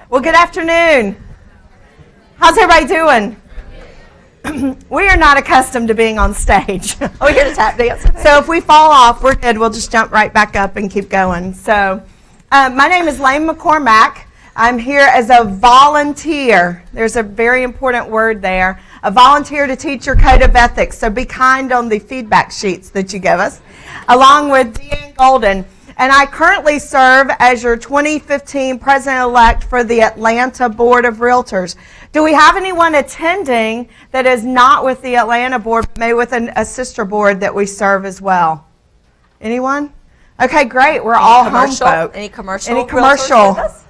Well, good afternoon. How's everybody doing? We are not accustomed to being on stage. We're here to tap dance. So if we fall off, we're good. We'll just jump right back up and keep going. So my name is Lane McCormack. I'm here as a volunteer. There's a very important word there. A volunteer to teach your code of ethics. So be kind on the feedback sheets that you give us. Along with DeAnn Golden. And I currently serve as your 2015 president-elect for the Atlanta Board of Realtors. Do we have anyone attending that is not with the Atlanta board, but maybe with a sister board that we serve as well? Anyone? Okay, great. We're all home folk. Any commercial? Any commercial? With us?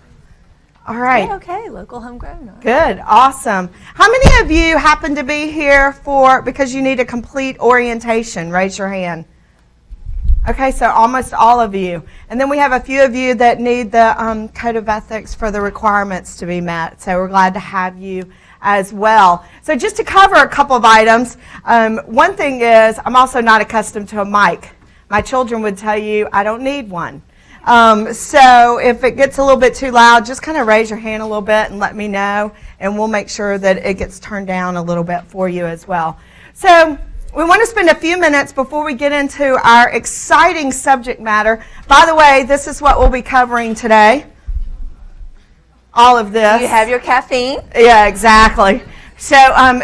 All right. Yeah, okay, local homegrown. Right. Good, awesome. How many of you happen to be here because you need a complete orientation? Raise your hand. Okay, so almost all of you. And then we have a few of you that need the code of ethics for the requirements to be met. So we're glad to have you as well. So just to cover a couple of items, one thing is I'm also not accustomed to a mic. My children would tell you I don't need one. So if it gets a little bit too loud, just kind of raise your hand a little bit and let me know, and we'll make sure that it gets turned down a little bit for you as well. So we want to spend a few minutes before we get into our exciting subject matter. By the way, this is what we'll be covering today. All of this. You have your caffeine. Yeah, exactly. So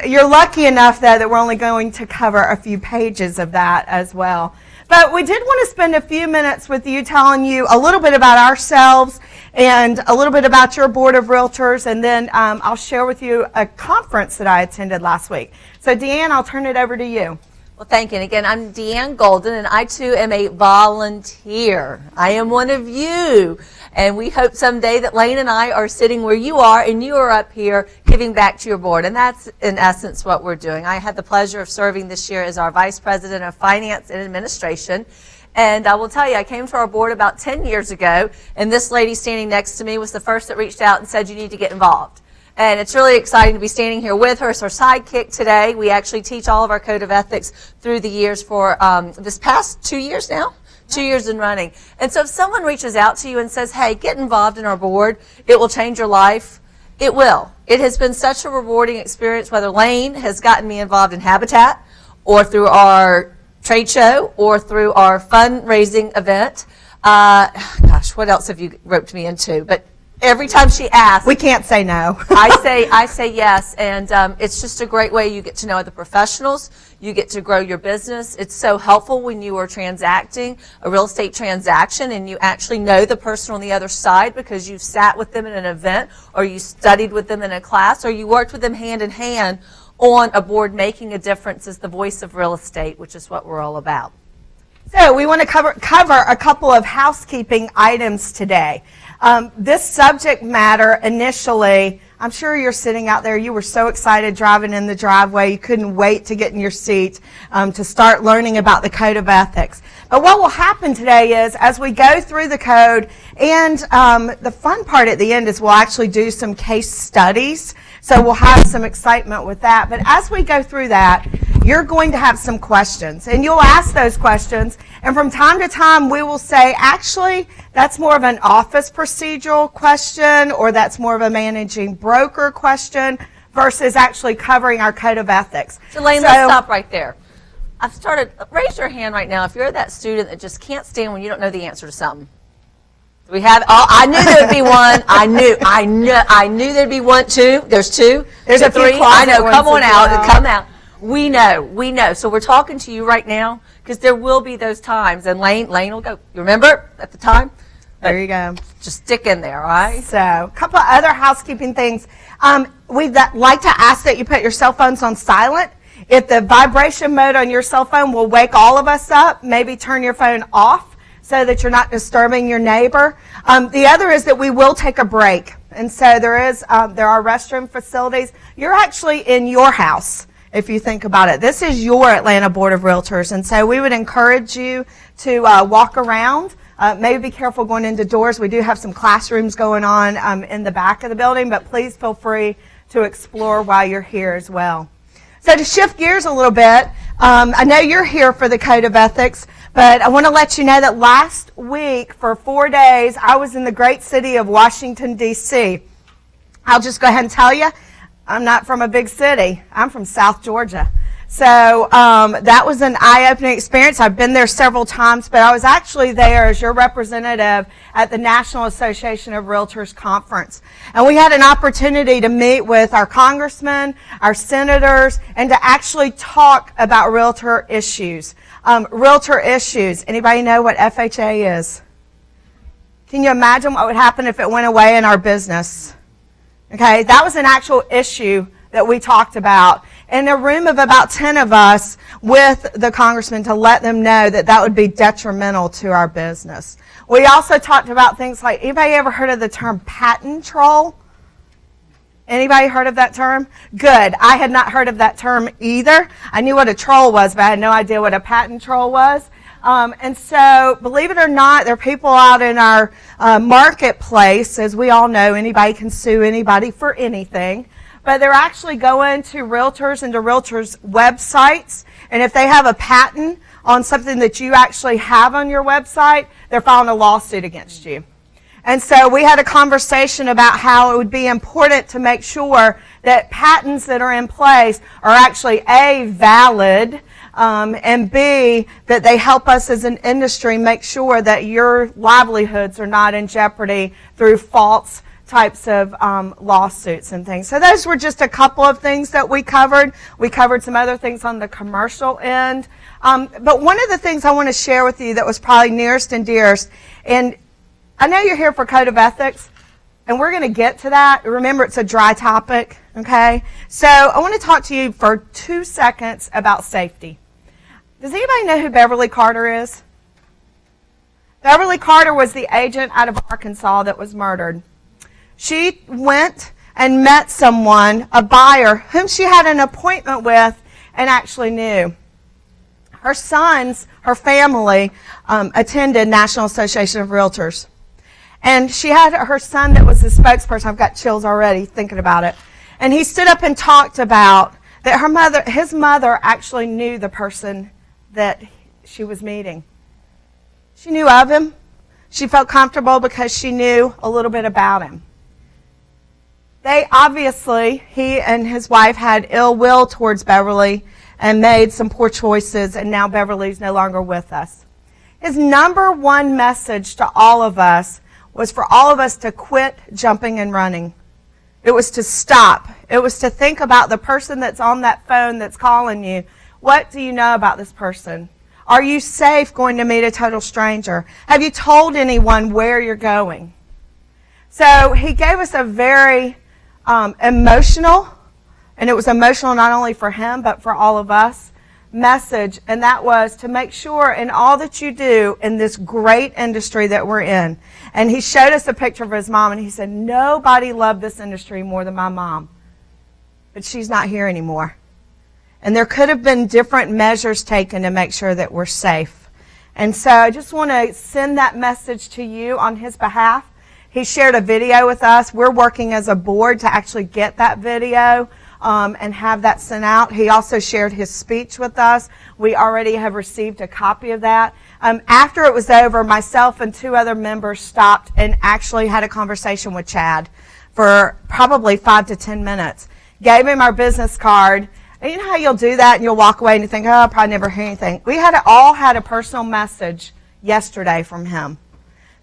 you're lucky enough, though, that we're only going to cover a few pages of that as well. But we did want to spend a few minutes with you telling you a little bit about ourselves and a little bit about your Board of Realtors, and then I'll share with you a conference that I attended last week. So DeAnn, I'll turn it over to you. Well, thank you. And again, I'm DeAnn Golden, and I too am a volunteer. I am one of you. And we hope someday that Lane and I are sitting where you are, and you are up here giving back to your board. And that's, in essence, what we're doing. I had the pleasure of serving this year as our Vice President of Finance and Administration. And I will tell you, I came to our board about 10 years ago, and this lady standing next to me was the first that reached out and said, you need to get involved. And it's really exciting to be standing here with her. It's our sidekick today. We actually teach all of our code of ethics through the years for this past 2 years now. 2 years in running. And so if someone reaches out to you and says, hey, get involved in our board, it will change your life, it will. It has been such a rewarding experience, whether Lane has gotten me involved in Habitat or through our trade show or through our fundraising event. Gosh, what else have you roped me into? But every time she asks, we can't say no. I say yes, and it's just a great way. You get to know other professionals. You get to grow your business. It's so helpful when you are transacting a real estate transaction and you actually know the person on the other side because you've sat with them in an event or you studied with them in a class or you worked with them hand in hand on a board making a difference as the voice of real estate, which is what we're all about. So we want to cover a couple of housekeeping items today. This subject matter initially, I'm sure you're sitting out there, you were so excited driving in the driveway, you couldn't wait to get in your seat to start learning about the Code of Ethics. But what will happen today is, as we go through the code, and the fun part at the end is we'll actually do some case studies, so we'll have some excitement with that. But as we go through that, you're going to have some questions, and you'll ask those questions, and from time to time we will say, actually, that's more of an office procedural question, or that's more of a managing broker question, versus actually covering our Code of Ethics. So Lane, let's stop right there. Raise your hand right now if you're that student that just can't stand when you don't know the answer to something. We have, I knew there'd be one. I knew there'd be one, two. There's two. There's a three. I know, come on out, come out. We know. So we're talking to you right now because there will be those times, and Lane will go. You remember at the time? There you go. Just stick in there, all right? So a couple of other housekeeping things. We'd like to ask that you put your cell phones on silent. If the vibration mode on your cell phone will wake all of us up, maybe turn your phone off so that you're not disturbing your neighbor. The other is that we will take a break. And so there are restroom facilities. You're actually in your house, if you think about it. This is your Atlanta Board of Realtors. And so we would encourage you to walk around. Maybe be careful going into doors. We do have some classrooms going on in the back of the building, but please feel free to explore while you're here as well. So to shift gears a little bit, I know you're here for the Code of Ethics, but I want to let you know that last week for 4 days, I was in the great city of Washington, D.C. I'll just go ahead and tell you, I'm not from a big city. I'm from South Georgia. So that was an eye-opening experience. I've been there several times, but I was actually there as your representative at the National Association of Realtors Conference. And we had an opportunity to meet with our congressmen, our senators, and to actually talk about realtor issues. Realtor issues. Anybody know what FHA is? Can you imagine what would happen if it went away in our business? Okay, that was an actual issue that we talked about in a room of about 10 of us with the congressman to let them know that that would be detrimental to our business. We also talked about things like, anybody ever heard of the term patent troll? Anybody heard of that term? Good. I had not heard of that term either. I knew what a troll was, but I had no idea what a patent troll was. And so, believe it or not, there are people out in our marketplace. As we all know, anybody can sue anybody for anything. But they're actually going to realtors and to realtors' websites. And if they have a patent on something that you actually have on your website, they're filing a lawsuit against you. And so we had a conversation about how it would be important to make sure that patents that are in place are actually A, valid, and B, that they help us as an industry make sure that your livelihoods are not in jeopardy through false types of lawsuits and things. So those were just a couple of things that we covered. We covered some other things on the commercial end. But one of the things I want to share with you that was probably nearest and dearest, and I know you're here for Code of Ethics, and we're going to get to that. Remember, it's a dry topic, okay? So I want to talk to you for 2 seconds about safety. Does anybody know who Beverly Carter is? Beverly Carter was the agent out of Arkansas that was murdered. She went and met someone, a buyer, whom she had an appointment with and actually knew. Her sons, her family, attended National Association of Realtors. And she had her son that was the spokesperson. I've got chills already thinking about it. And he stood up and talked about that his mother actually knew the person that she was meeting. She knew of him. She felt comfortable because she knew a little bit about him. They obviously, he and his wife had ill will towards Beverly and made some poor choices, and now Beverly's no longer with us. His number one message to all of us was for all of us to quit jumping and running. It was to stop. It was to think about the person that's on that phone that's calling you. What do you know about this person? Are you safe going to meet a total stranger? Have you told anyone where you're going? So he gave us a very emotional, and it was emotional not only for him but for all of us, message, and that was to make sure in all that you do in this great industry that we're in. And he showed us a picture of his mom, and he said, nobody loved this industry more than my mom, but she's not here anymore. And there could have been different measures taken to make sure that we're safe. And so I just want to send that message to you on his behalf. He shared a video with us. We're working as a board to actually get that video and have that sent out. He also shared his speech with us. We already have received a copy of that. After it was over, myself and 2 other members stopped and actually had a conversation with Chad for probably 5 to 10 minutes. Gave him our business card. And you know how you'll do that and you'll walk away and you think, oh, I'll probably never hear anything. We all had a personal message yesterday from him.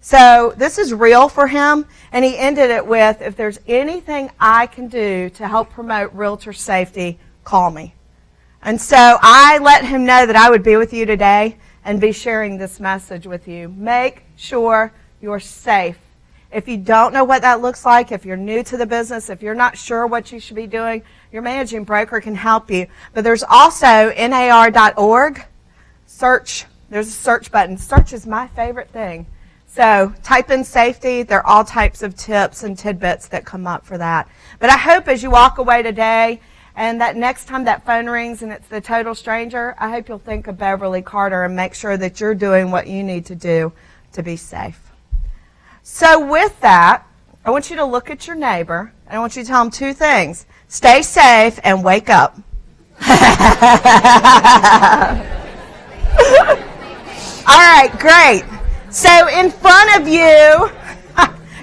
So this is real for him, and he ended it with, if there's anything I can do to help promote realtor safety, call me. And so I let him know that I would be with you today and be sharing this message with you. Make sure you're safe. If you don't know what that looks like, if you're new to the business, if you're not sure what you should be doing, your managing broker can help you. But there's also NAR.org. Search. There's a search button. Search is my favorite thing. So type in safety. There are all types of tips and tidbits that come up for that. But I hope as you walk away today and that next time that phone rings and it's the total stranger, I hope you'll think of Beverly Carter and make sure that you're doing what you need to do to be safe. So with that, I want you to look at your neighbor and I want you to tell them 2 things. Stay safe and wake up. All right, great. So in front of you,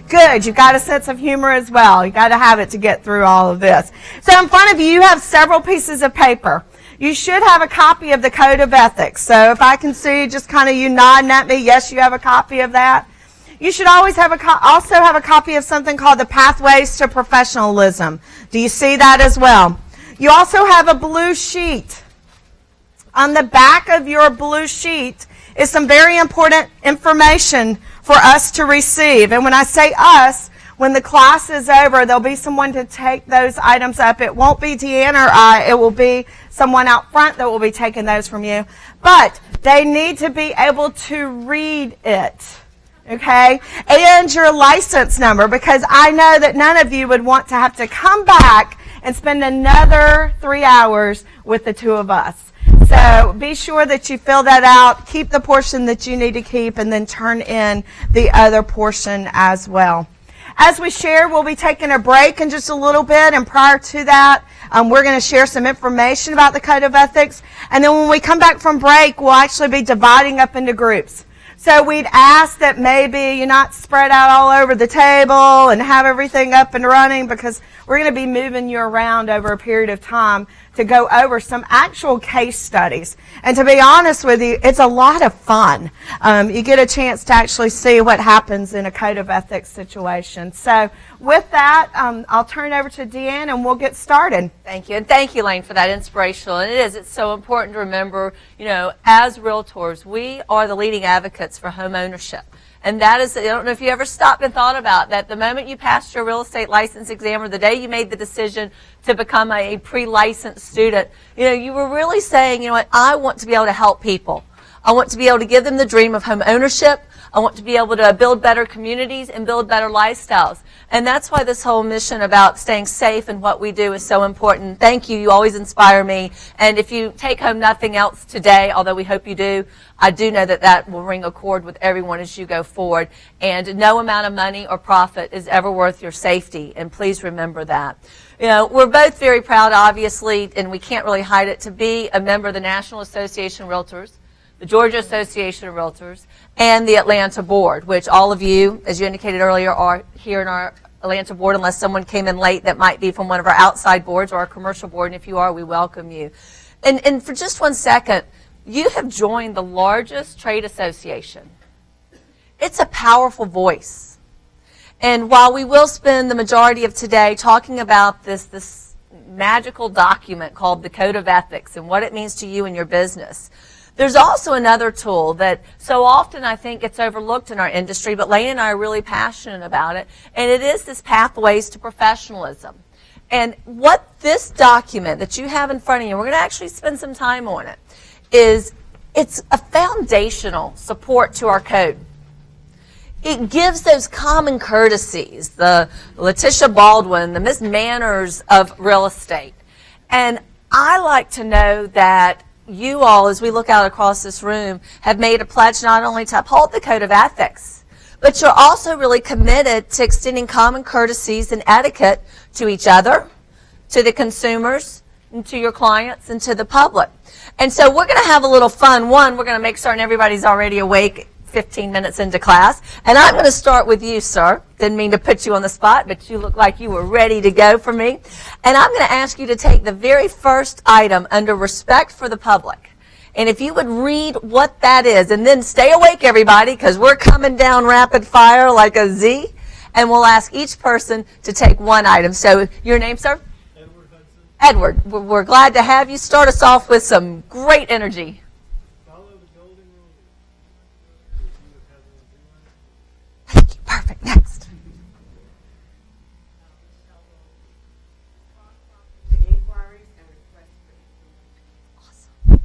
good, you've got a sense of humor as well. You've got to have it to get through all of this. So in front of you, you have several pieces of paper. You should have a copy of the Code of Ethics. So if I can see just kind of you nodding at me, yes, you have a copy of that. You should always have also have a copy of something called the Pathways to Professionalism. Do you see that as well? You also have a blue sheet. On the back of your blue sheet is some very important information for us to receive. And when I say us, when the class is over, there'll be someone to take those items up. It won't be DeAnn or I. It will be someone out front that will be taking those from you. But they need to be able to read it. Okay? And your license number, because I know that none of you would want to have to come back and spend another 3 hours with the two of us. So be sure that you fill that out, keep the portion that you need to keep, and then turn in the other portion as well. As we share, we'll be taking a break in just a little bit, and prior to that, we're going to share some information about the Code of Ethics. And then when we come back from break, we'll actually be dividing up into groups. So we'd ask that maybe you not spread out all over the table and have everything up and running, because we're going to be moving you around over a period of time to go over some actual case studies. And to be honest with you, it's a lot of fun. You get a chance to actually see what happens in a Code of Ethics situation. So with that, I'll turn it over to DeAnn and we'll get started. Thank you. And thank you, Lane, for that inspirational. And it's so important to remember, as realtors, we are the leading advocates for home ownership. And that is, I don't know if you ever stopped and thought about that. The moment you passed your real estate license exam, or the day you made the decision to become a pre-licensed student, you were really saying, I want to be able to help people. I want to be able to give them the dream of home ownership. I want to be able to build better communities and build better lifestyles. And that's why this whole mission about staying safe in what we do is so important. Thank you. You always inspire me. And if you take home nothing else today, although we hope you do, I do know that will ring a chord with everyone as you go forward. And no amount of money or profit is ever worth your safety. And please remember that. We're both very proud, obviously, and we can't really hide it, to be a member of the National Association of Realtors, the Georgia Association of Realtors, and the Atlanta Board, which all of you, as you indicated earlier, are here in our Atlanta Board, unless someone came in late that might be from one of our outside boards or our commercial board, and if you are, we welcome you. And for just 1 second, you have joined the largest trade association. It's a powerful voice. And while we will spend the majority of today talking about this magical document called the Code of Ethics and what it means to you and your business, there's also another tool that so often I think gets overlooked in our industry, but Lane and I are really passionate about it, and it is this Pathways to Professionalism. And what this document that you have in front of you, we're going to actually spend some time on it, it's a foundational support to our code. It gives those common courtesies, the Letitia Baldwin, the Miss Manners of real estate. And I like to know that you all, as we look out across this room, have made a pledge not only to uphold the Code of Ethics, but you're also really committed to extending common courtesies and etiquette to each other, to the consumers, and to your clients, and to the public. And so we're going to have a little fun. One, we're going to make certain everybody's already awake 15 minutes into class. And I'm going to start with you, sir. Didn't mean to put you on the spot, but you look like you were ready to go for me. And I'm going to ask you to take the very first item under respect for the public. And if you would read what that is, and then stay awake, everybody, because we're coming down rapid fire like a Z. And we'll ask each person to take one item. So your name, sir? Edward Hudson. Edward, we're glad to have you. Start us off with some great energy. Follow the golden rule. Thank you. Perfect. Next. Awesome.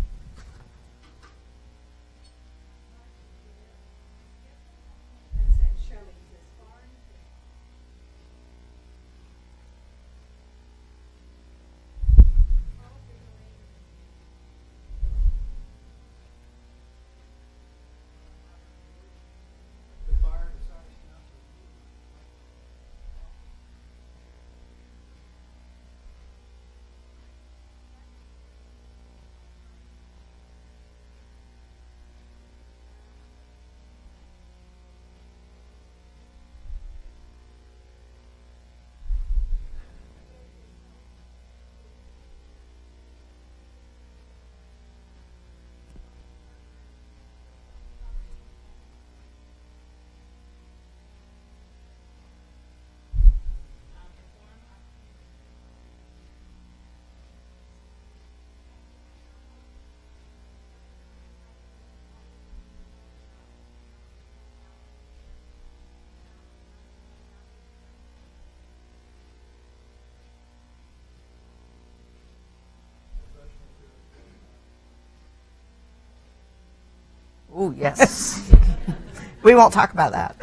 Oh, yes. We won't talk about that.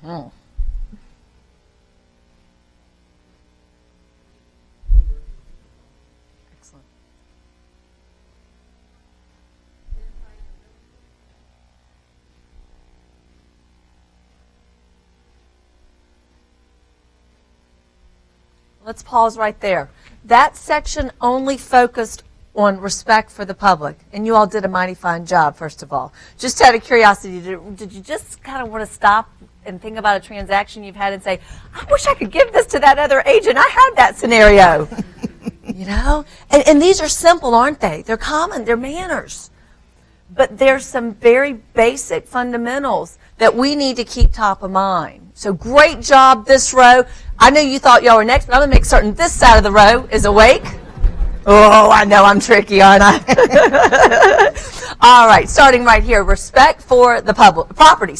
Mm-hmm. Excellent. Let's pause right there. That section only focused on respect for the public, and you all did a mighty fine job, first of all. Just out of curiosity, did you just kind of want to stop and think about a transaction you've had and say, I wish I could give this to that other agent. I had that scenario. You know? And these are simple, aren't they? They're common. They're manners. But there's some very basic fundamentals that we need to keep top of mind. So great job this row. I know you thought y'all were next, but I'm going to make certain this side of the row is awake. Oh, I know I'm tricky, aren't I? All right, starting right here. Respect for the property.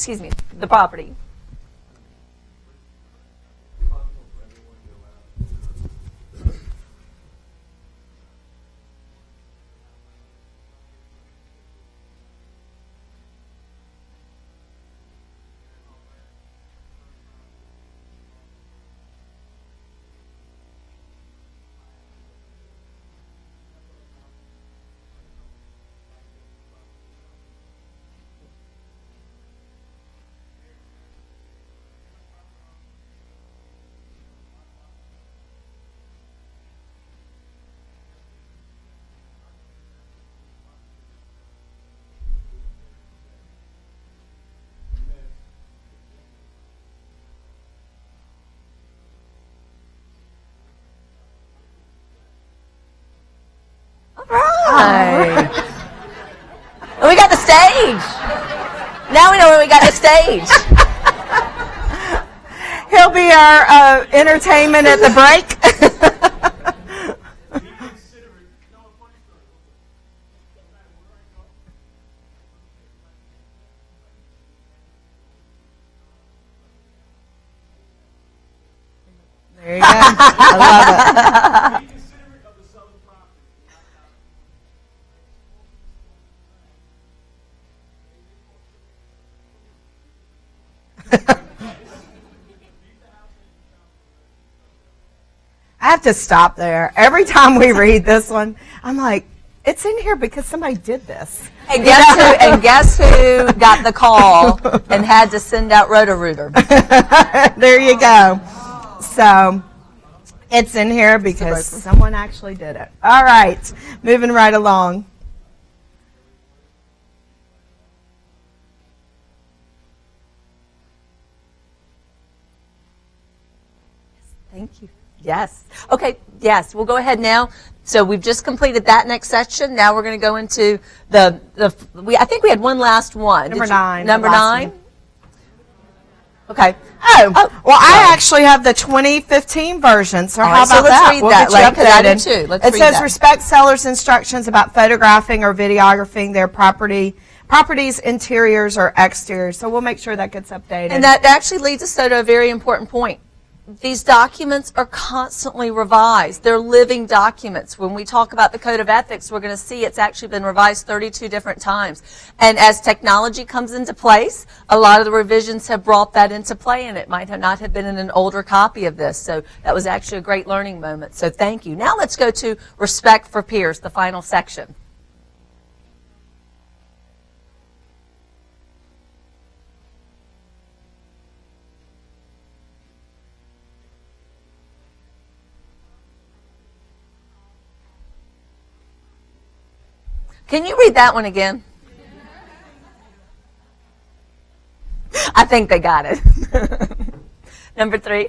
Right. And we got the stage. Now we know where we got the stage. He'll be our entertainment at the break. There you go. I love it. I have to stop there. Every time we read this one, I'm like, it's in here because somebody did this. And guess who got the call and had to send out Roto-Rooter? There you go. So it's in here because someone actually did it. All right, moving right along. Thank you. Yes. Okay, yes, we'll go ahead now. So we've just completed that next section. Now we're going to go into I think we had one last one. Number 9. Number 9? Okay. Well, I actually have the 2015 version, so how so about let's that? read We'll that, get you Lane, 'cause I do updated. too. Let's It read says, that. respect sellers' instructions about photographing or videographing their properties, interiors, or exteriors. So we'll make sure that gets updated. And that actually leads us to a very important point. These documents are constantly revised. They're living documents. When we talk about the Code of Ethics, we're going to see it's actually been revised 32 different times. And as technology comes into place, a lot of the revisions have brought that into play, and it might not have been in an older copy of this. So that was actually a great learning moment. So thank you. Now let's go to respect for peers, the final section. Can you read that one again? I think they got it. Number 3.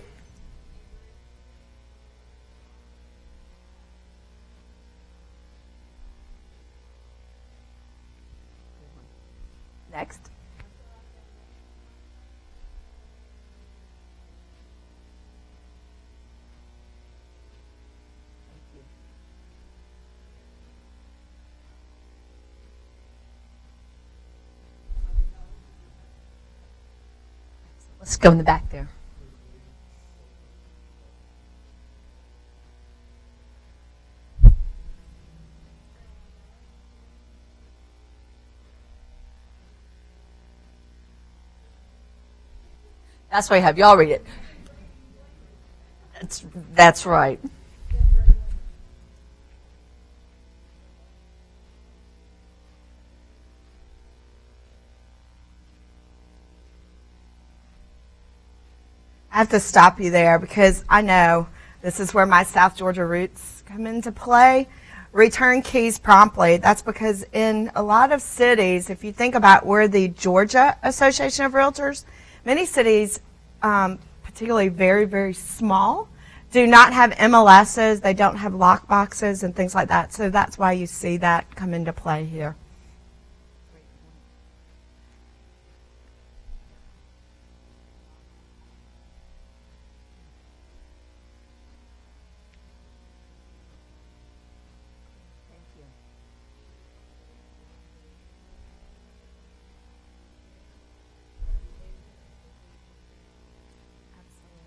Next. Let's go in the back there. That's why I have y'all read it. That's right. I have to stop you there because I know this is where my South Georgia roots come into play. Return keys promptly. That's because in a lot of cities, if you think about where the Georgia Association of Realtors, many cities, particularly very, very small, do not have MLSs. They don't have lock boxes and things like that. So that's why you see that come into play here.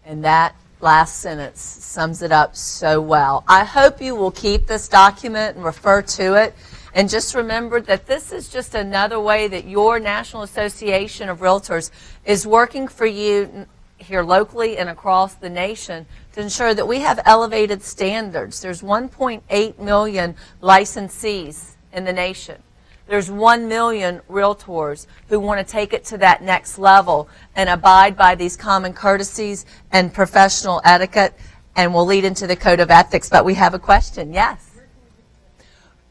And that last sentence sums it up so well. I hope you will keep this document and refer to it. And just remember that this is just another way that your National Association of Realtors is working for you here locally and across the nation to ensure that we have elevated standards. There's 1.8 million licensees in the nation. There's 1 million realtors who want to take it to that next level and abide by these common courtesies and professional etiquette, and will lead into the code of ethics. But we have a question. Yes?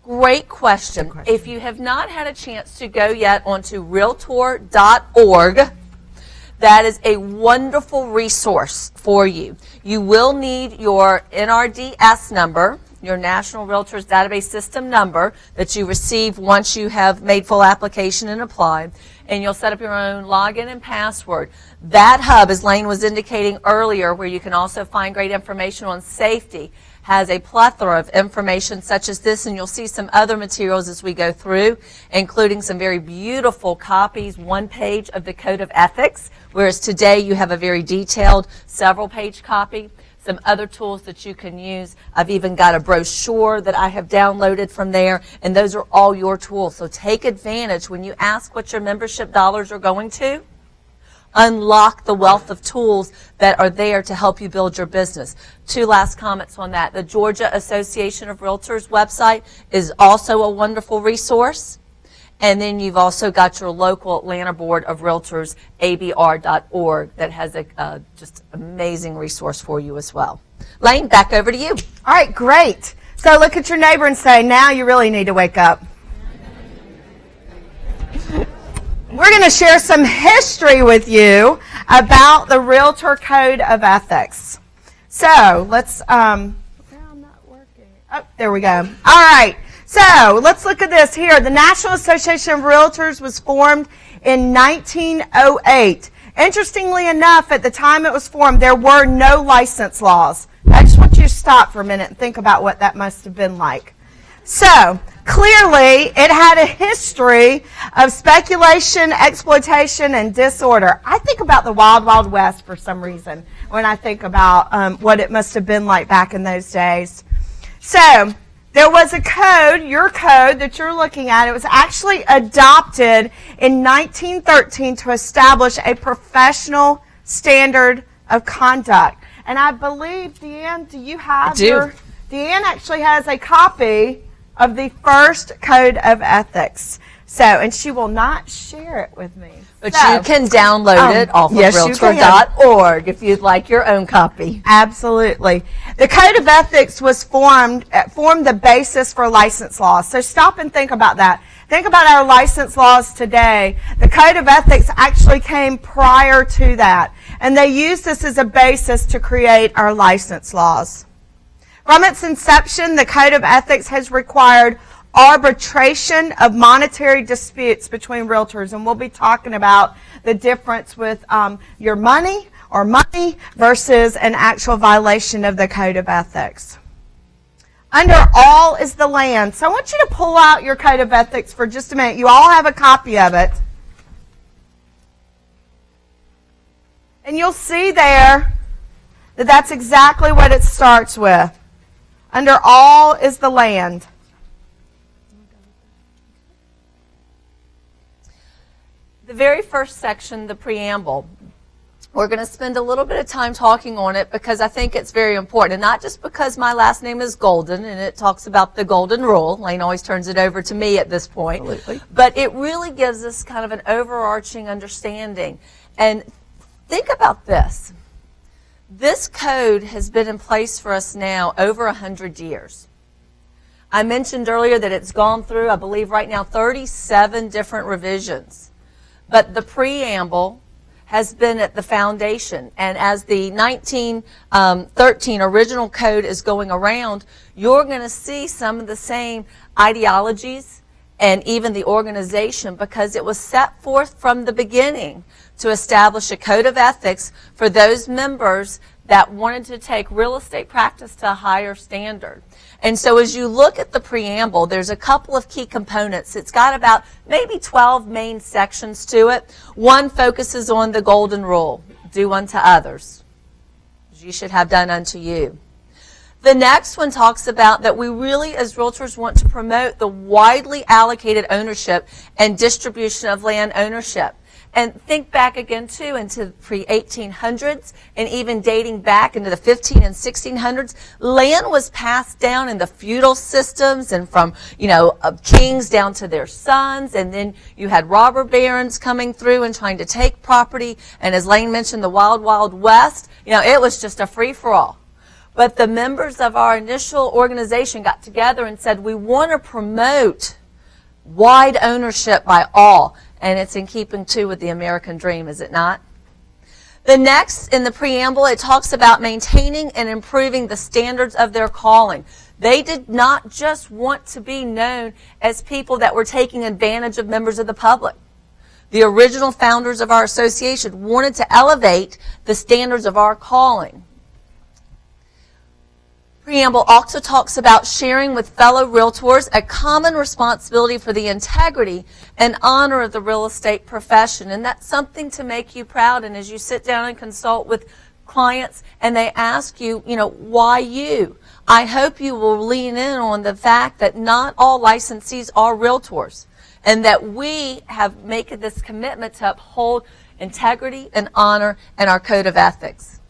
Great question. If you have not had a chance to go yet onto realtor.org, that is a wonderful resource for you. You will need your NRDS number, your National Realtors Database System number that you receive once you have made full application and applied, and you'll set up your own login and password. That hub, as Lane was indicating earlier, where you can also find great information on safety, has a plethora of information such as this, and you'll see some other materials as we go through, including some very beautiful copies, one page of the Code of Ethics, whereas today you have a very detailed several-page copy. Some other tools that you can use. I've even got a brochure that I have downloaded from there, and those are all your tools. So take advantage when you ask what your membership dollars are going to. Unlock the wealth of tools that are there to help you build your business. 2 last comments on that. The Georgia Association of Realtors website is also a wonderful resource. And then you've also got your local Atlanta Board of Realtors, ABR.org, that has a just amazing resource for you as well. Lane, back over to you. All right, great. So look at your neighbor and say, now you really need to wake up. We're going to share some history with you about the Realtor Code of Ethics. So let's, I'm not working. Oh, there we go. All right. So let's look at this here. The National Association of Realtors was formed in 1908. Interestingly enough, at the time it was formed, there were no license laws. I just want you to stop for a minute and think about what that must have been like. So clearly, it had a history of speculation, exploitation, and disorder. I think about the Wild, Wild West for some reason when I think about what it must have been like back in those days. So there was a code, your code that you're looking at. It was actually adopted in 1913 to establish a professional standard of conduct. And I believe, DeAnn, do you have your... DeAnn actually has a copy of the first Code of Ethics. So, and she will not share it with me. But you can download it off of realtor.org if you'd like your own copy. Absolutely. The Code of Ethics was formed the basis for license laws. So stop and think about that. Think about our license laws today. The Code of Ethics actually came prior to that. And they use this as a basis to create our license laws. From its inception, the Code of Ethics has required arbitration of monetary disputes between realtors. And we'll be talking about the difference with your money or money versus an actual violation of the Code of Ethics. Under all is the land. So I want you to pull out your Code of Ethics for just a minute. You all have a copy of it. And you'll see there that that's exactly what it starts with. Under all is the land. The very first section, the preamble, we're going to spend a little bit of time talking on it because I think it's very important. And not just because my last name is Golden and it talks about the golden rule. Lane always turns it over to me at this point. Absolutely. But it really gives us kind of an overarching understanding. And think about this. This code has been in place for us now over 100 years. I mentioned earlier that it's gone through, I believe right now, 37 different revisions. But the preamble has been at the foundation. And as the 1913 original code is going around, you're going to see some of the same ideologies and even the organization, because it was set forth from the beginning to establish a code of ethics for those members that wanted to take real estate practice to a higher standard. And so as you look at the preamble, there's a couple of key components. It's got about maybe 12 main sections to it. One focuses on the golden rule, do unto others as you should have done unto you. The next one talks about that we really, as realtors, want to promote the widely allocated ownership and distribution of land ownership. And think back again, too, into the pre-1800s and even dating back into the 15 and 1600s. Land was passed down in the feudal systems and from, kings down to their sons. And then you had robber barons coming through and trying to take property. And as Lane mentioned, the Wild Wild West, it was just a free-for-all. But the members of our initial organization got together and said, we want to promote wide ownership by all. And it's in keeping, too, with the American dream, is it not? The next, in the preamble, it talks about maintaining and improving the standards of their calling. They did not just want to be known as people that were taking advantage of members of the public. The original founders of our association wanted to elevate the standards of our calling. Preamble also talks about sharing with fellow realtors a common responsibility for the integrity and honor of the real estate profession. And that's something to make you proud. And as you sit down and consult with clients and they ask you, why you? I hope you will lean in on the fact that not all licensees are realtors and that we have made this commitment to uphold integrity and honor and our code of ethics.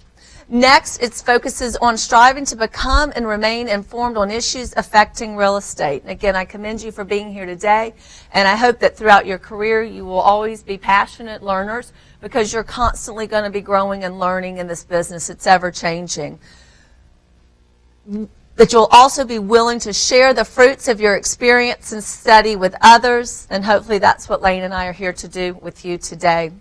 Next, it focuses on striving to become and remain informed on issues affecting real estate. And again, I commend you for being here today, and I hope that throughout your career you will always be passionate learners because you're constantly going to be growing and learning in this business. It's ever changing. That you'll also be willing to share the fruits of your experience and study with others, and hopefully that's what Lane and I are here to do with you today.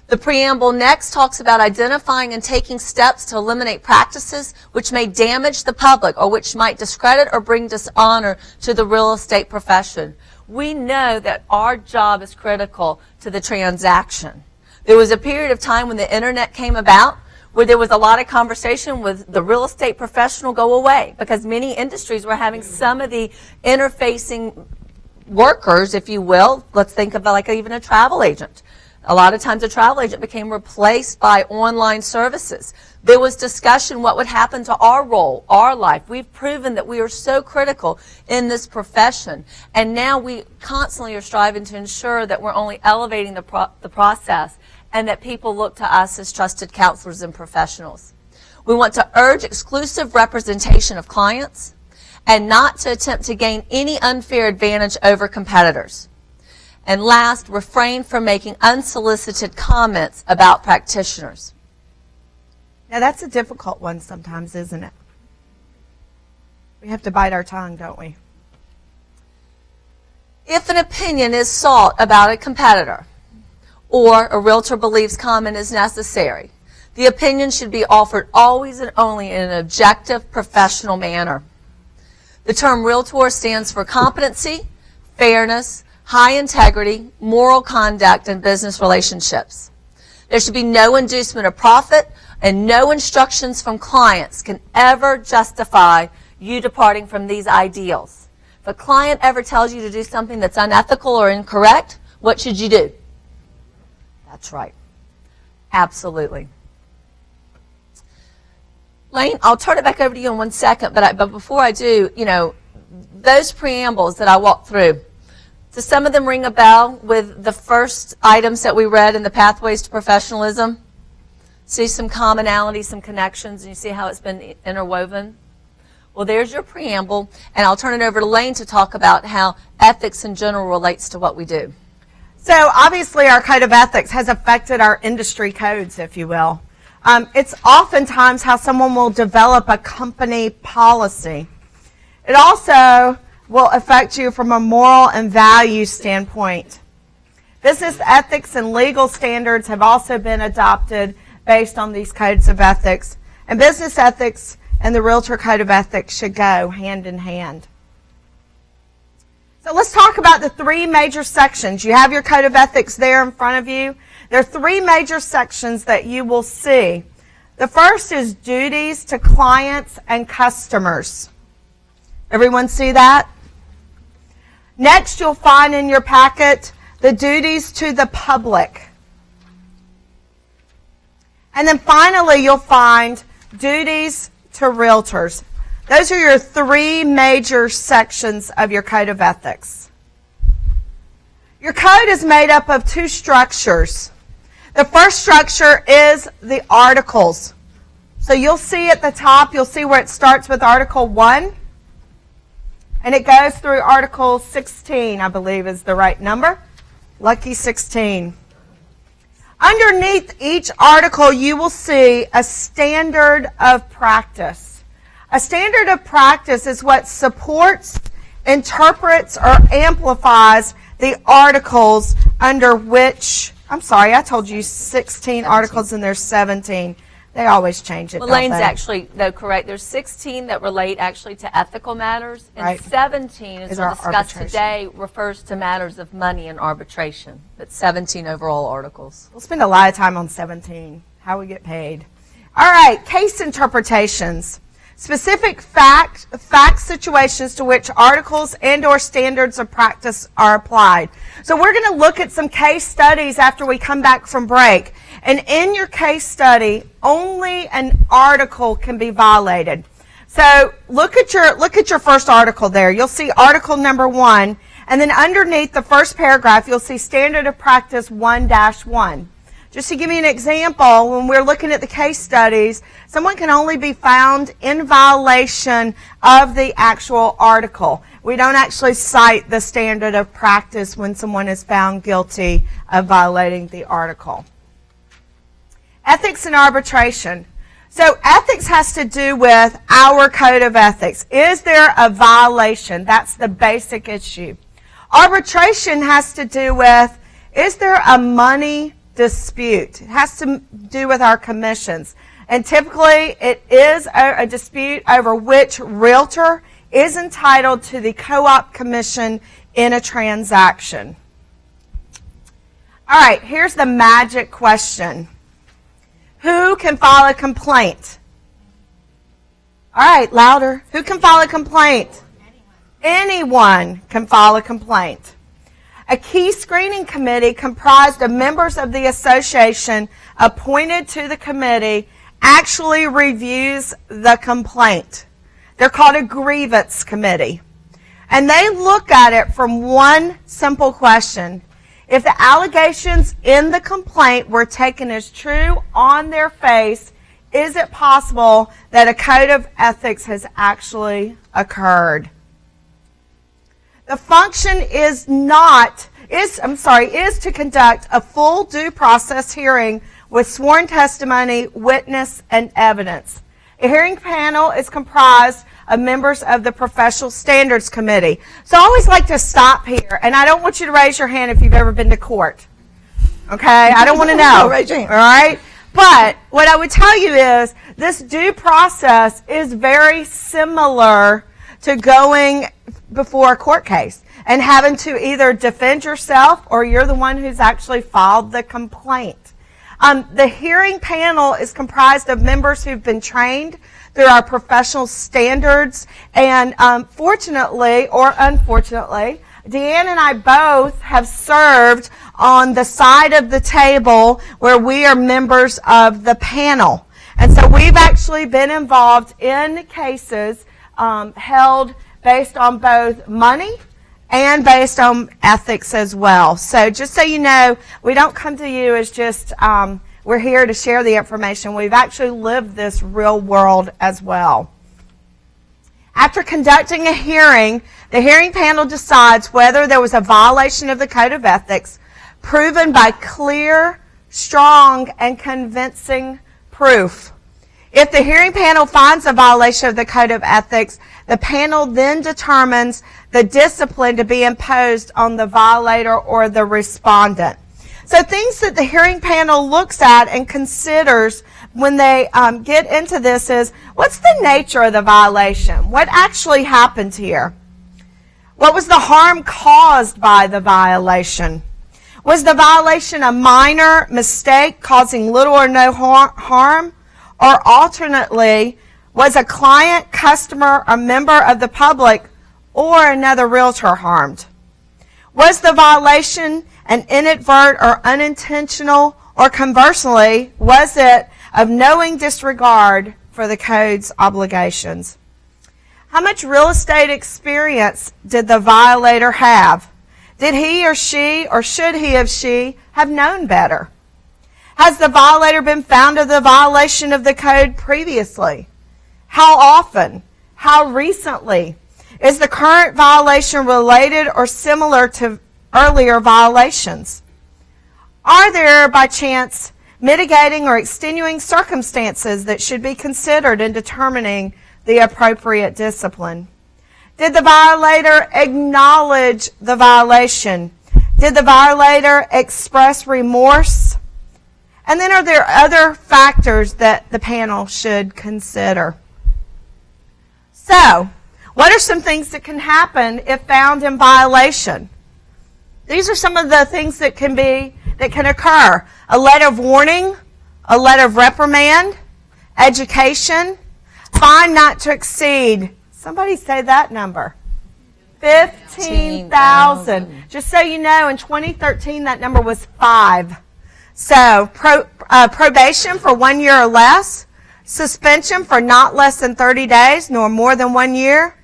The preamble next talks about identifying and taking steps to eliminate practices which may damage the public or which might discredit or bring dishonor to the real estate profession. We know that our job is critical to the transaction. There was a period of time when the internet came about where there was a lot of conversation with the real estate professional go away because many industries were having some of the interfacing workers, if you will. Let's think of like even a travel agent. A lot of times a travel agent became replaced by online services. There was discussion what would happen to our role, our life. We've proven that we are so critical in this profession. And now we constantly are striving to ensure that we're only elevating the process and that people look to us as trusted counselors and professionals. We want to urge exclusive representation of clients and not to attempt to gain any unfair advantage over competitors. And last, refrain from making unsolicited comments about practitioners. Now that's a difficult one sometimes, isn't it? We have to bite our tongue, don't we? If an opinion is sought about a competitor or a realtor believes comment is necessary, The opinion should be offered always and only in an objective, professional manner. The term realtor stands for competency, fairness, high integrity, moral conduct, and business relationships. There should be no inducement of profit, and no instructions from clients can ever justify you departing from these ideals. If a client ever tells you to do something that's unethical or incorrect, what should you do? That's right. Absolutely. Lane, I'll turn it back over to you in 1 second, but before I do, those preambles that I walked through, does some of them ring a bell with the first items that we read in the Pathways to Professionalism? See some commonalities, some connections, and you see how it's been interwoven? Well, there's your preamble, and I'll turn it over to Lane to talk about how ethics in general relates to what we do. So obviously our code of ethics has affected our industry codes, if you will. It's oftentimes how someone will develop a company policy. It also will affect you from a moral and value standpoint. Business ethics and legal standards have also been adopted based on these codes of ethics. And business ethics and the Realtor Code of Ethics should go hand in hand. So let's talk about the 3 major sections. You have your Code of Ethics there in front of you. There are 3 major sections that you will see. The first is duties to clients and customers. Everyone see that? Next, you'll find in your packet the duties to the public. And then finally, you'll find duties to realtors. Those are your 3 major sections of your Code of Ethics. Your code is made up of 2 structures. The first structure is the articles. So you'll see at the top, you'll see where it starts with Article 1. And it goes through Article 16, I believe is the right number. Lucky 16. Underneath each article, you will see a standard of practice. A standard of practice is what supports, interprets, or amplifies the articles under which, I'm sorry, I told you 16 articles and there's 17. They always change it. Well, Lane's actually, though, correct. There's 16 that relate actually to ethical matters, and right. 17, as we'll discuss arbitration. today, refers to matters of money and arbitration. But 17 overall articles. We'll spend a lot of time on 17, how we get paid. All right, case interpretations. Specific fact situations to which articles and or standards of practice are applied. So we're going to look at some case studies after we come back from break. And in your case study, only an article can be violated. So look at your first article there. You'll see article number 1, and then underneath the first paragraph, you'll see standard of practice 1-1. Just to give you an example, when we're looking at the case studies, someone can only be found in violation of the actual article. We don't actually cite the standard of practice when someone is found guilty of violating the article. Ethics and arbitration. So ethics has to do with our code of ethics. Is there a violation? That's the basic issue. Arbitration has to do with, is there a money dispute? It has to do with our commissions. And typically it is a dispute over which realtor is entitled to the co-op commission in a transaction. All right, here's the magic question. Who can file a complaint? All right, louder. Who can file a complaint? Anyone can file a complaint. A key screening committee comprised of members of the association appointed to the committee actually reviews the complaint. They're called a grievance committee. And they look at it from one simple question. If the allegations in the complaint were taken as true on their face, is it possible that a code of ethics has actually occurred? The function is to conduct a full due process hearing with sworn testimony, witness, and evidence. A hearing panel is comprised of members of the Professional Standards Committee. So I always like to stop here, and I don't want you to raise your hand if you've ever been to court. Okay? I don't want to know. Raise your hand. All right? But what I would tell you is this due process is very similar to going before a court case and having to either defend yourself or you're the one who's actually filed the complaint. The hearing panel is comprised of members who've been trained through our professional standards, and fortunately or unfortunately, DeAnn and I both have served on the side of the table where we are members of the panel. And so we've actually been involved in cases held based on both money and based on ethics as well. So just so you know, we don't come to you as just we're here to share the information. We've actually lived this real world as well. After conducting a hearing, the hearing panel decides whether there was a violation of the Code of Ethics proven by clear, strong, and convincing proof. If the hearing panel finds a violation of the Code of Ethics, the panel then determines the discipline to be imposed on the violator or the respondent. So things that the hearing panel looks at and considers when they get into this is, what's the nature of the violation? What actually happened here? What was the harm caused by the violation? Was the violation a minor mistake causing little or no harm? Or alternately, was a client, customer, or member of the public or another realtor harmed? Was the violation an inadvertent or unintentional, or conversely, was it of knowing disregard for the code's obligations? How much real estate experience did the violator have? Did he or she, or should he or she, have known better? Has the violator been found of the violation of the code previously? How often? How recently? Is the current violation related or similar to earlier violations? Are there, by chance, mitigating or extenuating circumstances that should be considered in determining the appropriate discipline? Did the violator acknowledge the violation? Did the violator express remorse? And then are there other factors that the panel should consider? So, what are some things that can happen if found in violation? These are some of the things that can occur. A letter of warning, a letter of reprimand, education, fine not to exceed. Somebody say that number. $15,000. Just so you know, in 2013 that number was 5. So probation for 1 year or less, suspension for not less than 30 days nor more than 1 year,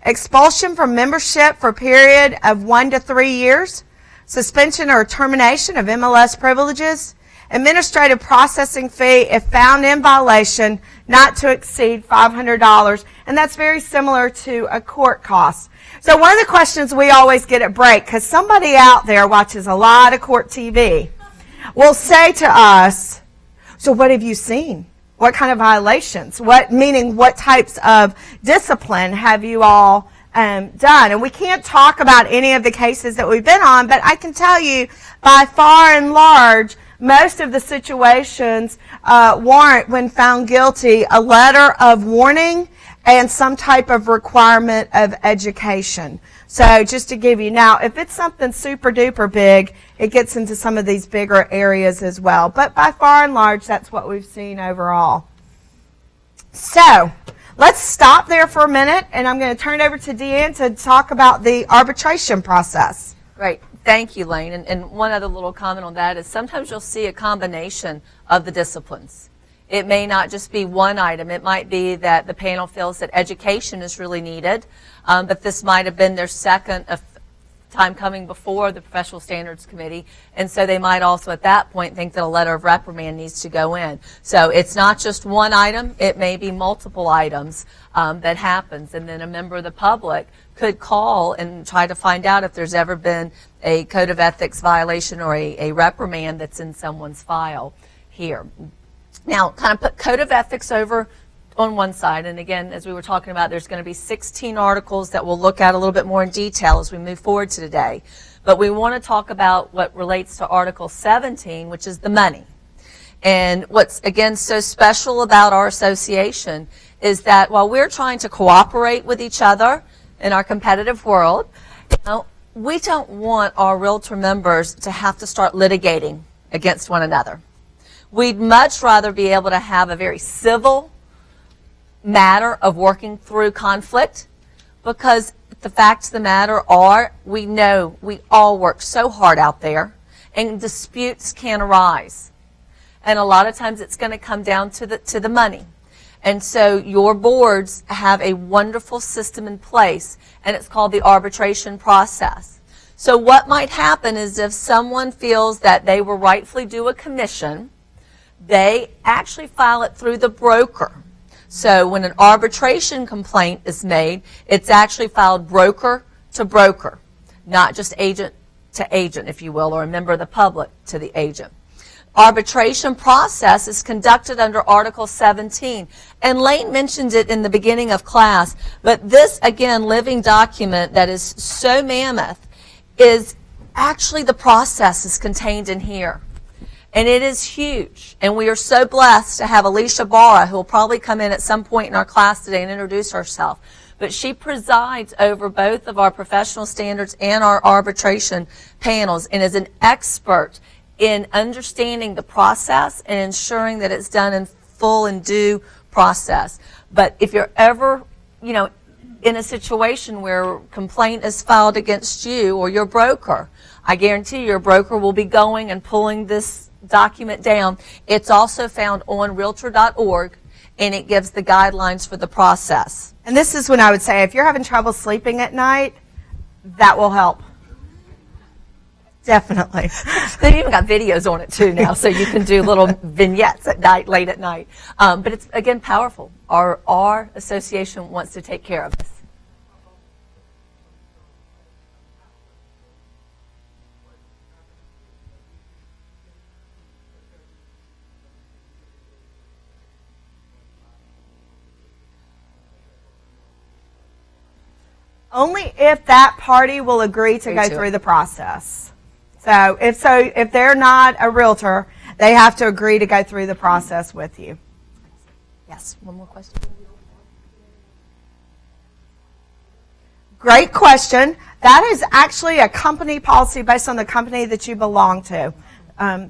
expulsion from membership for a period of 1 to 3 years, suspension or termination of MLS privileges, administrative processing fee if found in violation not to exceed $500, and that's very similar to a court cost. So one of the questions we always get at break, because somebody out there watches a lot of court TV, will say to us, so what have you seen? What kind of violations? Meaning what types of discipline have you all done? And we can't talk about any of the cases that we've been on, but I can tell you by far and large, most of the situations warrant, when found guilty, a letter of warning and some type of requirement of education. So just to give you, now if it's something super duper big, it gets into some of these bigger areas as well. But by far and large, that's what we've seen overall. So let's stop there for a minute, and I'm going to turn it over to DeAnn to talk about the arbitration process. Great. Thank you, Lane. And one other little comment on that is sometimes you'll see a combination of the disciplines. It may not just be one item. It might be that the panel feels that education is really needed, but this might have been their second time coming before the Professional Standards Committee, and so they might also at that point think that a letter of reprimand needs to go in. So it's not just one item. It may be multiple items that happens, and then a member of the public could call and try to find out if there's ever been a code of ethics violation or a reprimand that's in someone's file here. Now, kind of put code of ethics over on one side, and again, as we were talking about, there's going to be 16 articles that we'll look at a little bit more in detail as we move forward to today. But we want to talk about what relates to Article 17, which is the money. And what's, again, so special about our association is that while we're trying to cooperate with each other in our competitive world, we don't want our realtor members to have to start litigating against one another. We'd much rather be able to have a very civil matter of working through conflict, because the facts of the matter are, we know we all work so hard out there, and disputes can arise. And a lot of times it's going to come down to the money. And so your boards have a wonderful system in place, and it's called the arbitration process. So what might happen is if someone feels that they were rightfully due a commission, they actually file it through the broker. So when an arbitration complaint is made, it's actually filed broker to broker, not just agent to agent, if you will, or a member of the public to the agent. Arbitration process is conducted under Article 17. And Lane mentioned it in the beginning of class, but this, again, living document that is so mammoth is actually the process is contained in here. And it is huge. And we are so blessed to have Alicia Barra, who will probably come in at some point in our class today and introduce herself. But she presides over both of our professional standards and our arbitration panels and is an expert in understanding the process and ensuring that it's done in full and due process. But if you're ever, in a situation where a complaint is filed against you or your broker, I guarantee your broker will be going and pulling this document down. It's also found on realtor.org, and it gives the guidelines for the process. And this is when I would say, if you're having trouble sleeping at night, that will help. Definitely. They've even got videos on it too now, so you can do little vignettes at night, late at night. But it's, again, powerful. Our association wants to take care of this. Only if that party will agree to go through the process. So if they're not a realtor, they have to agree to go through the process with you. Yes, one more question. Great question. That is actually a company policy based on the company that you belong to.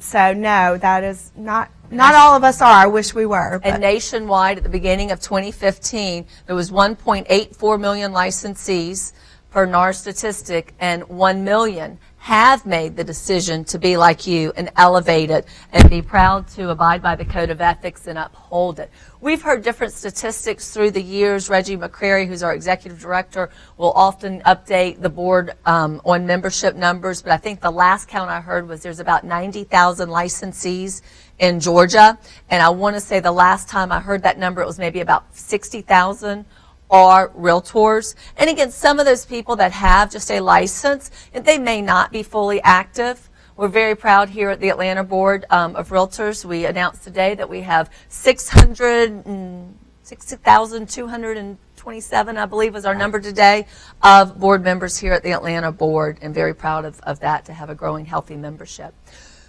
So no, that is not all of us are. I wish we were. But. And nationwide, at the beginning of 2015, there was 1.84 million licensees per NAR statistic, and 1 million have made the decision to be like you and elevate it and be proud to abide by the code of ethics and uphold it. We've heard different statistics through the years. Reggie McCrary, who's our executive director, will often update the board on membership numbers, but I think the last count I heard was there's about 90,000 licensees in Georgia, and I want to say the last time I heard that number, it was maybe about 60,000 are realtors. And again, some of those people that have just a license, they may not be fully active. We're very proud here at the Atlanta Board of Realtors. We announced today that we have 660,227, I believe was our number today, of board members here at the Atlanta Board, and very proud of that, to have a growing, healthy membership.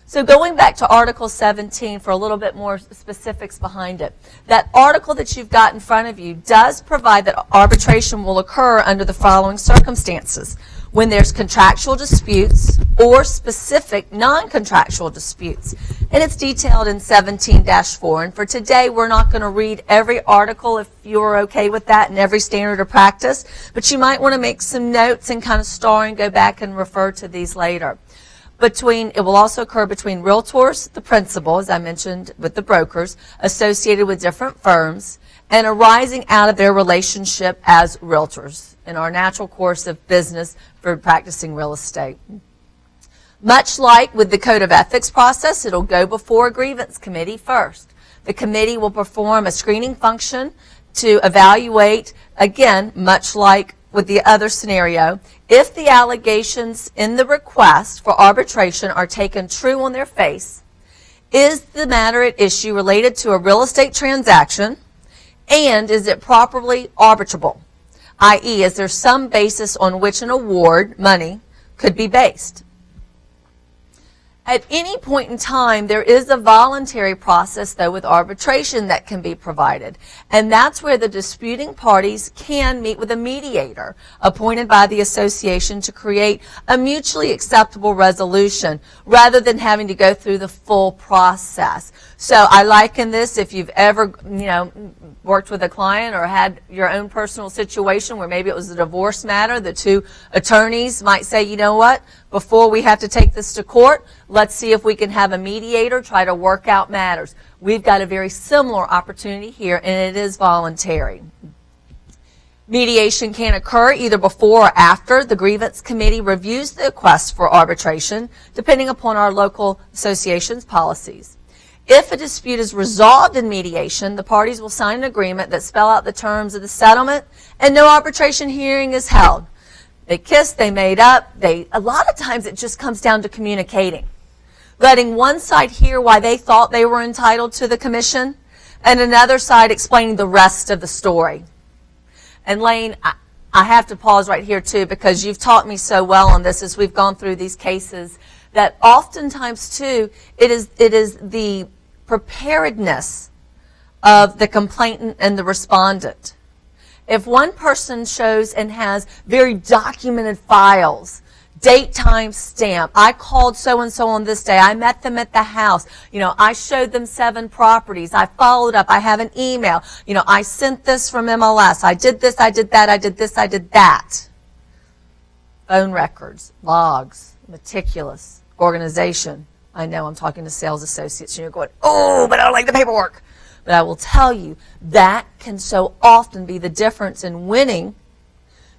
So going back to Article 17 for a little bit more specifics behind it, that article that you've got in front of you does provide that arbitration will occur under the following circumstances: when there's contractual disputes or specific non-contractual disputes. And it's detailed in 17-4. And for today, we're not going to read every article if you're okay with that and every standard of practice, but you might want to make some notes and kind of star and go back and refer to these later. It will also occur between realtors, the principal, as I mentioned, with the brokers, associated with different firms, and arising out of their relationship as realtors in our natural course of business for practicing real estate. Much like with the Code of Ethics process, it'll go before a grievance committee first. The committee will perform a screening function to evaluate, again, much like with the other scenario, if the allegations in the request for arbitration are taken true on their face, is the matter at issue related to a real estate transaction, and is it properly arbitrable? I.e., is there some basis on which an award, money, could be based? At any point in time, there is a voluntary process, though, with arbitration that can be provided. And that's where the disputing parties can meet with a mediator appointed by the association to create a mutually acceptable resolution rather than having to go through the full process. So I liken this, if you've ever, worked with a client or had your own personal situation where maybe it was a divorce matter, the two attorneys might say, you know what, before we have to take this to court, let's see if we can have a mediator try to work out matters. We've got a very similar opportunity here, and it is voluntary. Mediation can occur either before or after the grievance committee reviews the request for arbitration, depending upon our local association's policies. If a dispute is resolved in mediation, the parties will sign an agreement that spell out the terms of the settlement, and no arbitration hearing is held. They kissed, they made up. A lot of times it just comes down to communicating, letting one side hear why they thought they were entitled to the commission, and another side explaining the rest of the story. And Lane, I have to pause right here too, because you've taught me so well on this as we've gone through these cases, that oftentimes too, it is the preparedness of the complainant and the respondent. If one person shows and has very documented files, date, time, stamp, I called so-and-so on this day, I met them at the house, I showed them 7 properties, I followed up, I have an email, I sent this from MLS, I did this, I did that, I did this, I did that. Phone records, logs, meticulous organization. I know I'm talking to sales associates and you're going, oh, but I don't like the paperwork. But I will tell you, that can so often be the difference in winning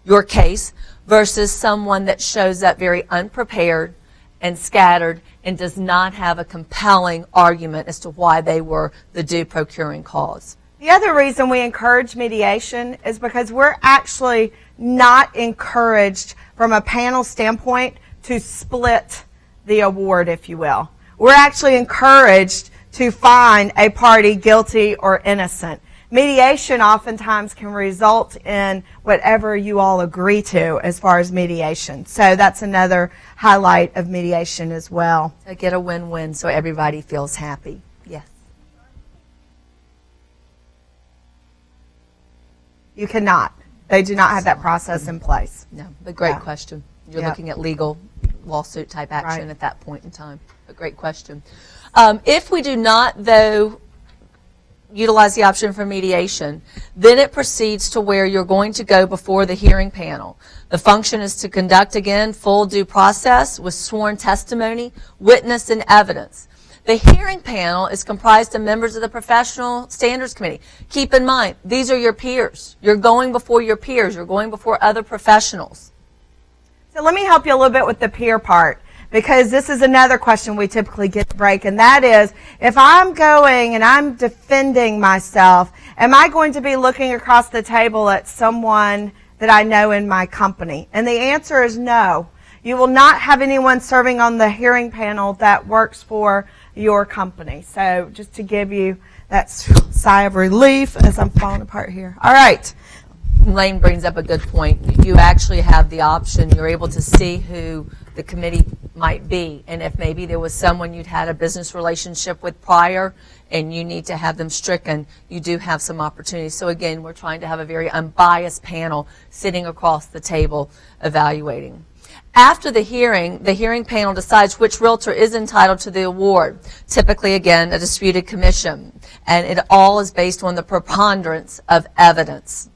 your case versus someone that shows up very unprepared and scattered and does not have a compelling argument as to why they were the due procuring cause. The other reason we encourage mediation is because we're actually not encouraged from a panel standpoint to split the award, if you will. We're actually encouraged to find a party guilty or innocent. Mediation oftentimes can result in whatever you all agree to as far as mediation. So that's another highlight of mediation as well. To get a win-win so everybody feels happy. Yes. You cannot. They do not have that process in place. No, but great question. You're looking at legal lawsuit type action at that point in time. A great question. If we do not, though, utilize the option for mediation, then it proceeds to where you're going to go before the hearing panel. The function is to conduct, again, full due process with sworn testimony, witness, and evidence. The hearing panel is comprised of members of the Professional Standards Committee. Keep in mind, these are your peers. You're going before your peers. You're going before other professionals. So let me help you a little bit with the peer part, because this is another question we typically get to break, and that is, if I'm going and I'm defending myself, am I going to be looking across the table at someone that I know in my company? And the answer is no. You will not have anyone serving on the hearing panel that works for your company. So just to give you that sigh of relief as I'm falling apart here. All right. Lane brings up a good point. You actually have the option. You're able to see who the committee might be. And if maybe there was someone you'd had a business relationship with prior and you need to have them stricken, you do have some opportunities. So again, we're trying to have a very unbiased panel sitting across the table evaluating. After the hearing panel decides which realtor is entitled to the award. Typically, again, a disputed commission. And it all is based on the preponderance of evidence.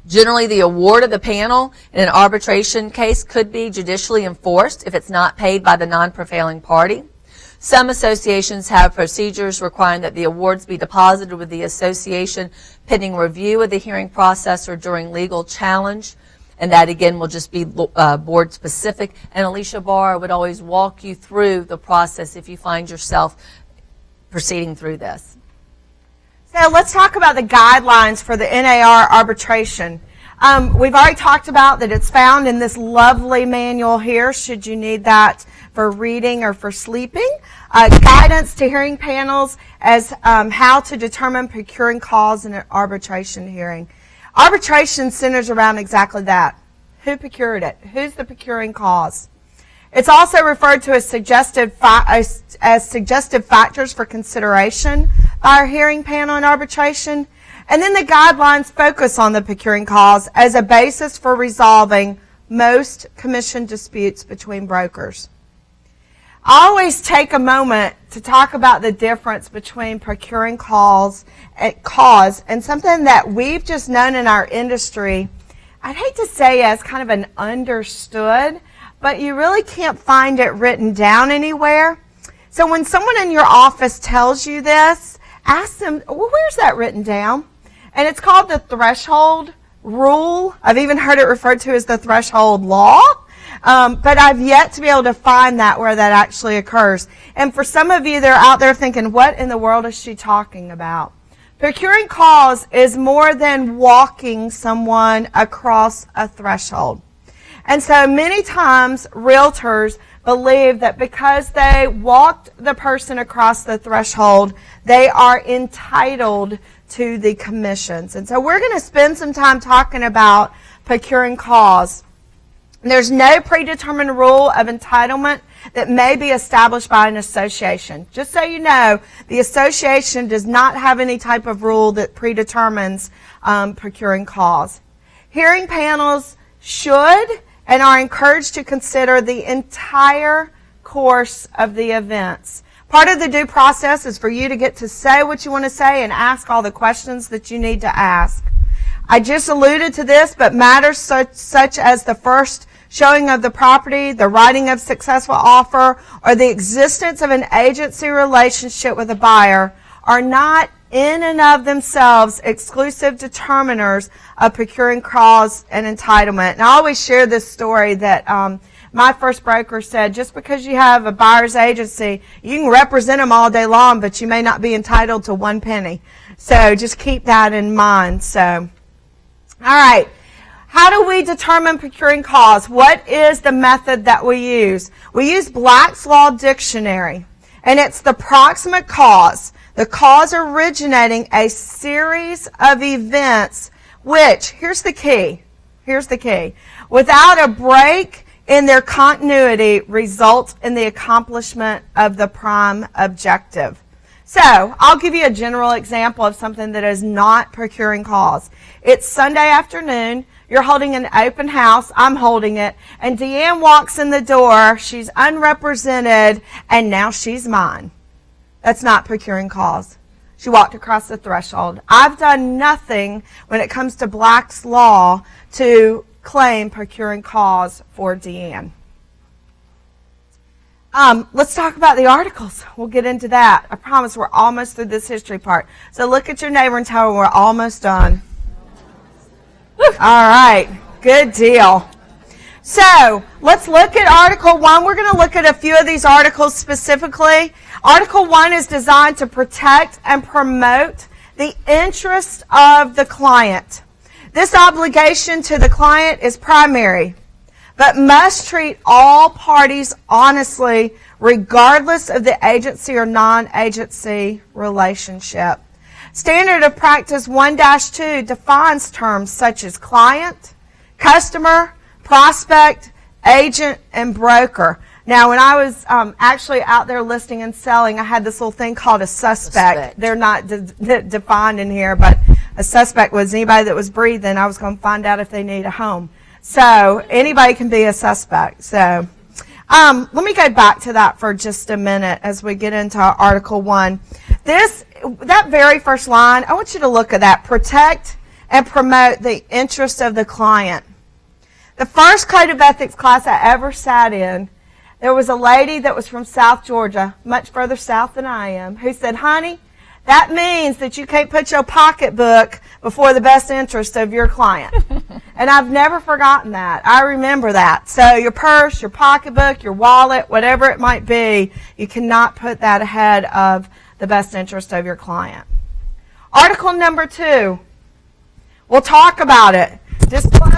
Generally, the award of the panel in an arbitration case could be judicially enforced if it's not paid by the non-prevailing party. Some associations have procedures requiring that the awards be deposited with the association pending review of the hearing process or during legal challenge. And that, again, will just be board specific. And Alicia Barr would always walk you through the process if you find yourself proceeding through this. So let's talk about the guidelines for the NAR arbitration. We've already talked about that it's found in this lovely manual here, should you need that for reading or for sleeping. Guidance to hearing panels as how to determine procuring cause in an arbitration hearing. Arbitration centers around exactly that. Who procured it? Who's the procuring cause? It's also referred to as suggestive factors for consideration by our hearing panel in arbitration. And then the guidelines focus on the procuring cause as a basis for resolving most commission disputes between brokers. I always take a moment to talk about the difference between procuring cause and something that we've just known in our industry. I'd hate to say as kind of an understood, but you really can't find it written down anywhere. So when someone in your office tells you this, ask them, well, where's that written down? And it's called the threshold rule. I've even heard it referred to as the threshold law. But I've yet to be able to find that where that actually occurs. And for some of you that are out there thinking, what in the world is she talking about? Procuring cause is more than walking someone across a threshold. And so many times realtors believe that because they walked the person across the threshold, they are entitled to the commissions. And so we're going to spend some time talking about procuring cause. There's no predetermined rule of entitlement that may be established by an association. Just so you know, the association does not have any type of rule that predetermines procuring cause. Hearing panels should and are encouraged to consider the entire course of the events. Part of the due process is for you to get to say what you want to say and ask all the questions that you need to ask. I just alluded to this, but matters such as the first showing of the property, the writing of successful offer, or the existence of an agency relationship with a buyer are not in and of themselves exclusive determiners of procuring cause and entitlement. And I always share this story that my first broker said, just because you have a buyer's agency, you can represent them all day long, but you may not be entitled to one penny. So just keep that in mind. So, all right. How do we determine procuring cause? What is the method that we use? We use Black's Law Dictionary, and it's the proximate cause, the cause originating a series of events which, here's the key, without a break in their continuity results in the accomplishment of the prime objective. So, I'll give you a general example of something that is not procuring cause. It's Sunday afternoon. You're holding an open house. I'm holding it. And DeAnn walks in the door. She's unrepresented, and now she's mine. That's not procuring cause. She walked across the threshold. I've done nothing when it comes to Black's Law to claim procuring cause for DeAnn. Let's talk about the articles. We'll get into that. I promise we're almost through this history part. So look at your neighbor and tell her we're almost done. All right, good deal. So let's look at Article 1. We're going to look at a few of these articles specifically. Article 1 is designed to protect and promote the interests of the client. This obligation to the client is primary, but must treat all parties honestly, regardless of the agency or non-agency relationship. Standard of Practice 1-2 defines terms such as client, customer, prospect, agent, and broker. Now, when I was actually out there listing and selling, I had this little thing called a suspect. They're not defined in here, but a suspect was anybody that was breathing. I was going to find out if they need a home. So anybody can be a suspect. So let me go back to that for just a minute as we get into Article 1. That very first line, I want you to look at that. Protect and promote the interest of the client. The first Code of Ethics class I ever sat in, there was a lady that was from South Georgia, much further south than I am, who said, honey, that means that you can't put your pocketbook before the best interest of your client. And I've never forgotten that. I remember that. So your purse, your pocketbook, your wallet, whatever it might be, you cannot put that ahead of the best interest of your client. Article number 2. We'll talk about it. Disclose.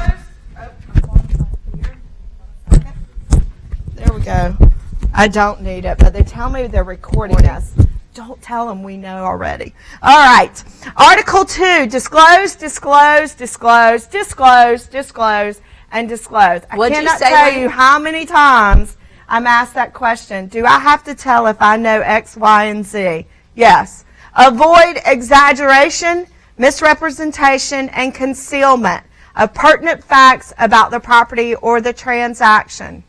There we go. I don't need it, but they tell me they're recording us. Don't tell them we know already. All right. Article 2, disclose, disclose, disclose, disclose, disclose, and disclose. I cannot tell you how many times I'm asked that question. Do I have to tell if I know X, Y, and Z? Yes. Avoid exaggeration, misrepresentation, and concealment of pertinent facts about the property or the transaction.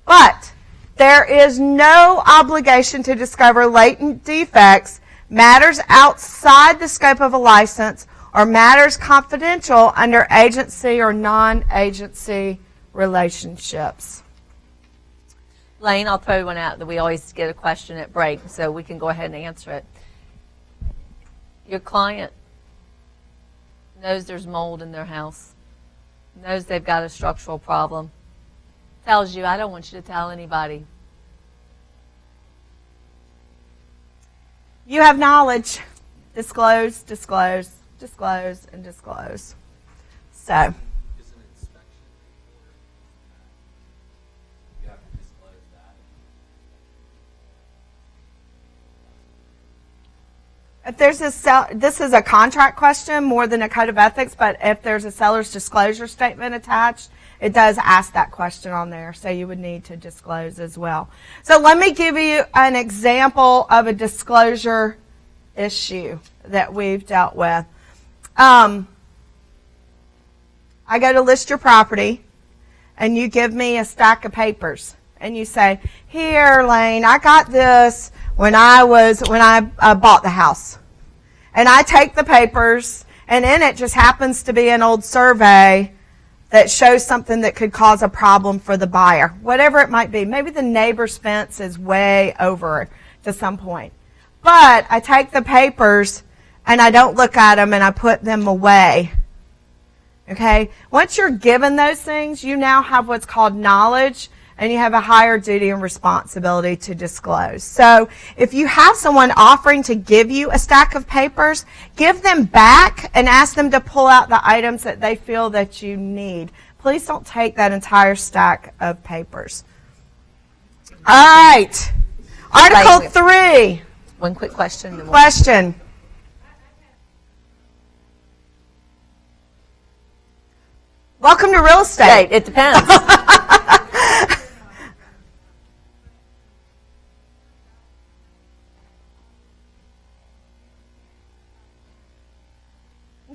But there is no obligation to discover latent defects, matters outside the scope of a license, or matters confidential under agency or non-agency relationships. Lane, I'll throw one out that we always get a question at break, so we can go ahead and answer it. Your client knows there's mold in their house, knows they've got a structural problem, tells you, I don't want you to tell anybody. You have knowledge. Disclose, disclose, disclose, and disclose. So, Is an inspection before you have to disclose that? if there's this is a contract question more than a code of ethics, but if there's a seller's disclosure statement attached, it does ask that question on there, so you would need to disclose as well. So let me give you an example of a disclosure issue that we've dealt with. I go to list your property, and you give me a stack of papers, and you say, "Here, Lane, I got this when I bought the house," and I take the papers, and in it just happens to be an old survey that shows something that could cause a problem for the buyer, whatever it might be. Maybe the neighbor's fence is way over to some point. But I take the papers and I don't look at them and I put them away. Okay? Once you're given those things, you now have what's called knowledge, and you have a higher duty and responsibility to disclose. So if you have someone offering to give you a stack of papers, give them back and ask them to pull out the items that they feel that you need. Please don't take that entire stack of papers. All right. Article 3. One quick question. Then Question. Welcome to real estate. It depends.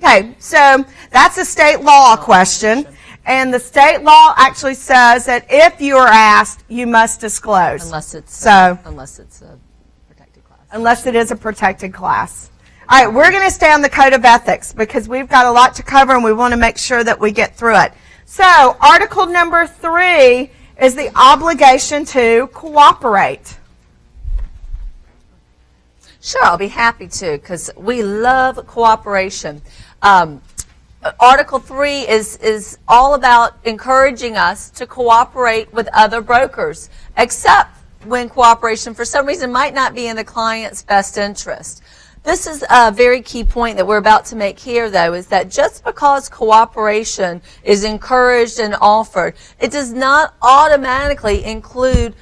Okay, so that's a state law question, and the state law actually says that if you are asked, you must disclose. Unless it's So- unless it's a protected class. Unless it is a protected class. All right, we're going to stay on the code of ethics because we've got a lot to cover and we want to make sure that we get through it. So, article number 3 is the obligation to cooperate. Sure, I'll be happy to, because we love cooperation. Article 3 is all about encouraging us to cooperate with other brokers, except when cooperation for some reason might not be in the client's best interest. This is a very key point that we're about to make here, though, is that just because cooperation is encouraged and offered, it does not automatically include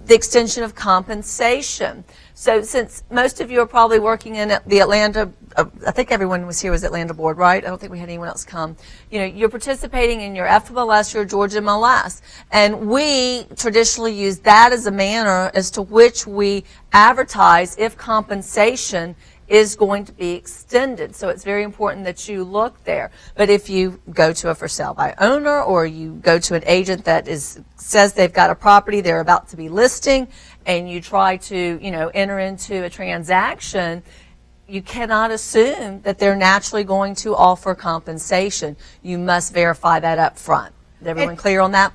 the extension of compensation. So since most of you are probably working in the Atlanta, I think everyone was here was Atlanta board, right? I don't think we had anyone else come. You know, you're participating in your FMLS, your Georgia MLS, and we traditionally use that as a manner as to which we advertise if compensation is going to be extended. So it's very important that you look there. But if you go to a for sale by owner, or you go to an agent that says they've got a property they're about to be listing, and you try to, enter into a transaction, you cannot assume that they're naturally going to offer compensation. You must verify that up front. Is everyone clear on that?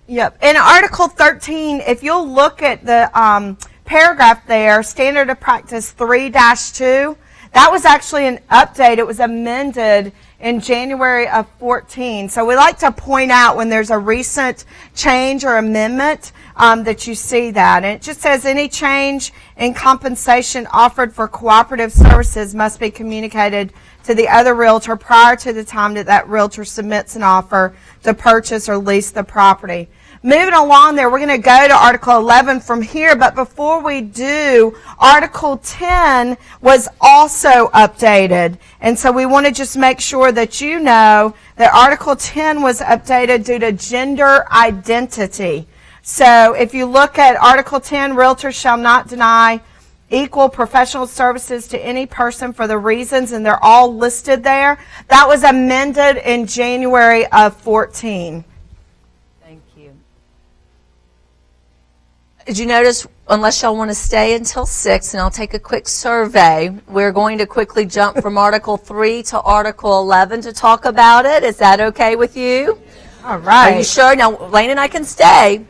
Yep. In Article 13, if you'll look at the paragraph there, Standard of Practice 3-2, that was actually an update. It was amended in January of 14. So we like to point out when there's a recent change or amendment that you see that. And it just says any change in compensation offered for cooperative services must be communicated to the other realtor prior to the time that realtor submits an offer to purchase or lease the property. Moving along there, we're going to go to Article 11 from here, but before we do, Article 10 was also updated. And so we want to just make sure that you know that Article 10 was updated due to gender identity. So if you look at Article 10, realtors shall not deny equal professional services to any person for the reasons, and they're all listed there. That was amended in January of 14. Thank you. Did you notice, unless y'all want to stay until 6, and I'll take a quick survey, we're going to quickly jump from Article 3 to Article 11 to talk about it. Is that okay with you? All right. Are you sure? Now, Lane and I can stay,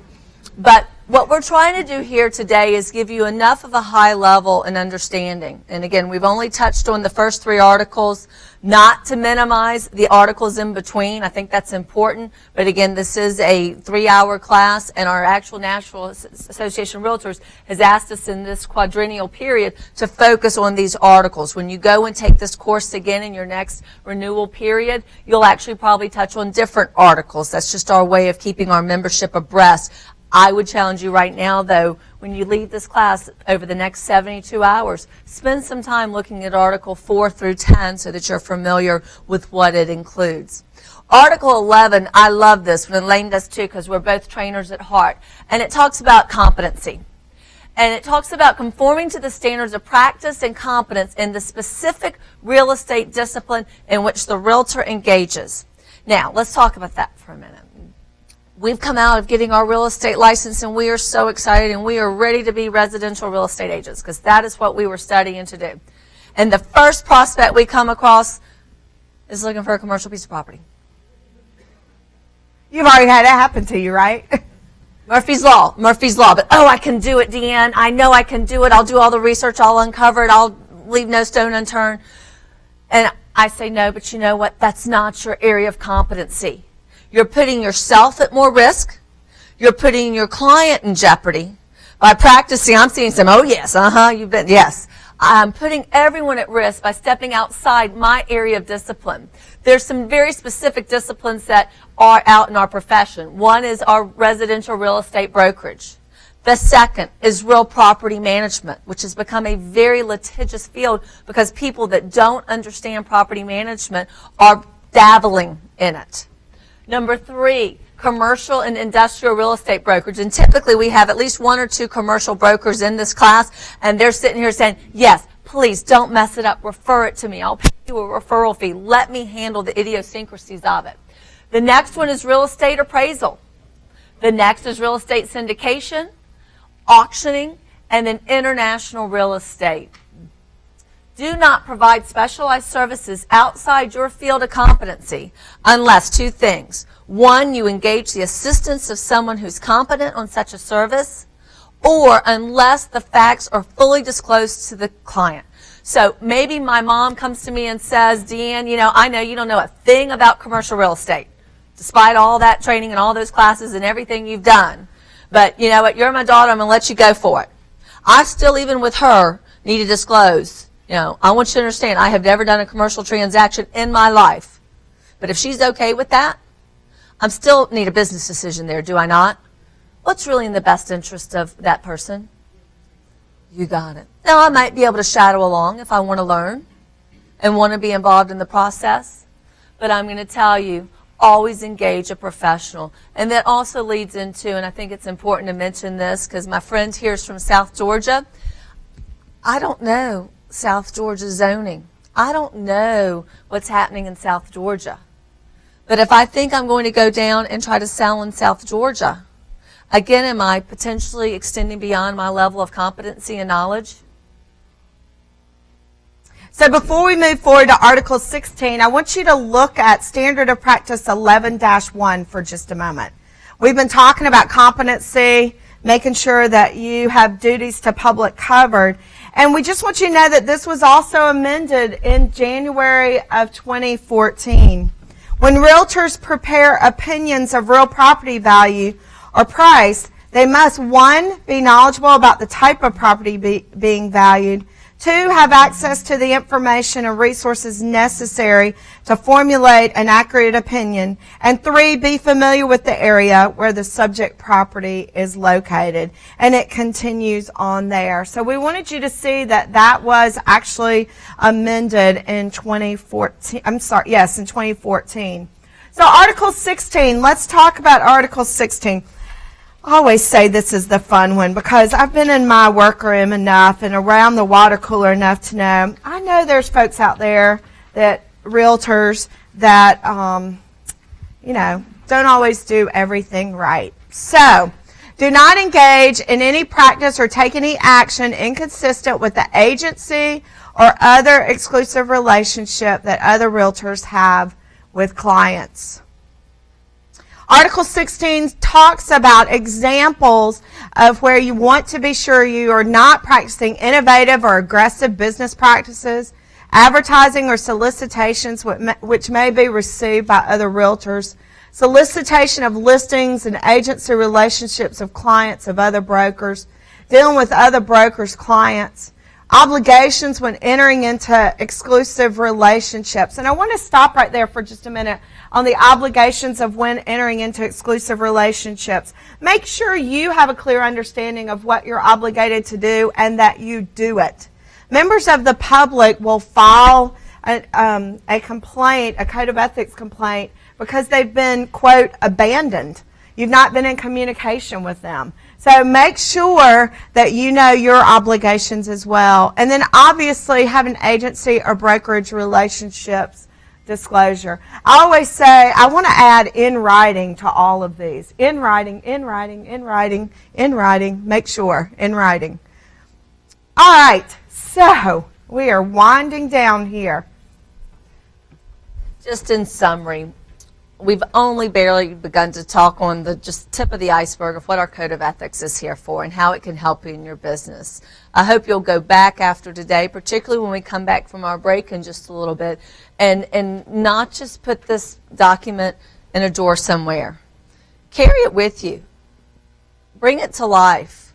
but what we're trying to do here today is give you enough of a high level and understanding. And again, we've only touched on the first 3 articles, not to minimize the articles in between. I think that's important. But again, this is a 3-hour class, and our actual National Association of Realtors has asked us in this quadrennial period to focus on these articles. When you go and take this course again in your next renewal period, you'll actually probably touch on different articles. That's just our way of keeping our membership abreast. I would challenge you right now, though, when you leave this class over the next 72 hours, spend some time looking at Article 4 through 10 so that you're familiar with what it includes. Article 11, I love this one, and Lane does too, because we're both trainers at heart. And it talks about competency. And it talks about conforming to the standards of practice and competence in the specific real estate discipline in which the realtor engages. Now, let's talk about that for a minute. We've come out of getting our real estate license, and we are so excited, and we are ready to be residential real estate agents, because that is what we were studying to do. And the first prospect we come across is looking for a commercial piece of property. You've already had that happen to you, right? Murphy's Law. But, oh, I can do it, DeAnn. I know I can do it. I'll do all the research. I'll uncover it. I'll leave no stone unturned. And I say, no, but you know what? That's not your area of competency. You're putting yourself at more risk. You're putting your client in jeopardy. By practicing, I'm seeing some, oh yes, you've been, yes. I'm putting everyone at risk by stepping outside my area of discipline. There's some very specific disciplines that are out in our profession. One is our residential real estate brokerage. The second is real property management, which has become a very litigious field because people that don't understand property management are dabbling in it. Number 3, commercial and industrial real estate brokerage. And typically we have at least 1 or 2 commercial brokers in this class, and they're sitting here saying, yes, please don't mess it up. Refer it to me. I'll pay you a referral fee. Let me handle the idiosyncrasies of it. The next one is real estate appraisal. The next is real estate syndication, auctioning, and then international real estate. Do not provide specialized services outside your field of competency unless 2 things. 1, you engage the assistance of someone who's competent on such a service, or unless the facts are fully disclosed to the client. So maybe my mom comes to me and says, DeAnn, I know you don't know a thing about commercial real estate, despite all that training and all those classes and everything you've done. But you know what? You're my daughter. I'm going to let you go for it. I still, even with her, need to disclose. I want you to understand, I have never done a commercial transaction in my life. But if she's okay with that, I still need a business decision there, do I not? What's really in the best interest of that person? You got it. Now, I might be able to shadow along if I want to learn and want to be involved in the process. But I'm going to tell you, always engage a professional. And that also leads into, and I think it's important to mention this because my friend here is from South Georgia. I don't know South Georgia zoning. I don't know what's happening in South Georgia. But if I think I'm going to go down and try to sell in South Georgia, again, am I potentially extending beyond my level of competency and knowledge? So before we move forward to Article 16, I want you to look at Standard of Practice 11-1 for just a moment. We've been talking about competency, making sure that you have duties to public covered. And we just want you to know that this was also amended in January of 2014. When realtors prepare opinions of real property value or price, they must, 1, be knowledgeable about the type of property being valued, 2, have access to the information and resources necessary to formulate an accurate opinion, and 3, be familiar with the area where the subject property is located. And it continues on there. So we wanted you to see that that was actually amended in 2014. In 2014. So Article 16, let's talk about Article 16. I always say this is the fun one because I've been in my workroom enough and around the water cooler enough to know, I know there's folks out there that, realtors, that, don't always do everything right. So, do not engage in any practice or take any action inconsistent with the agency or other exclusive relationship that other realtors have with clients. Article 16 talks about examples of where you want to be sure you are not practicing innovative or aggressive business practices, advertising or solicitations which may be received by other realtors, solicitation of listings and agency relationships of clients of other brokers, dealing with other brokers' clients, obligations when entering into exclusive relationships. And I want to stop right there for just a minute on the obligations of when entering into exclusive relationships. Make sure you have a clear understanding of what you're obligated to do and that you do it. Members of the public will file a complaint, a code of ethics complaint, because they've been, quote, abandoned. You've not been in communication with them. So make sure that you know your obligations as well. And then obviously have an agency or brokerage relationships disclosure. I always say I want to add in writing to all of these. In writing, in writing, in writing, in writing. Make sure, in writing. All right, so we are winding down here. Just in summary, we've only barely begun to talk on the just tip of the iceberg of what our code of ethics is here for and how it can help you in your business. I hope you'll go back after today, particularly when we come back from our break in just a little bit, and not just put this document in a drawer somewhere. Carry it with you. Bring it to life.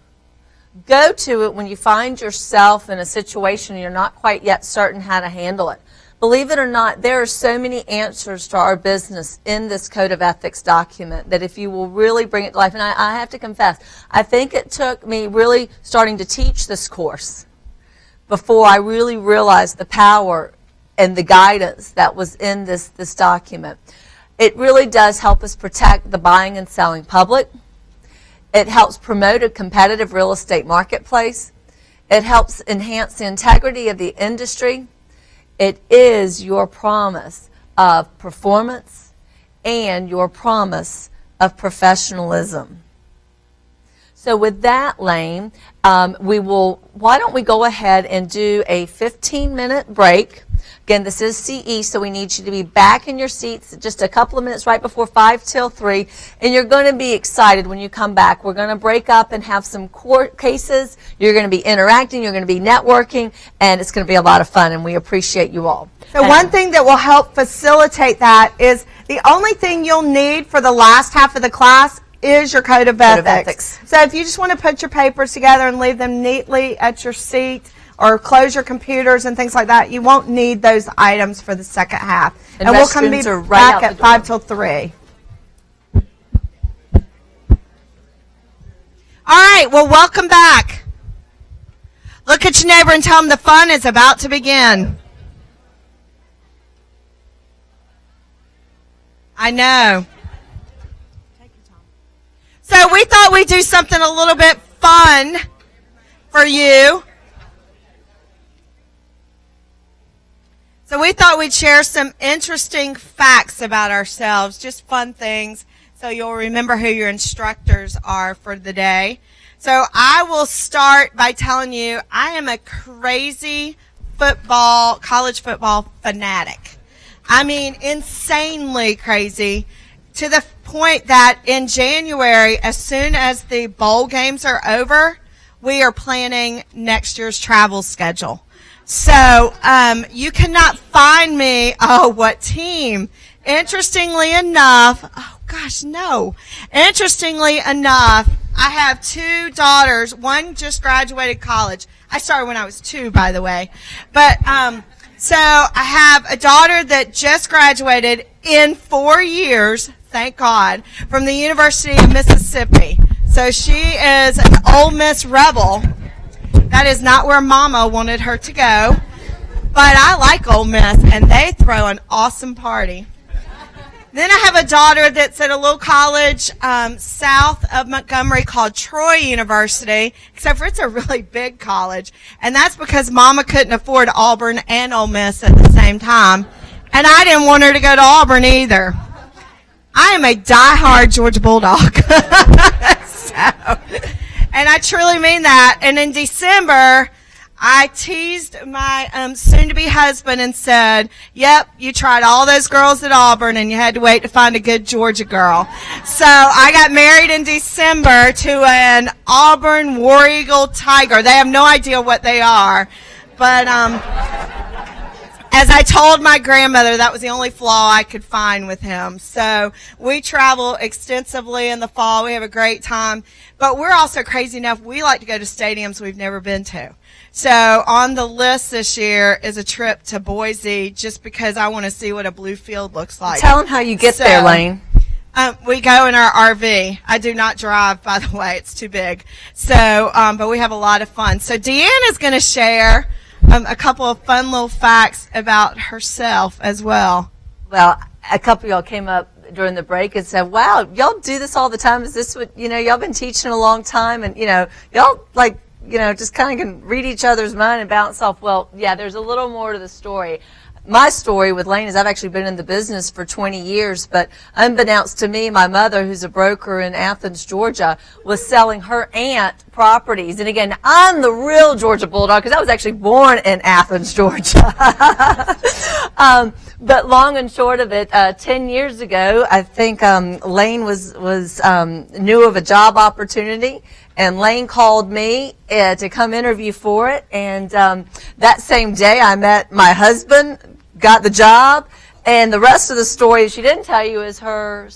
Go to it when you find yourself in a situation you're not quite yet certain how to handle it. Believe it or not, there are so many answers to our business in this Code of Ethics document that if you will really bring it to life, and I have to confess, I think it took me really starting to teach this course before I really realized the power and the guidance that was in this document. It really does help us protect the buying and selling public. It helps promote a competitive real estate marketplace. It helps enhance the integrity of the industry. It is your promise of performance and your promise of professionalism. So with that, Lane, why don't we go ahead and do a 15-minute break. Again, this is CE, so we need you to be back in your seats just a couple of minutes right before 5 till 3, and you're going to be excited when you come back. We're going to break up and have some court cases. You're going to be interacting, you're going to be networking, and it's going to be a lot of fun, and we appreciate you all. So one thing that will help facilitate that is the only thing you'll need for the last half of the class is your Code of Ethics. So if you just want to put your papers together and leave them neatly at your seat, or close your computers and things like that, you won't need those items for the second half. And we'll come back at 5 till 3. All right, well, welcome back. Look at your neighbor and tell them the fun is about to begin. I know. So we thought we'd do something a little bit fun for you. So we thought we'd share some interesting facts about ourselves, just fun things, so you'll remember who your instructors are for the day. So I will start by telling you I am a crazy college football fanatic. I mean, insanely crazy, to the point that in January, as soon as the bowl games are over, we are planning next year's travel schedule. So you cannot find me, what team? Interestingly enough, Interestingly enough, I have 2 daughters. One just graduated college. I started when I was 2, by the way. But so I have a daughter that just graduated in 4 years, thank God, from the University of Mississippi. So she is an Ole Miss Rebel. That is not where Mama wanted her to go. But I like Ole Miss, and they throw an awesome party. Then I have a daughter that's at a little college south of Montgomery called Troy University, except for it's a really big college. And that's because Mama couldn't afford Auburn and Ole Miss at the same time. And I didn't want her to go to Auburn either. I am a diehard Georgia Bulldog. And I truly mean that. And in December, I teased my soon-to-be husband and said, yep, you tried all those girls at Auburn and you had to wait to find a good Georgia girl. So I got married in December to an Auburn War Eagle Tiger. They have no idea what they are. But as I told my grandmother, that was the only flaw I could find with him. So we travel extensively in the fall. We have a great time. But we're also crazy enough, we like to go to stadiums we've never been to. So on the list this year is a trip to Boise just because I want to see what a blue field looks like. Tell them how you get there, Lane. We go in our RV. I do not drive, by the way. It's too big. So, but we have a lot of fun. So DeAnn is going to share a couple of fun little facts about herself as well. Well, a couple of y'all came up during the break and said, wow, y'all do this all the time. Is this what, y'all been teaching a long time and, y'all like, just kind of can read each other's mind and bounce off. Well, yeah, there's a little more to the story. My story with Lane is I've actually been in the business for 20 years, but unbeknownst to me, my mother, who's a broker in Athens, Georgia, was selling her aunt properties. And again, I'm the real Georgia Bulldog because I was actually born in Athens, Georgia. But long and short of it, 10 years ago, I think Lane was knew of a job opportunity. And Lane called me to come interview for it. And that same day, I met my husband, got the job. And the rest of the story she didn't tell you is her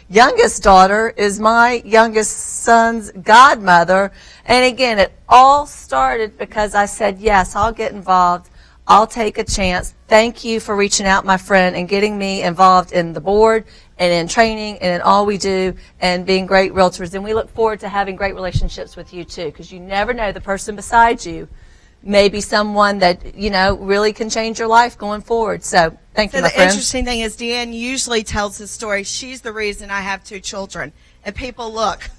youngest daughter is my youngest son's godmother. And again, it all started because I said, yes, I'll get involved. I'll take a chance. Thank you for reaching out, my friend, and getting me involved in the board and in training and in all we do and being great realtors. And we look forward to having great relationships with you, too, because you never know the person beside you may be someone that, really can change your life going forward. So thank you, my friend. The interesting thing is DeAnn usually tells the story. She's the reason I have 2 children. And people look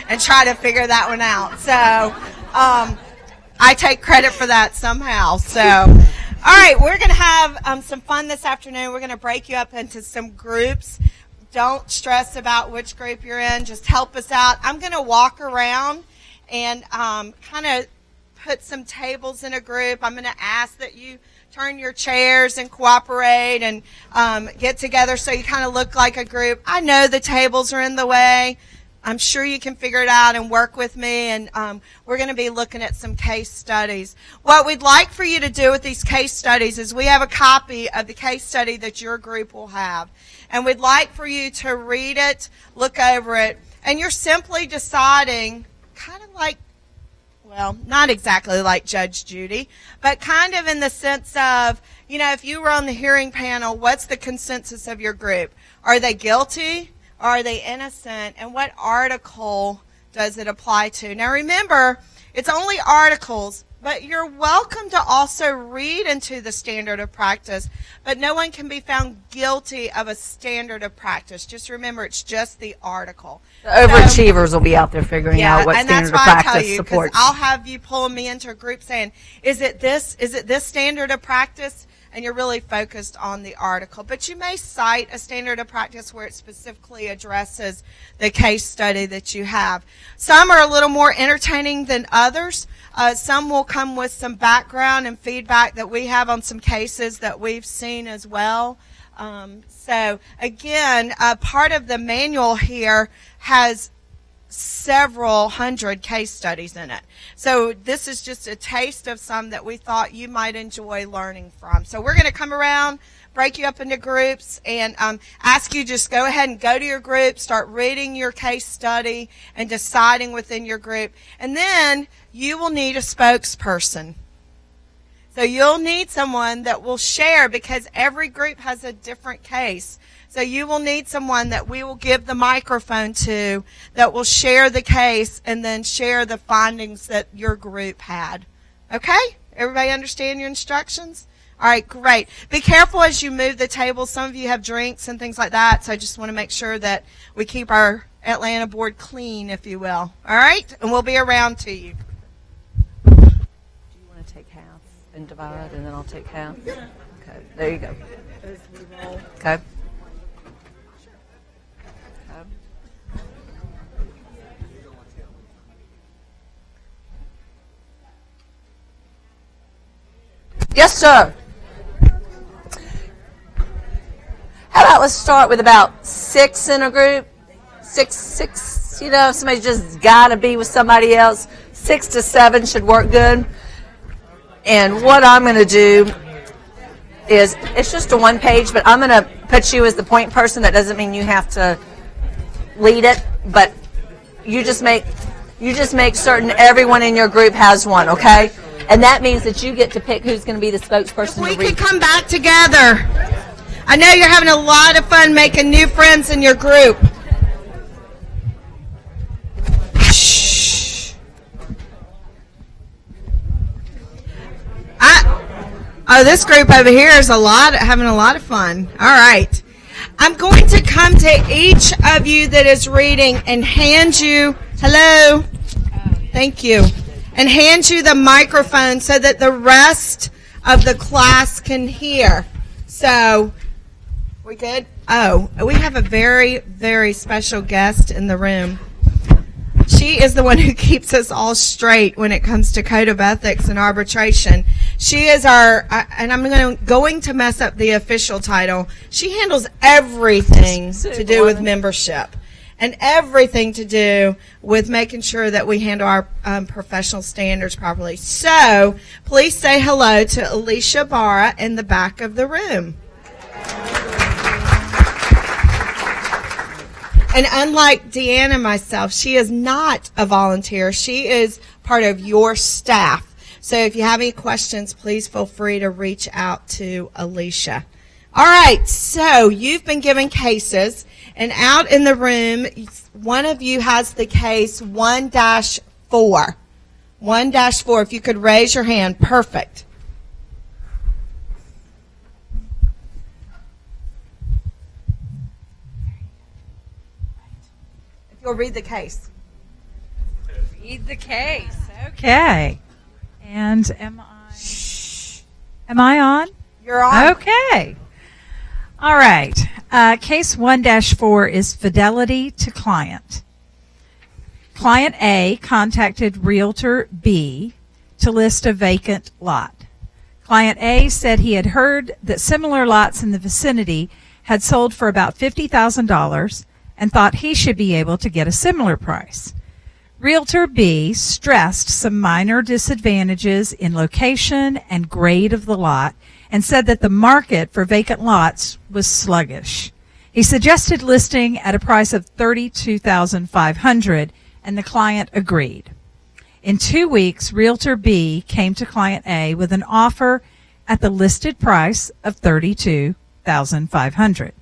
and try to figure that one out. So I take credit for that somehow. So, all right, we're going to have some fun this afternoon. We're going to break you up into some groups. Don't stress about which group you're in. Just help us out. I'm going to walk around and kind of put some tables in a group. I'm going to ask that you turn your chairs and cooperate and get together so you kind of look like a group. I know the tables are in the way. I'm sure you can figure it out and work with me, and we're going to be looking at some case studies. What we'd like for you to do with these case studies is we have a copy of the case study that your group will have, and we'd like for you to read it, look over it, and you're simply deciding kind of like, well, not exactly like Judge Judy, but kind of in the sense of, if you were on the hearing panel, what's the consensus of your group? Are they guilty? Are they innocent? And what article does it apply to? Now remember, it's only articles, but you're welcome to also read into the standard of practice, but no one can be found guilty of a standard of practice. Just remember, it's just the article. The overachievers will be out there figuring out what standard of practice supports. I'll have you pulling me into a group saying, is it this standard of practice? And you're really focused on the article. But you may cite a standard of practice where it specifically addresses the case study that you have. Some are a little more entertaining than others. Some will come with some background and feedback that we have on some cases that we've seen as well. So again, part of the manual here has several hundred case studies in it. So this is just a taste of some that we thought you might enjoy learning from. So we're going to come around, break you up into groups, and ask you just go ahead and go to your group, start reading your case study and deciding within your group. And then you will need a spokesperson. So you'll need someone that will share because every group has a different case. So you will need someone that we will give the microphone to that will share the case and then share the findings that your group had. Okay? Everybody understand your instructions? All right, great. Be careful as you move the table. Some of you have drinks and things like that, so I just want to make sure that we keep our Atlanta board clean, if you will. All right? And we'll be around to you. Do you want to take half and divide, and then I'll take half? Okay, there you go. Okay. Yes, sir. How about let's start with about 6 in a group? Six, you know, somebody just got to be with somebody else. 6 to 7 should work good. And what I'm going to do is, it's just a one page, but I'm going to put you as the point person. That doesn't mean you have to lead it, but you just make certain everyone in your group has one, okay? And that means that you get to pick who's going to be the spokesperson. We can come back together. I know you're having a lot of fun making new friends in your group. Shh. This group over here is having a lot of fun. All right. I'm going to come to each of you that is reading and hand you, hello, thank you, and hand you the microphone so that the rest of the class can hear. So, we good? Oh, we have a very, very special guest in the room. She is the one who keeps us all straight when it comes to code of ethics and arbitration. She is our, and I'm going to mess up the official title. She handles everything to do with membership and everything to do with making sure that we handle our professional standards properly. So please say hello to Alicia Barra in the back of the room. And unlike DeAnn and myself, she is not a volunteer. She is part of your staff. So if you have any questions, please feel free to reach out to Alicia. All right, so you've been given cases, and out in the room, one of you has the case 1-4. 1-4, if you could raise your hand. Perfect. You'll read the case. Read the case. Okay. And am I on? You're on. Okay. All right. Case 1-4 is fidelity to client. Client A contacted Realtor B to list a vacant lot. Client A said he had heard that similar lots in the vicinity had sold for about $50,000 and thought he should be able to get a similar price. Realtor B stressed some minor disadvantages in location and grade of the lot and said that the market for vacant lots was sluggish. He suggested listing at a price of $32,500 and the client agreed. In 2 weeks, Realtor B came to Client A with an offer at the listed price of $32,500.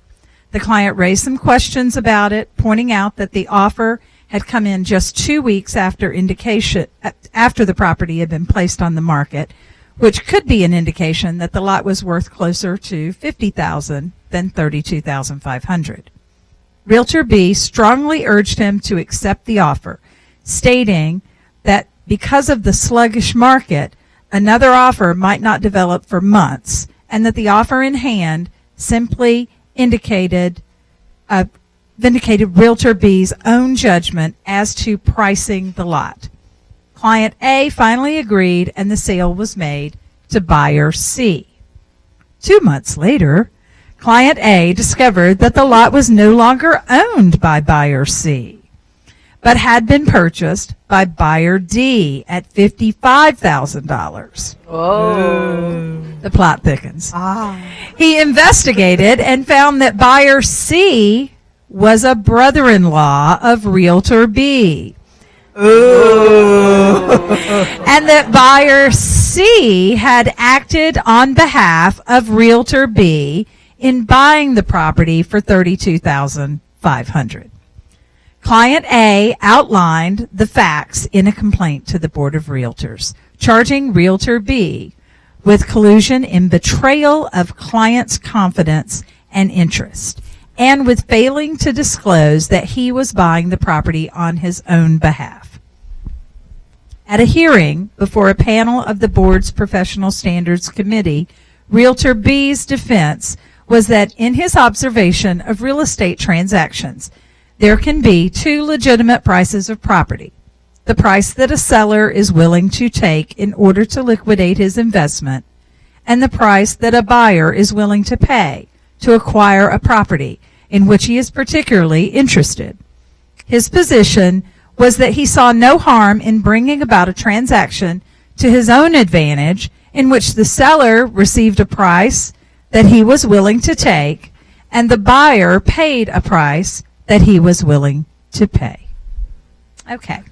The client raised some questions about it, pointing out that the offer had come in just 2 weeks after the property had been placed on the market, which could be an indication that the lot was worth closer to $50,000 than $32,500. Realtor B strongly urged him to accept the offer, stating that because of the sluggish market, another offer might not develop for months, and that the offer in hand simply vindicated Realtor B's own judgment as to pricing the lot. Client A finally agreed, and the sale was made to buyer C. 2 months later, Client A discovered that the lot was no longer owned by buyer C, but had been purchased by buyer D at $55,000. Oh. The plot thickens. He investigated and found that buyer C was a brother-in-law of Realtor B. Ooh. And that buyer C had acted on behalf of Realtor B in buying the property for $32,500. Client A outlined the facts in a complaint to the Board of Realtors, charging Realtor B with collusion in betrayal of client's confidence and interest, and with failing to disclose that he was buying the property on his own behalf. At a hearing before a panel of the board's Professional Standards Committee, Realtor B's defense was that in his observation of real estate transactions, there can be two legitimate prices of property: the price that a seller is willing to take in order to liquidate his investment, and the price that a buyer is willing to pay to acquire a property in which he is particularly interested. His position was that he saw no harm in bringing about a transaction to his own advantage in which the seller received a price that he was willing to take and the buyer paid a price that he was willing to pay. Okay.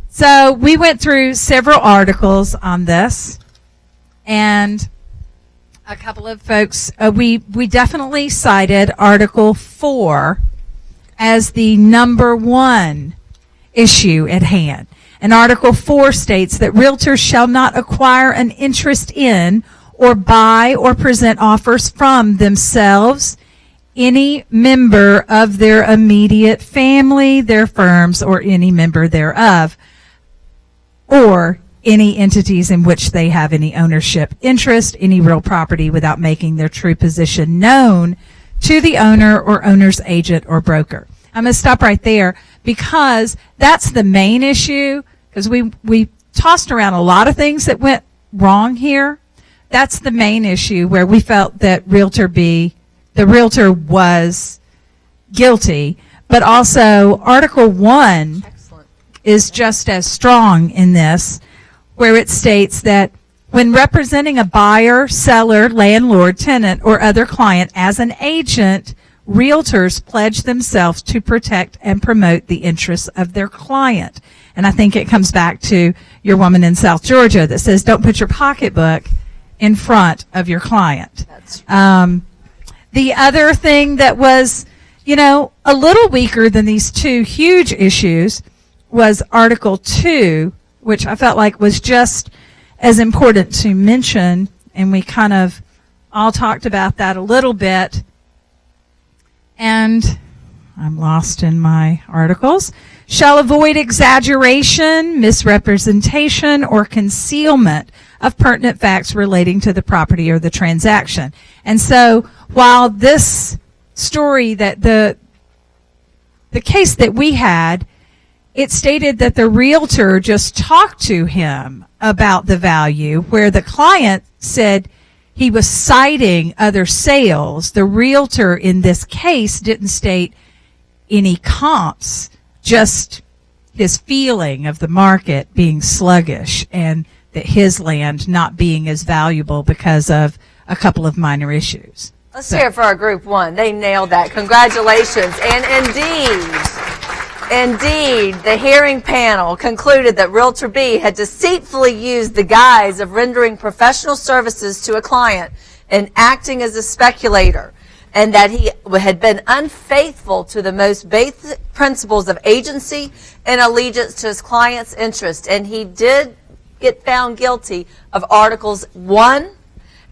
So we went through several articles on this, and a couple of folks, we definitely cited Article 4 as the number one issue at hand. And Article 4 states that realtors shall not acquire an interest in or buy or present offers from themselves, any member of their immediate family, their firms, or any member thereof, or any entities in which they have any ownership interest, any real property, without making their true position known to the owner or owner's agent or broker. I'm going to stop right there because that's the main issue, because we tossed around a lot of things that went wrong here. That's the main issue where we felt that the realtor was guilty, but also Article 1 Excellent. is just as strong in this, where it states that when representing a buyer, seller, landlord, tenant, or other client as an agent, realtors pledge themselves to protect and promote the interests of their client. And I think it comes back to your woman in South Georgia that says, don't put your pocketbook in front of your client. That's The other thing that was, a little weaker than these two huge issues was Article 2, which I felt like was just as important to mention, and we kind of all talked about that a little bit. And I'm lost in my articles. Shall avoid exaggeration, misrepresentation, or concealment of pertinent facts relating to the property or the transaction. And so while this story, that the case that we had, it stated that the realtor just talked to him about the value, where the client said he was citing other sales. The realtor in this case didn't state any comps, just his feeling of the market being sluggish and that his land not being as valuable because of a couple of minor issues. Let's hear it for our group one. They nailed that. Congratulations. And indeed, the hearing panel concluded that Realtor B had deceitfully used the guise of rendering professional services to a client and acting as a speculator, and that he had been unfaithful to the most basic principles of agency and allegiance to his client's interest. And he did get found guilty of Articles 1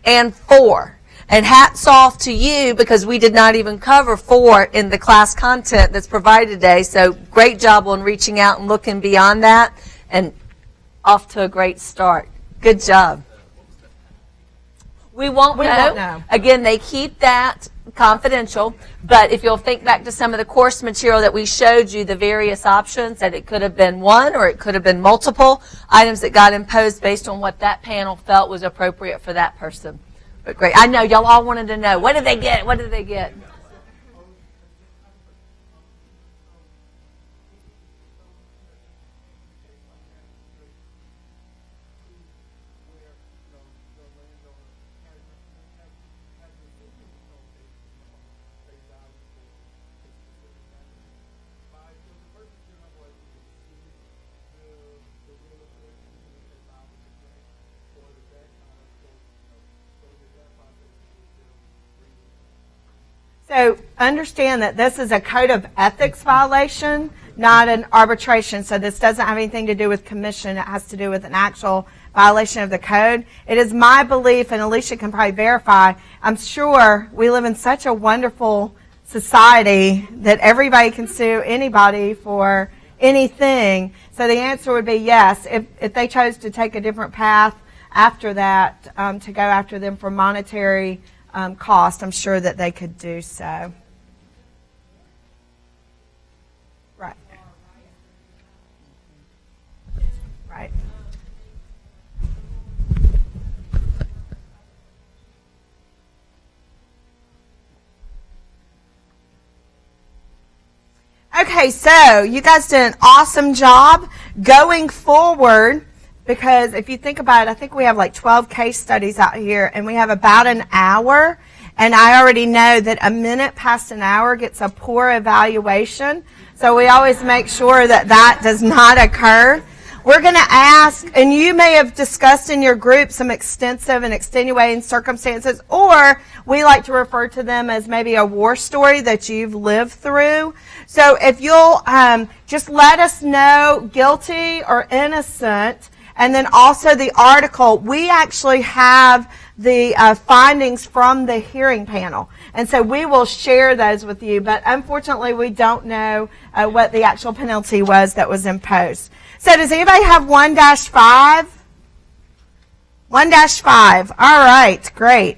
and 4. And hats off to you, because we did not even cover 4 in the class content that's provided today. So great job on reaching out and looking beyond that, and off to a great start. Good job. We won't know. Again, they keep that confidential, but if you'll think back to some of the course material that we showed you, the various options, that it could have been one or it could have been multiple items that got imposed based on what that panel felt was appropriate for that person. But great. I know y'all all wanted to know, what did they get? What did they get? So understand that this is a code of ethics violation. not an arbitration. So this doesn't have anything to do with commission. It has to do with an actual violation of the code. It is my belief, and Alicia can probably verify, I'm sure we live in such a wonderful society that everybody can sue anybody for anything. So the answer would be yes. If they chose to take a different path after that, to go after them for monetary cost, I'm sure that they could do so. Right. Right. Okay, so you guys did an awesome job going forward, because if you think about it, I think we have like 12 case studies out here, and we have about an hour, and I already know that a minute past an hour gets a poor evaluation, so we always make sure that that does not occur. We're going to ask, and you may have discussed in your group some extensive and extenuating circumstances, or we like to refer to them as maybe a war story that you've lived through. So if you'll just let us know guilty or innocent, and then also the article. We actually have the findings from the hearing panel, and so we will share those with you, but unfortunately we don't know what the actual penalty was that was imposed. So does anybody have 1-5? 1-5. All right, great.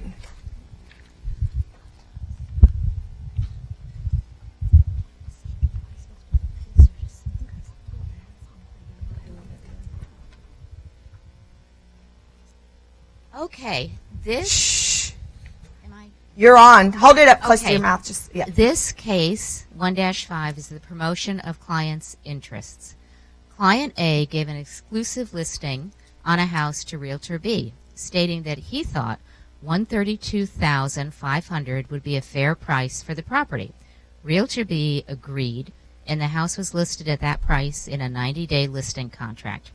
Okay, this. Shh. Am I? You're on. Hold it up close to Okay. your mouth. Just yeah. This case, 1-5, is the promotion of client's interests. Client A gave an exclusive listing on a house to Realtor B, stating that he thought $132,500 would be a fair price for the property. Realtor B agreed, and the house was listed at that price in a 90-day listing contract.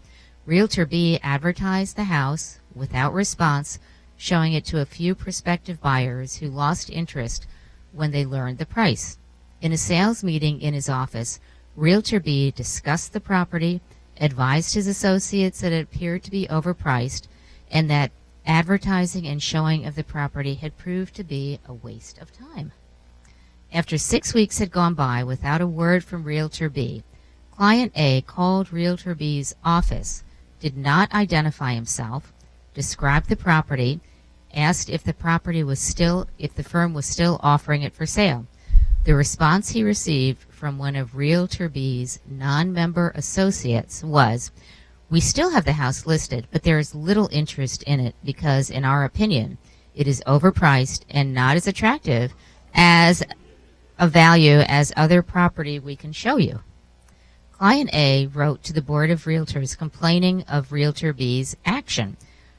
Realtor B advertised the house without response, showing it to a few prospective buyers who lost interest when they learned the price. In a sales meeting in his office, Realtor B discussed the property, advised his associates that it appeared to be overpriced, and that advertising and showing of the property had proved to be a waste of time. After 6 weeks had gone by without a word from Realtor B, Client A called Realtor B's office, did not identify himself, described the property, asked if the firm was still offering it for sale. The response he received from one of Realtor B's non-member associates was, "We still have the house listed, but there is little interest in it because, in our opinion, it is overpriced and not as attractive as a value as other property we can show you." Client A wrote to the Board of Realtors complaining of Realtor B's action,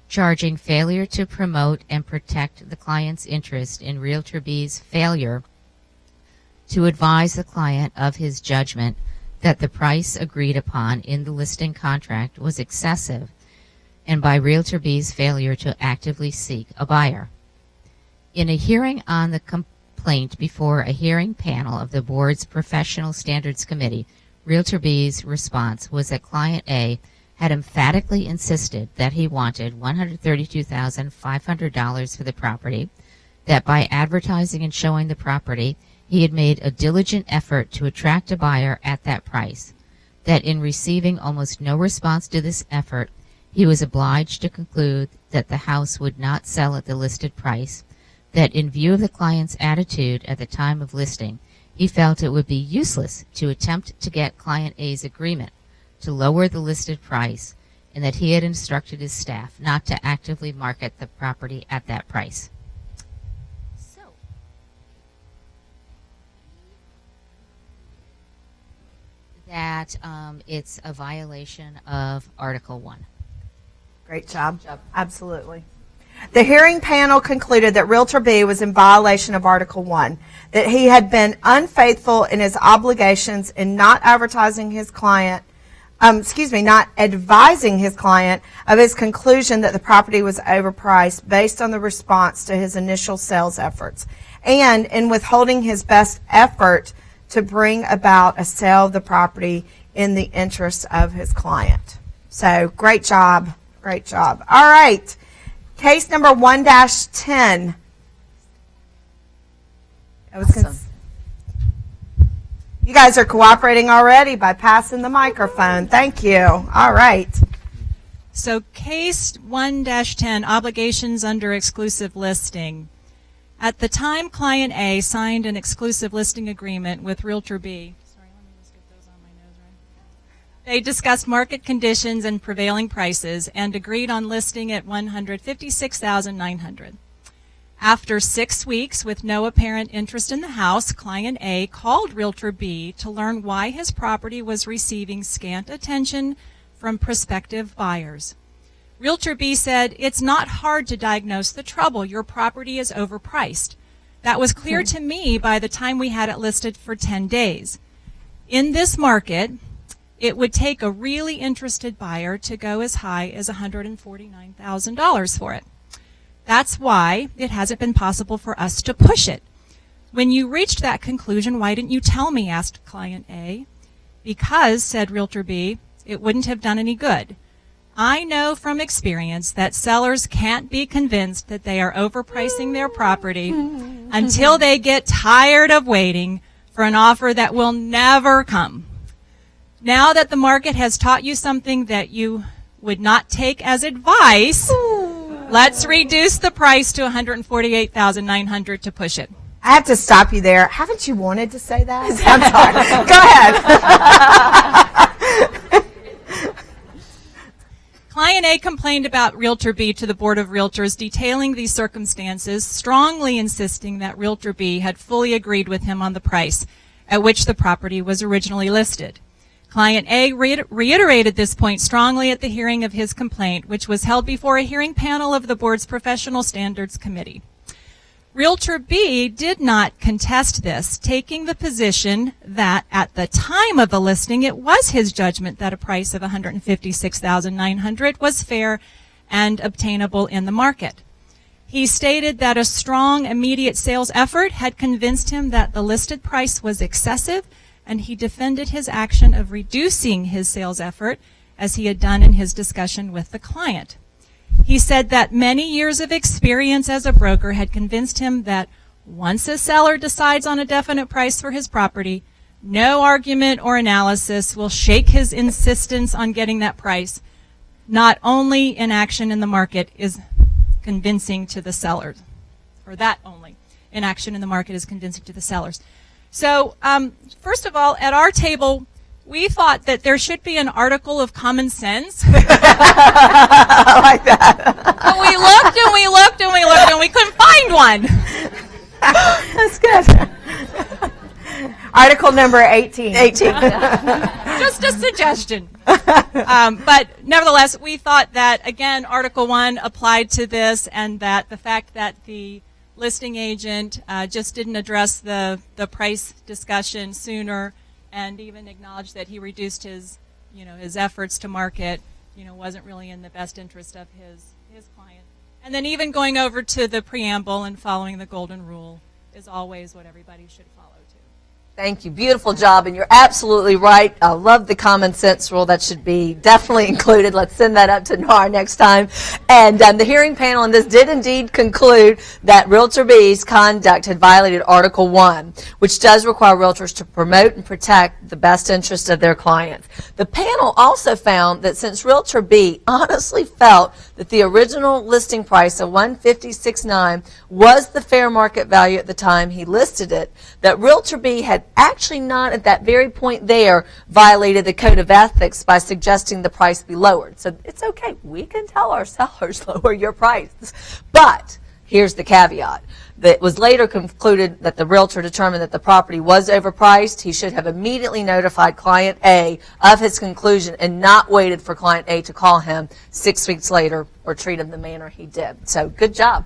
charging failure to promote and protect the client's interest in Realtor B's failure to advise the client of his judgment that the price agreed upon in the listing contract was excessive, and by Realtor B's failure to actively seek a buyer. In a hearing on the complaint before a hearing panel of the board's Professional Standards Committee, Realtor B's response was that Client A had emphatically insisted that he wanted $132,500 for the property, that by advertising and showing the property, he had made a diligent effort to attract a buyer at that price, that in receiving almost no response to this effort, he was obliged to conclude that the house would not sell at the listed price, that in view of the client's attitude at the time of listing, he felt it would be useless to attempt to get Client A's agreement to lower the listed price, and that he had instructed his staff not to actively market the property at that price. So, that it's a violation of Article 1. Great job. Absolutely. The hearing panel concluded that Realtor B was in violation of Article 1, that he had been unfaithful in his obligations in not advertising his client, not advising his client of his conclusion that the property was overpriced based on the response to his initial sales efforts, and in withholding his best effort to bring about a sale of the property in the interest of his client. So great job. Great job. All right. Case number 1-10. Awesome. You guys are cooperating already by passing the microphone. Thank you. All right. So case 1-10, obligations under exclusive listing. At the time client A signed an exclusive listing agreement with Realtor B, they discussed market conditions and prevailing prices and agreed on listing at $156,900. After 6 weeks with no apparent interest in the house, client A called Realtor B to learn why his property was receiving scant attention from prospective buyers. Realtor B said, "It's not hard to diagnose the trouble. Your property is overpriced. That was clear to me by the time we had it listed for 10 days. In this market, it would take a really interested buyer to go as high as $149,000 for it. That's why it hasn't been possible for us to push it. When you reached that conclusion, why didn't you tell me?" asked client A. "Because," said Realtor B, "it wouldn't have done any good. I know from experience that sellers can't be convinced that they are overpricing their property until they get tired of waiting for an offer that will never come. Now that the market has taught you something that you would not take as advice, let's reduce the price to $148,900 to push it." I have to stop you there. Haven't you wanted to say that? I'm sorry. Go ahead. Client A complained about Realtor B to the Board of Realtors, detailing these circumstances, strongly insisting that Realtor B had fully agreed with him on the price at which the property was originally listed. Client A reiterated this point strongly at the hearing of his complaint, which was held before a hearing panel of the board's Professional Standards Committee. Realtor B did not contest this, taking the position that at the time of the listing, it was his judgment that a price of $156,900 was fair and obtainable in the market. He stated that a strong immediate sales effort had convinced him that the listed price was excessive, and he defended his action of reducing his sales effort as he had done in his discussion with the client. He said that many years of experience as a broker had convinced him that once a seller decides on a definite price for his property, no argument or analysis will shake his insistence on getting that price. Not only inaction in the market is convincing to the sellers, or that only inaction in the market is convincing to the sellers. So, first of all, at our table, we thought that there should be an article of common sense. I like that. But we looked and we looked and we looked and we couldn't find one. That's good. Article number 18. Just a suggestion. But nevertheless, we thought that, again, Article 1 applied to this, and that the fact that the listing agent just didn't address the price discussion sooner, and even acknowledged that he reduced his efforts to market, wasn't really in the best interest of his client. And then even going over to the preamble and following the golden rule is always what everybody should follow too. Thank you. Beautiful job. And you're absolutely right. I love the common sense rule. That should be definitely included. Let's send that up to NAR next time. And the hearing panel on this did indeed conclude that Realtor B's conduct had violated Article 1, which does require realtors to promote and protect the best interest of their clients. The panel also found that since Realtor B honestly felt that the original listing price of $156,900 was the fair market value at the time he listed it, that Realtor B had actually not at that very point there violated the code of ethics by suggesting the price be lowered. So it's okay. We can tell our sellers lower your price. But here's the caveat. That was later concluded that the realtor determined that the property was overpriced. He should have immediately notified client A of his conclusion and not waited for client A to call him 6 weeks later or treat him the manner he did. So good job.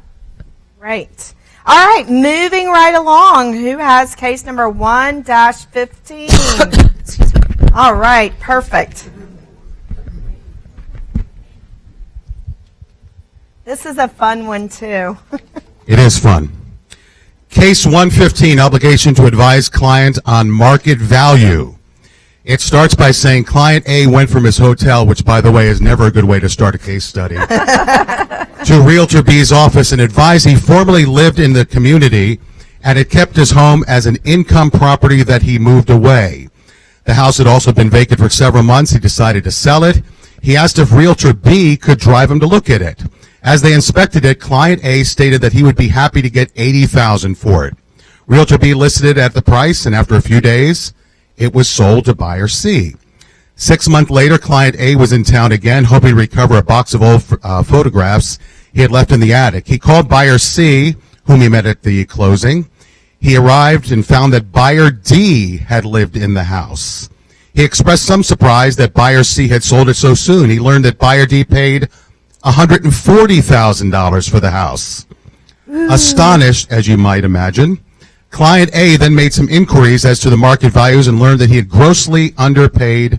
Right. All right, moving right along. Who has case number 1-15? All right, perfect. This is a fun one, too. It is fun. Case 115, obligation to advise client on market value. It starts by saying client A went from his hotel, which by the way is never a good way to start a case study, to Realtor B's office and advised he formerly lived in the community and had kept his home as an income property that he moved away. The house had also been vacant for several months. He decided to sell it. He asked if Realtor B could drive him to look at it. As they inspected it, client A stated that he would be happy to get $80,000 for it. Realtor B listed it at the price, and after a few days, it was sold to buyer C. 6 months later, client A was in town again, hoping to recover a box of old photographs he had left in the attic. He called buyer C, whom he met at the closing. He arrived and found that buyer D had lived in the house. He expressed some surprise that buyer C had sold it so soon. He learned that buyer D paid $140,000 for the house. Astonished, as you might imagine, client A then made some inquiries as to the market values and learned that he had grossly underpriced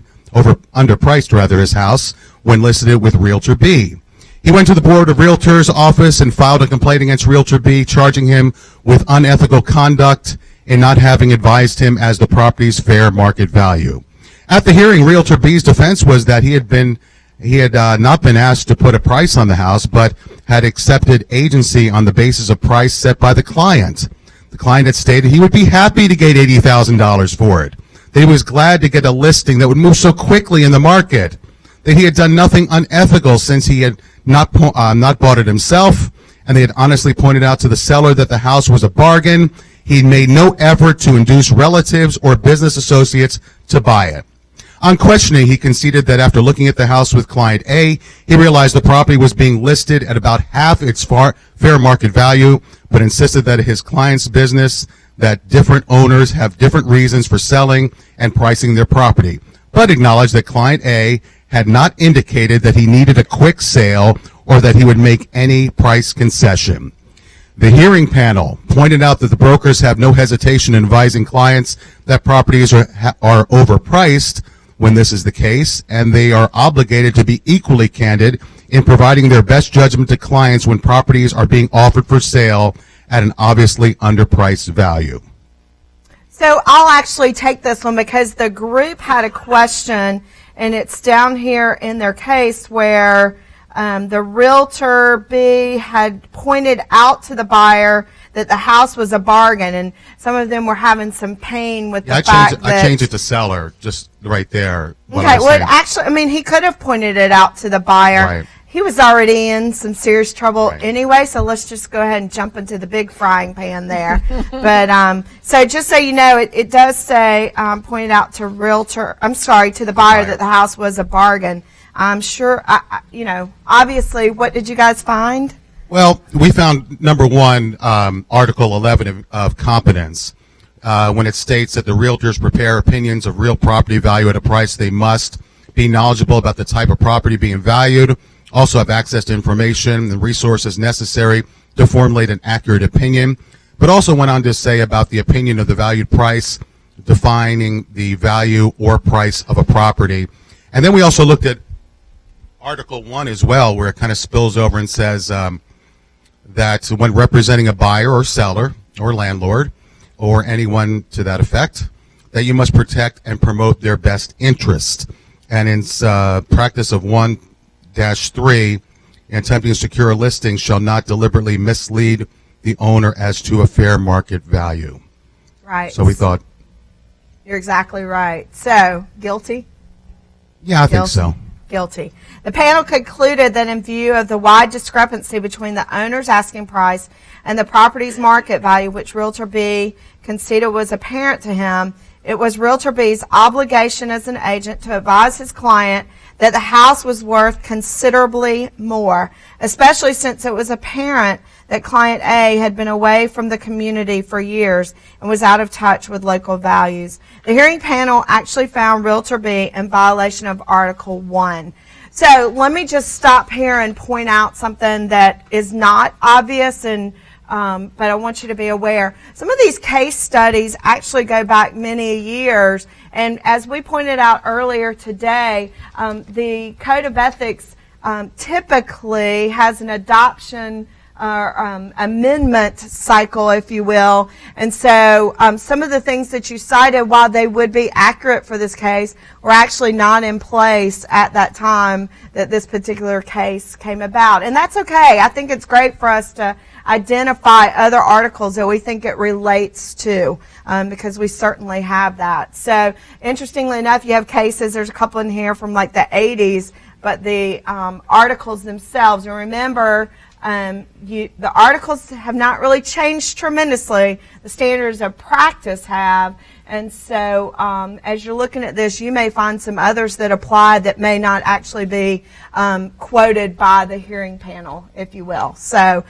his house when listed it with Realtor B. He went to the Board of Realtors office and filed a complaint against Realtor B, charging him with unethical conduct in not having advised him as the property's fair market value. At the hearing, Realtor B's defense was that he had not been asked to put a price on the house, but had accepted agency on the basis of price set by the client. The client had stated he would be happy to get $80,000 for it, that he was glad to get a listing that would move so quickly in the market, that he had done nothing unethical since he had not bought it himself, and they had honestly pointed out to the seller that the house was a bargain. He made no effort to induce relatives or business associates to buy it. On questioning, he conceded that after looking at the house with client A, he realized the property was being listed at about half its fair market value, but insisted that his client's business, that different owners have different reasons for selling and pricing their property, but acknowledged that client A had not indicated that he needed a quick sale or that he would make any price concession. The hearing panel pointed out that the brokers have no hesitation in advising clients that properties are overpriced when this is the case, and they are obligated to be equally candid in providing their best judgment to clients when properties are being offered for sale at an obviously underpriced value. So I'll actually take this one because the group had a question, and it's down here in their case where the Realtor B had pointed out to the buyer that the house was a bargain, and some of them were having some pain with the fact that... I changed it to seller, just right there. Okay, well, actually, I mean, he could have pointed it out to the buyer. Right. He was already in some serious trouble anyway, so let's just go ahead and jump into the big frying pan there. But so just so you know, it does say pointed out to to the buyer that the house was a bargain. I'm sure, obviously, what did you guys find? Well, we found, number one, Article 11 of competence, when it states that the realtors prepare opinions of real property value at a price. They must be knowledgeable about the type of property being valued, also have access to information and resources necessary to formulate an accurate opinion, but also went on to say about the opinion of the valued price, defining the value or price of a property. And then we also looked at Article 1 as well, where it kind of spills over and says that when representing a buyer or seller or landlord or anyone to that effect, that you must protect and promote their best interest. And in practice of 1-3, attempting to secure a listing shall not deliberately mislead the owner as to a fair market value. Right. So we thought... You're exactly right. So, guilty? Yeah, I think so. Guilty. The panel concluded that in view of the wide discrepancy between the owner's asking price and the property's market value, which Realtor B conceded was apparent to him, it was Realtor B's obligation as an agent to advise his client that the house was worth considerably more, especially since it was apparent that client A had been away from the community for years and was out of touch with local values. The hearing panel actually found Realtor B in violation of Article 1. So let me just stop here and point out something that is not obvious, and but I want you to be aware. Some of these case studies actually go back many years, and as we pointed out earlier today, the Code of Ethics typically has an adoption amendment cycle, if you will. And so some of the things that you cited, while they would be accurate for this case, were actually not in place at that time that this particular case came about. And that's okay. I think it's great for us to identify other articles that we think it relates to, because we certainly have that. So interestingly enough, you have cases, there's a couple in here from like the 80s, but the articles themselves, and remember, the articles have not really changed tremendously. The standards of practice have. And so as you're looking at this, you may find some others that apply that may not actually be quoted by the hearing panel, if you will. So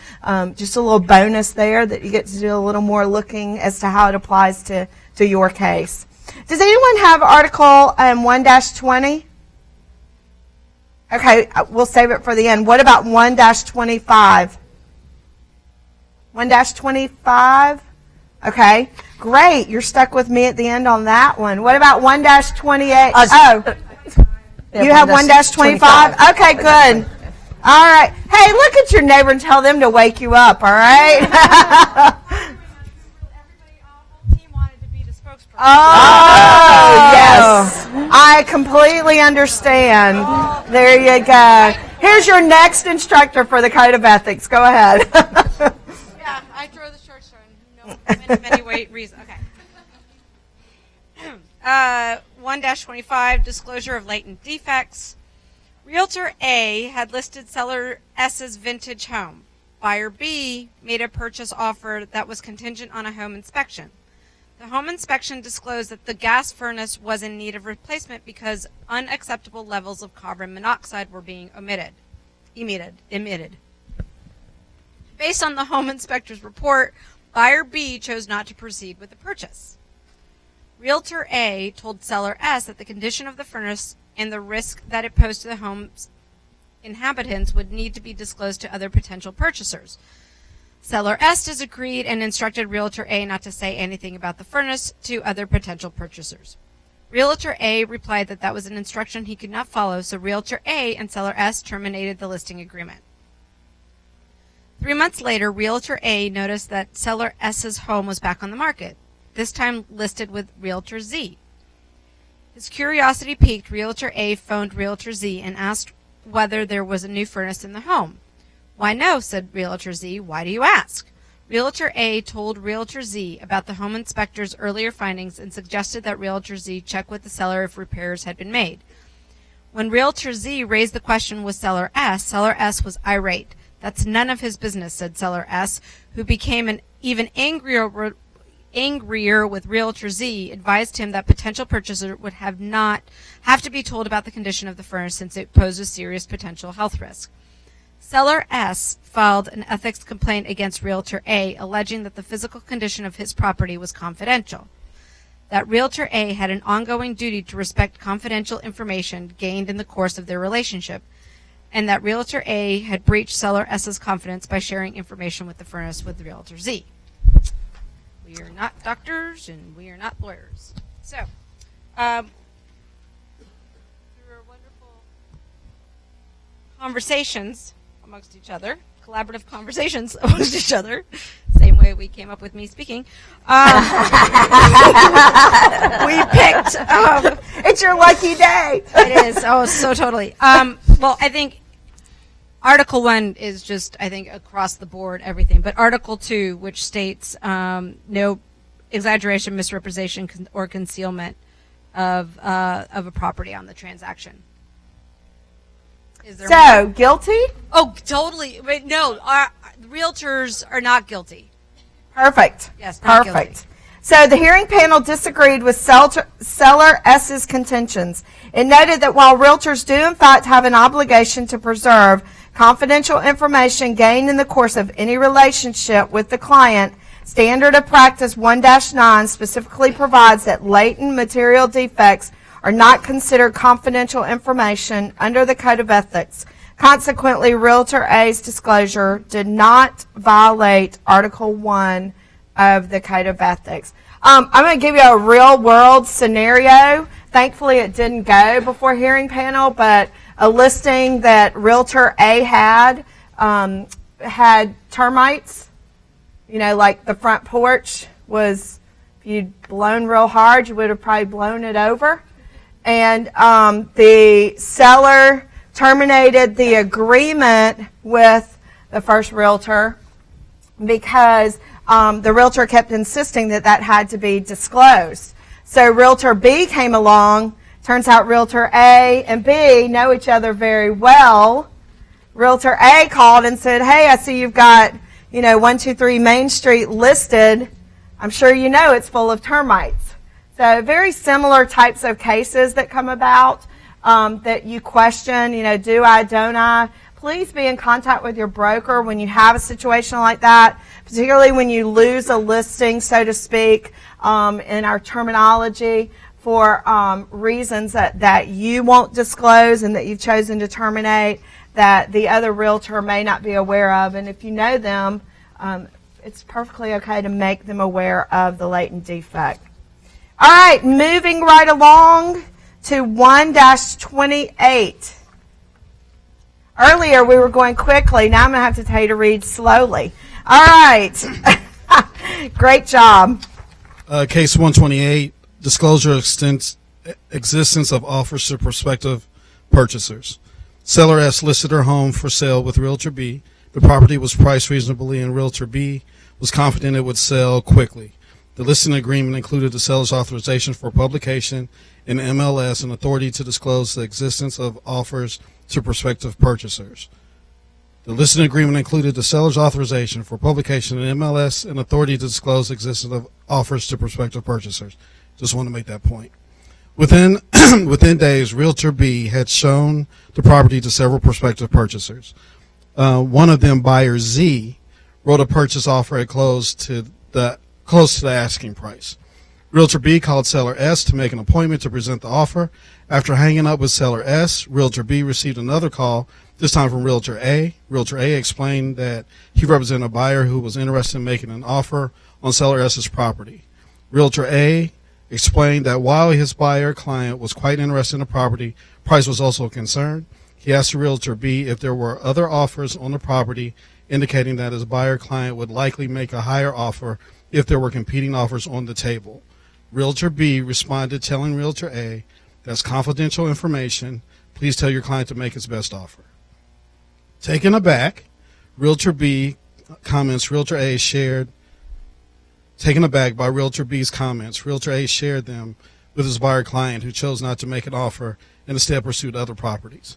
just a little bonus there that you get to do a little more looking as to how it applies to your case. Does anyone have Article 1-20? Okay, we'll save it for the end. What about 1-25? 1-25? Okay, great. You're stuck with me at the end on that one. What about 1-28? You have 1-25? Okay, good. All right. Hey, look at your neighbor and tell them to wake you up, all right? Oh, yes. I completely understand. There you go. Here's your next instructor for the Code of Ethics. Go ahead. Yeah, I throw the short story. Many reasons. Okay. 1-25, disclosure of latent defects. Realtor A had listed seller S's vintage home. Buyer B made a purchase offer that was contingent on a home inspection. The home inspection disclosed that the gas furnace was in need of replacement because unacceptable levels of carbon monoxide were being emitted. Based on the home inspector's report, buyer B chose not to proceed with the purchase. Realtor A told seller S that the condition of the furnace and the risk that it posed to the home's inhabitants would need to be disclosed to other potential purchasers. Seller S disagreed and instructed Realtor A not to say anything about the furnace to other potential purchasers. Realtor A replied that that was an instruction he could not follow, so Realtor A and Seller S terminated the listing agreement. 3 months later, Realtor A noticed that Seller S's home was back on the market, this time listed with Realtor Z. His curiosity piqued. Realtor A phoned Realtor Z and asked whether there was a new furnace in the home. "Why, no," said Realtor Z. "Why do you ask?" Realtor A told Realtor Z about the home inspector's earlier findings and suggested that Realtor Z check with the seller if repairs had been made. When Realtor Z raised the question with Seller S was irate. "That's none of his business," said Seller S, who became an even angrier with Realtor Z, advised him that potential purchaser would have to be told about the condition of the furnace since it posed a serious potential health risk. Seller S filed an ethics complaint against Realtor A, alleging that the physical condition of his property was confidential, that Realtor A had an ongoing duty to respect confidential information gained in the course of their relationship, and that Realtor A had breached Seller S's confidence by sharing information with the furnace with Realtor Z. We are not doctors and we are not lawyers. So, through our wonderful conversations amongst each other, collaborative conversations amongst each other, same way we came up with me speaking, we picked... it's your lucky day. It is. Oh, so totally. Well, I think Article 1 is just, I think, across the board, everything. But Article 2, which states no exaggeration, misrepresentation, or concealment of a property on the transaction. Is there So, guilty? Oh, totally. Wait, no, our realtors are not guilty. Perfect. Yes, not Perfect. guilty. So the hearing panel disagreed with Seller S's contentions. It noted that while realtors do in fact have an obligation to preserve confidential information gained in the course of any relationship with the client, Standard of Practice 1-9 specifically provides that latent material defects are not considered confidential information under the Code of Ethics. Consequently, Realtor A's disclosure did not violate Article 1 of the Code of Ethics. I'm going to give you a real-world scenario. Thankfully, it didn't go before hearing panel, but a listing that Realtor A had had termites, like the front porch was, if you'd blown real hard, you would have probably blown it over. And the seller terminated the agreement with the first realtor because the realtor kept insisting that had to be disclosed. So realtor B came along. Turns out realtor A and B know each other very well. Realtor A called and said, hey, I see you've got, 123 Main Street listed. I'm sure you know it's full of termites. So very similar types of cases that come about that you question, do I, don't I? Please be in contact with your broker when you have a situation like that, particularly when you lose a listing, so to speak, in our terminology for reasons that you won't disclose and that you've chosen to terminate that the other realtor may not be aware of. And if you know them, it's perfectly okay to make them aware of the latent defect. All right, moving right along to 1-28. Earlier we were going quickly. Now I'm going to have to tell you to read slowly. All right. Great job. Case 128, disclosure existence of offers to prospective purchasers. Seller S listed her home for sale with Realtor B. The property was priced reasonably and Realtor B was confident it would sell quickly. The listing agreement included the seller's authorization for publication in MLS and authority to disclose the existence of offers to prospective purchasers. The listing agreement included the seller's authorization for publication in MLS and authority to disclose the existence of offers to prospective purchasers. Just want to make that point. Within days, Realtor B had shown the property to several prospective purchasers. One of them, buyer Z, wrote a purchase offer at close to the asking price. Realtor B called seller S to make an appointment to present the offer. After hanging up with seller S, Realtor B received another call, this time from Realtor A. Realtor A explained that he represented a buyer who was interested in making an offer on seller S's property. Realtor A explained that while his buyer client was quite interested in the property, price was also a concern. He asked Realtor B if there were other offers on the property, indicating that his buyer client would likely make a higher offer if there were competing offers on the table. Realtor B responded telling Realtor A, that's confidential information. Please tell your client to make his best offer. Taken aback, Realtor B comments Realtor A shared. Taken aback by Realtor B's comments, Realtor A shared them with his buyer client who chose not to make an offer and instead pursued other properties.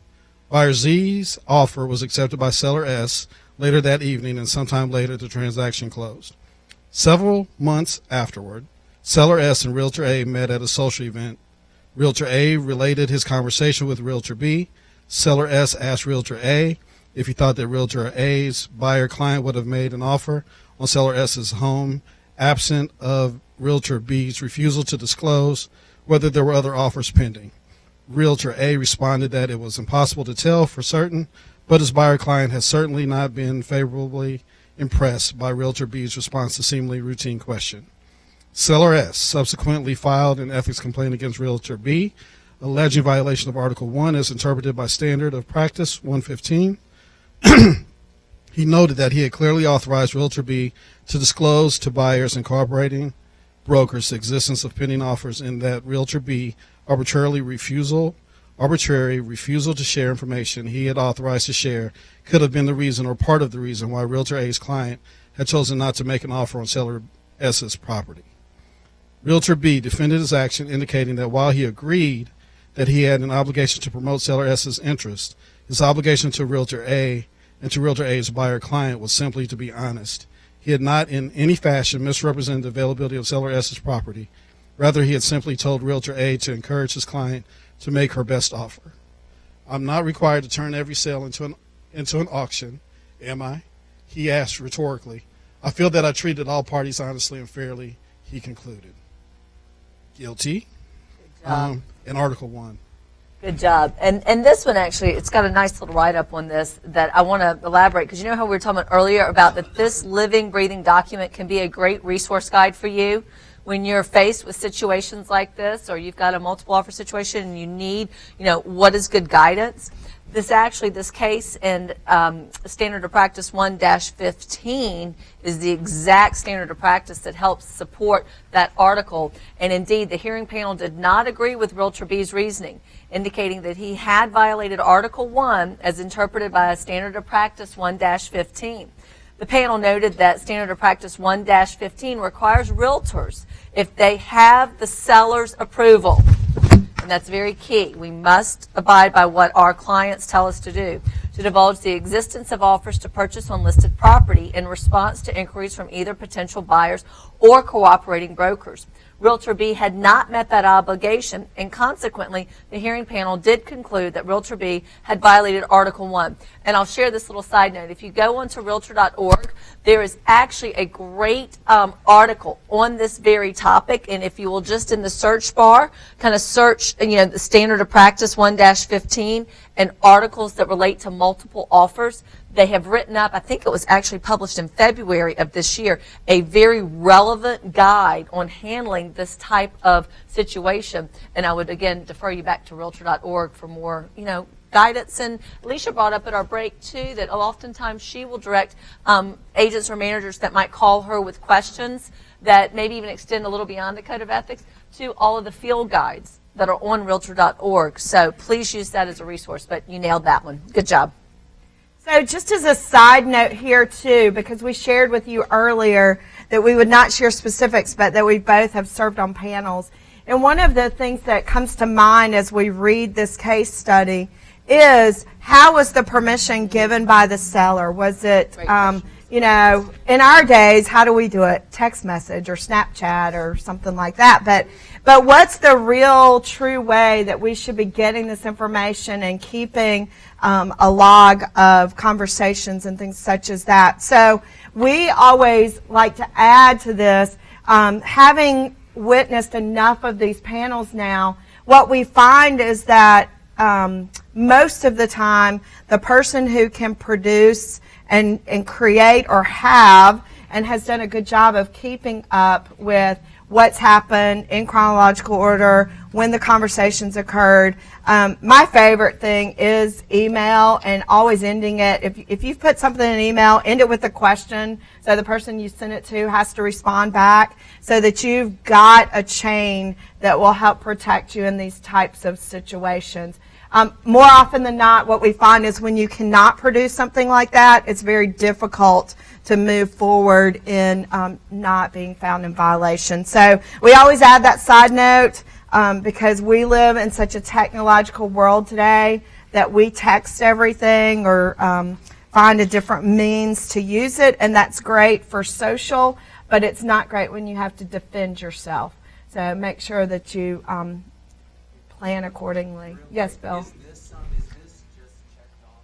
Buyer Z's offer was accepted by seller S later that evening, and sometime later the transaction closed. Several months afterward, seller S and Realtor A met at a social event. Realtor A related his conversation with Realtor B. Seller S asked Realtor A if he thought that Realtor A's buyer client would have made an offer on seller S's home, absent of Realtor B's refusal to disclose whether there were other offers pending. Realtor A responded that it was impossible to tell for certain, but his buyer client has certainly not been favorably impressed by Realtor B's response to seemingly routine question. Seller S subsequently filed an ethics complaint against Realtor B, alleging violation of Article 1 as interpreted by Standard of Practice 115. He noted that he had clearly authorized Realtor B to disclose to buyers and cooperating brokers the existence of pending offers, and that Realtor B arbitrary refusal to share information he had authorized to share could have been the reason or part of the reason why Realtor A's client had chosen not to make an offer on seller S's property. Realtor B defended his action, indicating that while he agreed that he had an obligation to promote seller S's interest, his obligation to Realtor A and to Realtor A's buyer client was simply to be honest. He had not in any fashion misrepresented the availability of seller S's property. Rather, he had simply told Realtor A to encourage his client to make her best offer. I'm not required to turn every sale into an auction, am I? He asked rhetorically. I feel that I treated all parties honestly and fairly, he concluded. Guilty. Good job. In Article 1. Good job. And this one, actually, it's got a nice little write-up on this that I want to elaborate, because you know how we were talking about earlier about that this living, breathing document can be a great resource guide for you when you're faced with situations like this, or you've got a multiple offer situation and you need, what is good guidance. This case and Standard of Practice 1-15 is the exact standard of practice that helps support that article. And indeed, the hearing panel did not agree with Realtor B's reasoning, indicating that he had violated Article 1 as interpreted by Standard of Practice 1-15. The panel noted that Standard of Practice 1-15 requires realtors, if they have the seller's approval, and that's very key. We must abide by what our clients tell us to do, to divulge the existence of offers to purchase on listed property in response to inquiries from either potential buyers or cooperating brokers. Realtor B had not met that obligation, and consequently, the hearing panel did conclude that Realtor B had violated Article 1. And I'll share this little side note. If you go onto Realtor.org, there is actually a great article on this very topic, and if you will just in the search bar, kind of search, the Standard of Practice 1-15 and articles that relate to multiple offers, they have written up, I think it was actually published in February of this year, a very relevant guide on handling this type of situation. And I would, again, defer you back to Realtor.org for more, guidance. And Alicia brought up at our break, too, that oftentimes she will direct agents or managers that might call her with questions that maybe even extend a little beyond the Code of Ethics to all of the field guides that are on Realtor.org. So please use that as a resource. But you nailed that one. Good job. So just as a side note here, too, because we shared with you earlier that we would not share specifics, but that we both have served on panels. And one of the things that comes to mind as we read this case study is, how was the permission given by the seller? Was it, in our days, how do we do it? Text message or Snapchat or something like that. But what's the real true way that we should be getting this information and keeping a log of conversations and things such as that? So we always like to add to this, having witnessed enough of these panels now, what we find is that most of the time, the person who can produce and create or have and has done a good job of keeping up with what's happened in chronological order, when the conversations occurred. My favorite thing is email, and always ending it. If you've put something in an email, end it with a question, so the person you send it to has to respond back, so that you've got a chain that will help protect you in these types of situations. More often than not, what we find is when you cannot produce something like that, it's very difficult to move forward in not being found in violation. So we always add that side note because we live in such a technological world today that we text everything or find a different means to use it, and that's great for social, but it's not great when you have to defend yourself. So make sure that you plan accordingly. Yes, Bill? Is this just checked off?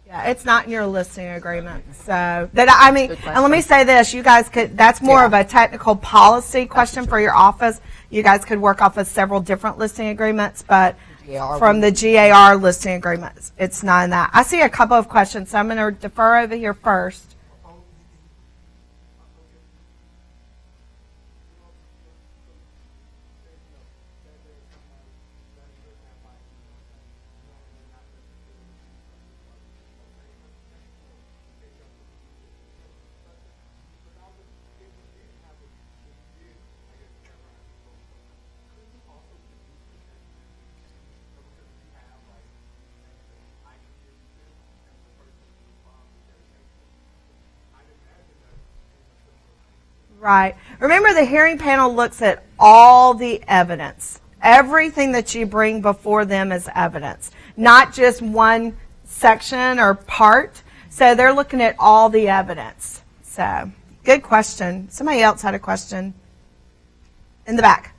Yeah, it's not in your listing agreement. So and let me say this, you guys could, that's more of a technical policy question for your office. You guys could work off of several different listing agreements, but from the GAR listing agreements, it's not in that. I see a couple of questions, so I'm going to defer over here first. Right. Remember, the hearing panel looks at all the evidence. Everything that you bring before them is evidence, not just one section or part. So they're looking at all the evidence. So, good question. Somebody else had a question in the back.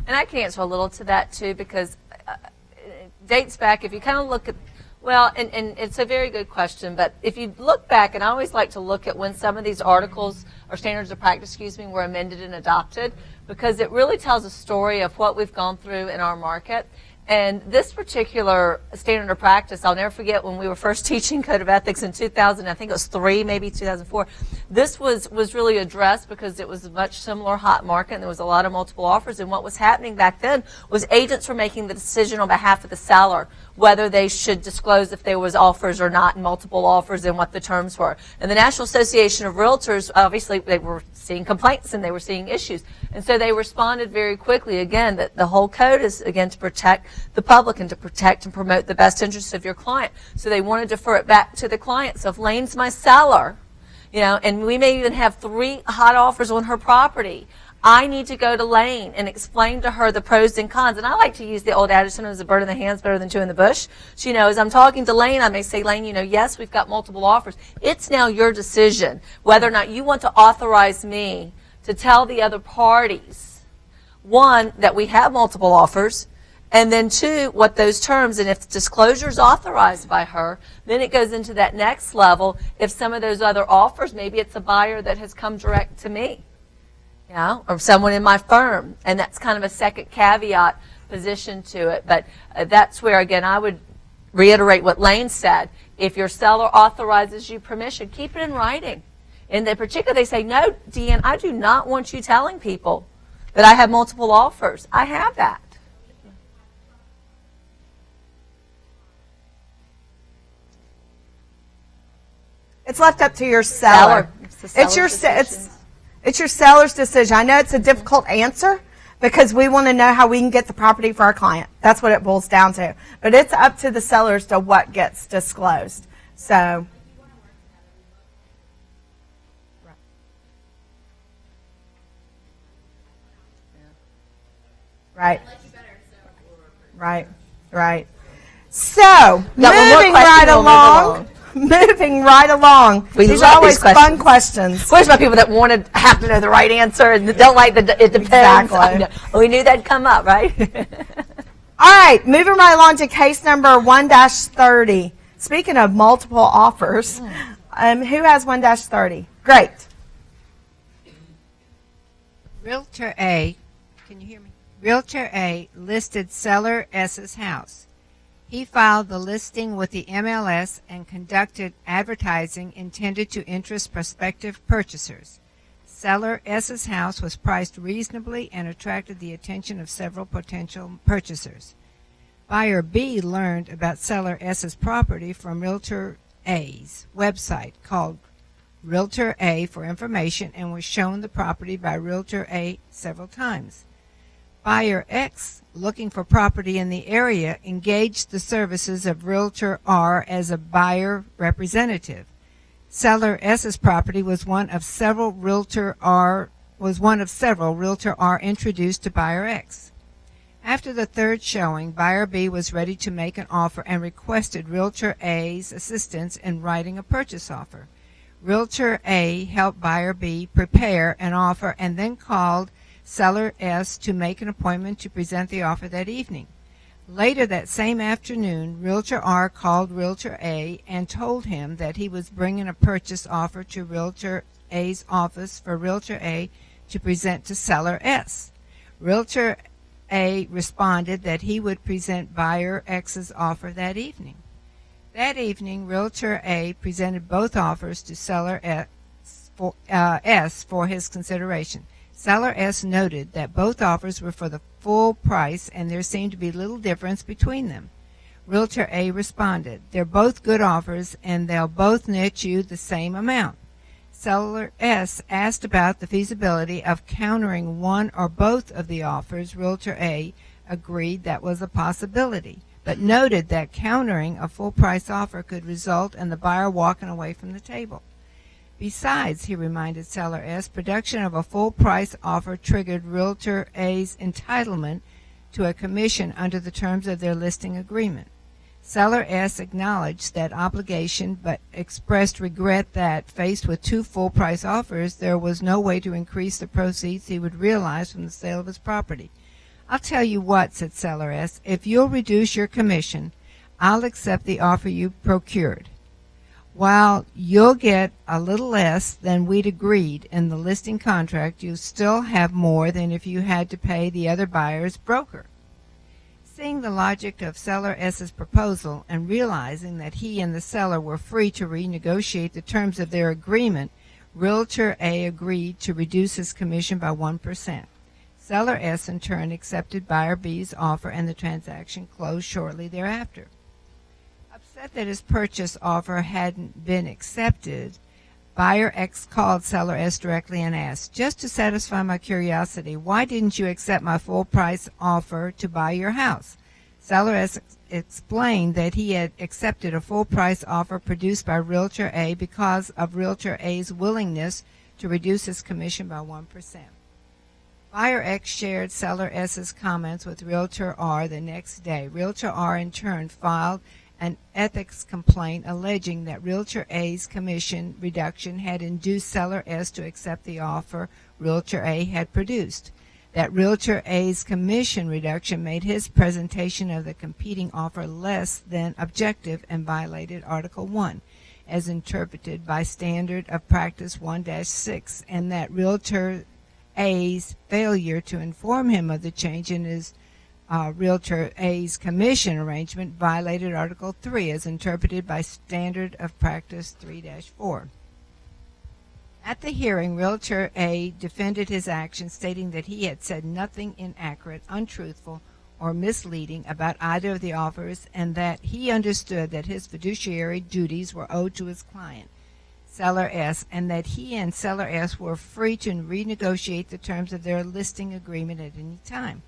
And I can answer a little to that too, because it dates back, if you kind of look at, well, and it's a very good question, but if you look back, and I always like to look at when some of these articles or standards of practice, were amended and adopted, because it really tells a story of what we've gone through in our market. And this particular standard of practice, I'll never forget when we were first teaching Code of Ethics in 2000, I think it was 3, maybe 2004. This was really addressed because it was a much similar hot market and there was a lot of multiple offers. And what was happening back then was agents were making the decision on behalf of the seller whether they should disclose if there was offers or not, and multiple offers, and what the terms were. And the National Association of Realtors, obviously, they were seeing complaints and they were seeing issues. And so they responded very quickly, again, that the whole code is, again, to protect the public and to protect and promote the best interests of your client. So they want to defer it back to the client. So if Lane's my seller, and we may even have 3 hot offers on her property, I need to go to Lane and explain to her the pros and cons. And I like to use the old adage, sometimes a bird in the hand is better than 2 in the bush. So, as I'm talking to Lane, I may say, Lane, yes, we've got multiple offers. It's now your decision whether or not you want to authorize me to tell the other parties, 1, that we have multiple offers, and then 2, what those terms, and if disclosure is authorized by her, then it goes into that next level. If some of those other offers, maybe it's a buyer that has come direct to me, or someone in my firm, and that's kind of a second caveat position to it. But that's where, again, I would reiterate what Lane said. If your seller authorizes you permission, keep it in writing. In particular, they say, no, DeAnn, I do not want you telling people that I have multiple offers. I have that. It's left up to your seller. It's your seller's decision. I know it's a difficult answer because we want to know how we can get the property for our client. That's what it boils down to. But it's up to the seller as to what gets disclosed. So, right. So, moving right along. These are always fun questions. Where's my people that have to know the right answer and don't like it depends? Exactly. We knew that'd come up, right? All right, moving right along to case number 1-30. Speaking of multiple offers, who has 1-30? Great. Realtor A, can you hear me? Realtor A listed seller S's house. He filed the listing with the MLS and conducted advertising intended to interest prospective purchasers. Seller S's house was priced reasonably and attracted the attention of several potential purchasers. Buyer B learned about seller S's property from Realtor A's website called Realtor A for information and was shown the property by Realtor A several times. Buyer X, looking for property in the area, engaged the services of Realtor R as a buyer representative. Seller S's property was one of several Realtor R introduced to Buyer X. After the 3rd showing, Buyer B was ready to make an offer and requested Realtor A's assistance in writing a purchase offer. Realtor A helped Buyer B prepare an offer and then called Seller S to make an appointment to present the offer that evening. Later that same afternoon, Realtor R called Realtor A and told him that he was bringing a purchase offer to Realtor A's office for Realtor A to present to Seller S. Realtor A responded that he would present Buyer X's offer that evening. That evening, Realtor A presented both offers to Seller S for his consideration. Seller S noted that both offers were for the full price and there seemed to be little difference between them. Realtor A responded, "They're both good offers and they'll both net you the same amount." Seller S asked about the feasibility of countering one or both of the offers. Realtor A agreed that was a possibility, but noted that countering a full price offer could result in the buyer walking away from the table. Besides, he reminded Seller S, production of a full price offer triggered Realtor A's entitlement to a commission under the terms of their listing agreement. Seller S acknowledged that obligation but expressed regret that, faced with 2 full price offers, there was no way to increase the proceeds he would realize from the sale of his property. I'll tell you what, said seller S, if you'll reduce your commission, I'll accept the offer you procured. While you'll get a little less than we'd agreed in the listing contract, you'll still have more than if you had to pay the other buyer's broker. Seeing the logic of seller S's proposal and realizing that he and the seller were free to renegotiate the terms of their agreement, Realtor A agreed to reduce his commission by 1%. Seller S in turn accepted buyer B's offer and the transaction closed shortly thereafter. Upset that his purchase offer hadn't been accepted, buyer X called seller S directly and asked, just to satisfy my curiosity, why didn't you accept my full price offer to buy your house? Seller S explained that he had accepted a full price offer produced by Realtor A because of Realtor A's willingness to reduce his commission by 1%. Buyer X shared seller S's comments with Realtor R the next day. Realtor R in turn filed an ethics complaint alleging that Realtor A's commission reduction had induced seller S to accept the offer Realtor A had produced. That Realtor A's commission reduction made his presentation of the competing offer less than objective and violated Article 1, as interpreted by Standard of Practice 1-6, and that Realtor A's failure to inform him of the change in his Realtor A's commission arrangement violated Article 3 as interpreted by Standard of Practice 3-4. At the hearing, Realtor A defended his action, stating that he had said nothing inaccurate, untruthful, or misleading about either of the offers, and that he understood that his fiduciary duties were owed to his client, Seller S, and that he and Seller S were free to renegotiate the terms of their listing agreement at any time.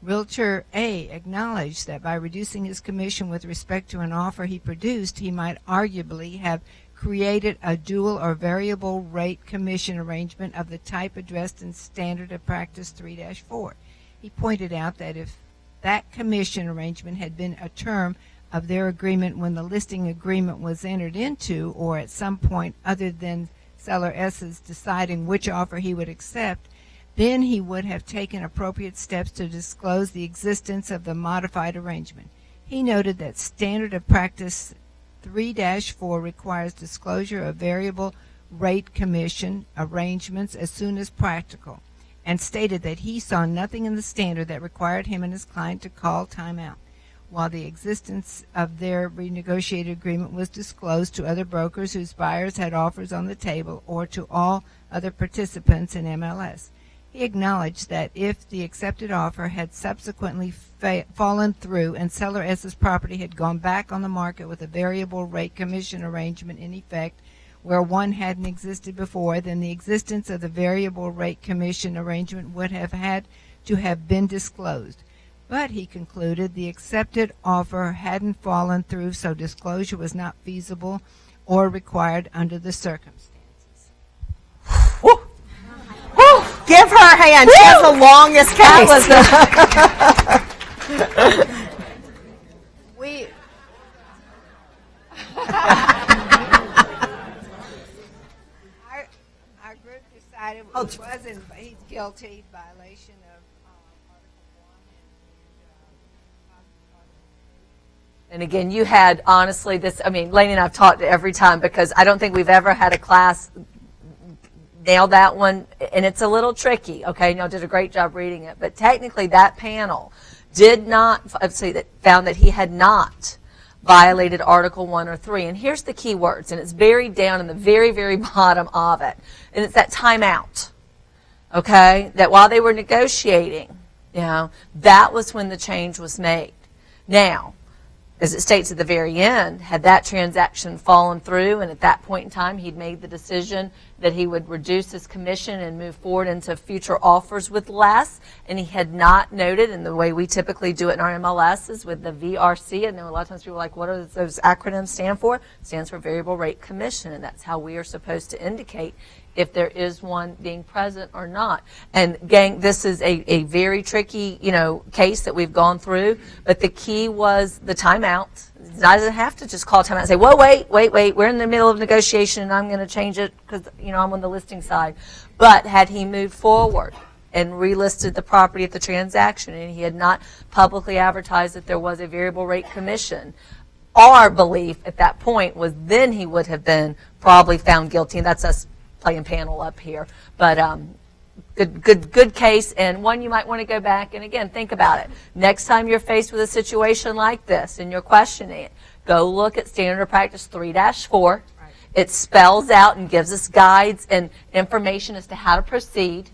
Realtor A acknowledged that by reducing his commission with respect to an offer he produced, he might arguably have created a dual or variable rate commission arrangement of the type addressed in Standard of Practice 3-4. He pointed out that if that commission arrangement had been a term of their agreement when the listing agreement was entered into, or at some point other than Seller S's deciding which offer he would accept, then he would have taken appropriate steps to disclose the existence of the modified arrangement. He noted that Standard of Practice 3-4 requires disclosure of variable rate commission arrangements as soon as practical, and stated that he saw nothing in the standard that required him and his client to call timeout, while the existence of their renegotiated agreement was disclosed to other brokers whose buyers had offers on the table or to all other participants in MLS. He acknowledged that if the accepted offer had subsequently fallen through and Seller S's property had gone back on the market with a variable rate commission arrangement in effect where one hadn't existed before, then the existence of the variable rate commission arrangement would have had to have been disclosed. But, he concluded, the accepted offer hadn't fallen through, so disclosure was not feasible or required under the circumstances. Woo! Woo! Give her a hand. She has the longest case. Our group decided it wasn't. He's guilty, violation of Article 1. And again, you had, honestly, this, I mean, Lainey and I have talked every time because I don't think we've ever had a class nail that one, and it's a little tricky, okay? Y'all did a great job reading it, but technically that panel did not, found that he had not violated Article 1 or 3. And here's the key words, and it's buried down in the very, very bottom of it, and it's that timeout, okay? That while they were negotiating, that was when the change was made. Now, as it states at the very end, had that transaction fallen through and at that point in time he'd made the decision that he would reduce his commission and move forward into future offers with less, and he had not noted, in the way we typically do it in our MLSs with the VRC, I know a lot of times people are like, what do those acronyms stand for? It stands for Variable Rate Commission, and that's how we are supposed to indicate if there is one being present or not. And gang, this is a very tricky, case that we've gone through, but the key was the timeout. It doesn't have to just call timeout and say, well, wait, we're in the middle of negotiation and I'm going to change it because, I'm on the listing side. But had he moved forward and relisted the property at the transaction, and he had not publicly advertised that there was a variable rate commission. Our belief at that point was then he would have been probably found guilty, and that's us playing panel up here. But good case, and one you might want to go back and again think about it. Next time you're faced with a situation like this and you're questioning it, go look at Standard Practice 3-4. It spells out and gives us guides and information as to how to proceed,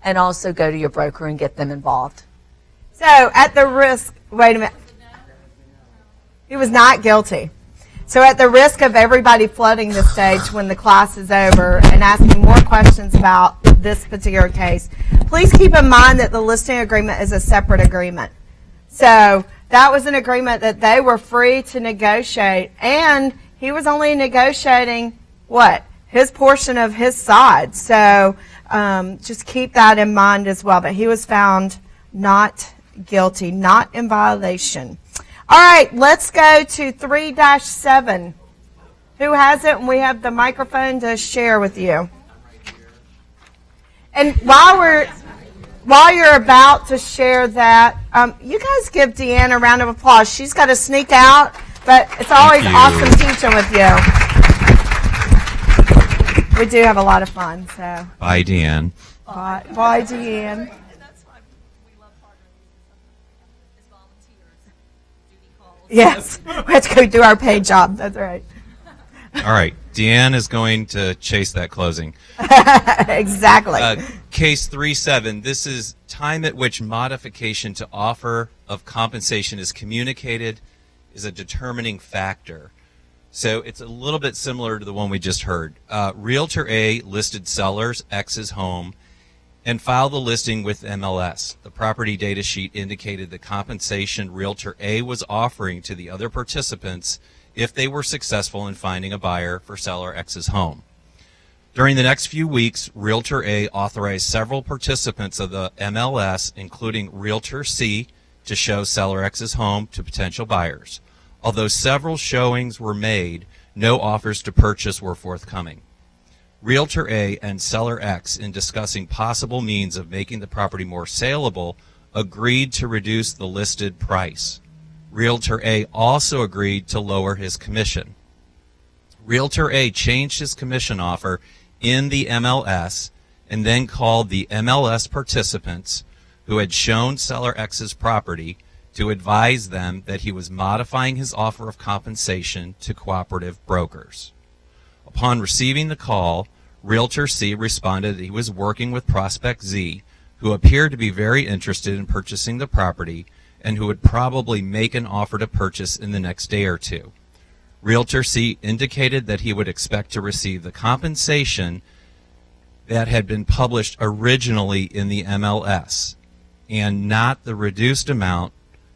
and also go to your broker and get them involved. So at the risk, wait a minute. He was not guilty. So at the risk of everybody flooding the stage when the class is over and asking more questions about this particular case, please keep in mind that the listing agreement is a separate agreement. So that was an agreement that they were free to negotiate, and he was only negotiating what? His portion of his side. So just keep that in mind as well. But he was found not guilty, not in violation. All right, let's go to 3-7. Who has it? And we have the microphone to share with you. And while you're about to share that, you guys give DeAnn a round of applause. She's got to sneak out, but it's always awesome teaching with you. We do have a lot of fun. So Bye, DeAnn. Bye, DeAnn. Yes, we have to go do our paid job. That's right. All right, DeAnn is going to chase that closing. Exactly. Case 3-7, this is time at which modification to offer of compensation is communicated is a determining factor. So it's a little bit similar to the one we just heard. Realtor A listed seller's X's home and filed the listing with MLS. The property data sheet indicated the compensation Realtor A was offering to the other participants if they were successful in finding a buyer for seller X's home. During the next few weeks, Realtor A authorized several participants of the MLS, including Realtor C, to show seller X's home to potential buyers. Although several showings were made, no offers to purchase were forthcoming. Realtor A and seller X, in discussing possible means of making the property more saleable, agreed to reduce the listed price. Realtor A also agreed to lower his commission. Realtor A changed his commission offer in the MLS and then called the MLS participants who had shown seller X's property to advise them that he was modifying his offer of compensation to cooperative brokers. Upon receiving the call, Realtor C responded that he was working with Prospect Z, who appeared to be very interested in purchasing the property and who would probably make an offer to purchase in the next day or two. Realtor C indicated that he would expect to receive the compensation that had been published originally in the MLS and not the reduced amount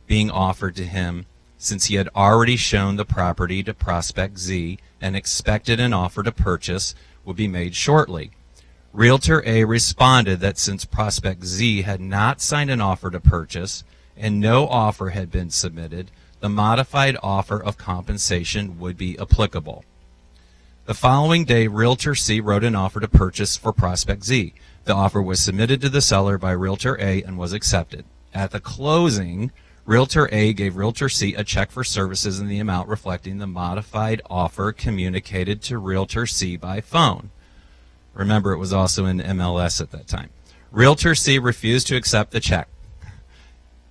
being offered to him, since he had already shown the property to Prospect Z and expected an offer to purchase would be made shortly. Realtor A responded that since Prospect Z had not signed an offer to purchase and no offer had been submitted, the modified offer of compensation would be applicable. The following day, Realtor C wrote an offer to purchase for Prospect Z. The offer was submitted to the seller by Realtor A and was accepted. At the closing, Realtor A gave Realtor C a check for services in the amount reflecting the modified offer communicated to Realtor C by phone. Remember, it was also in MLS at that time. Realtor C refused to accept the check.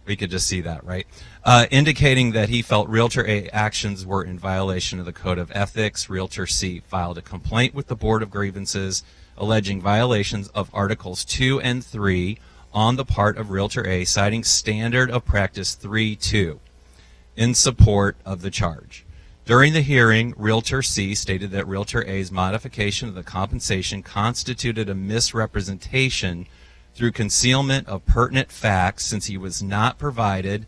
We could just see that, right? Indicating that he felt Realtor A actions were in violation of the Code of Ethics. Realtor C filed a complaint with the Board of Grievances alleging violations of Articles 2 and 3 on the part of Realtor A, citing Standard of Practice 3.2 in support of the charge. During the hearing, Realtor C stated that Realtor A's modification of the compensation constituted a misrepresentation through concealment of pertinent facts, since he was not provided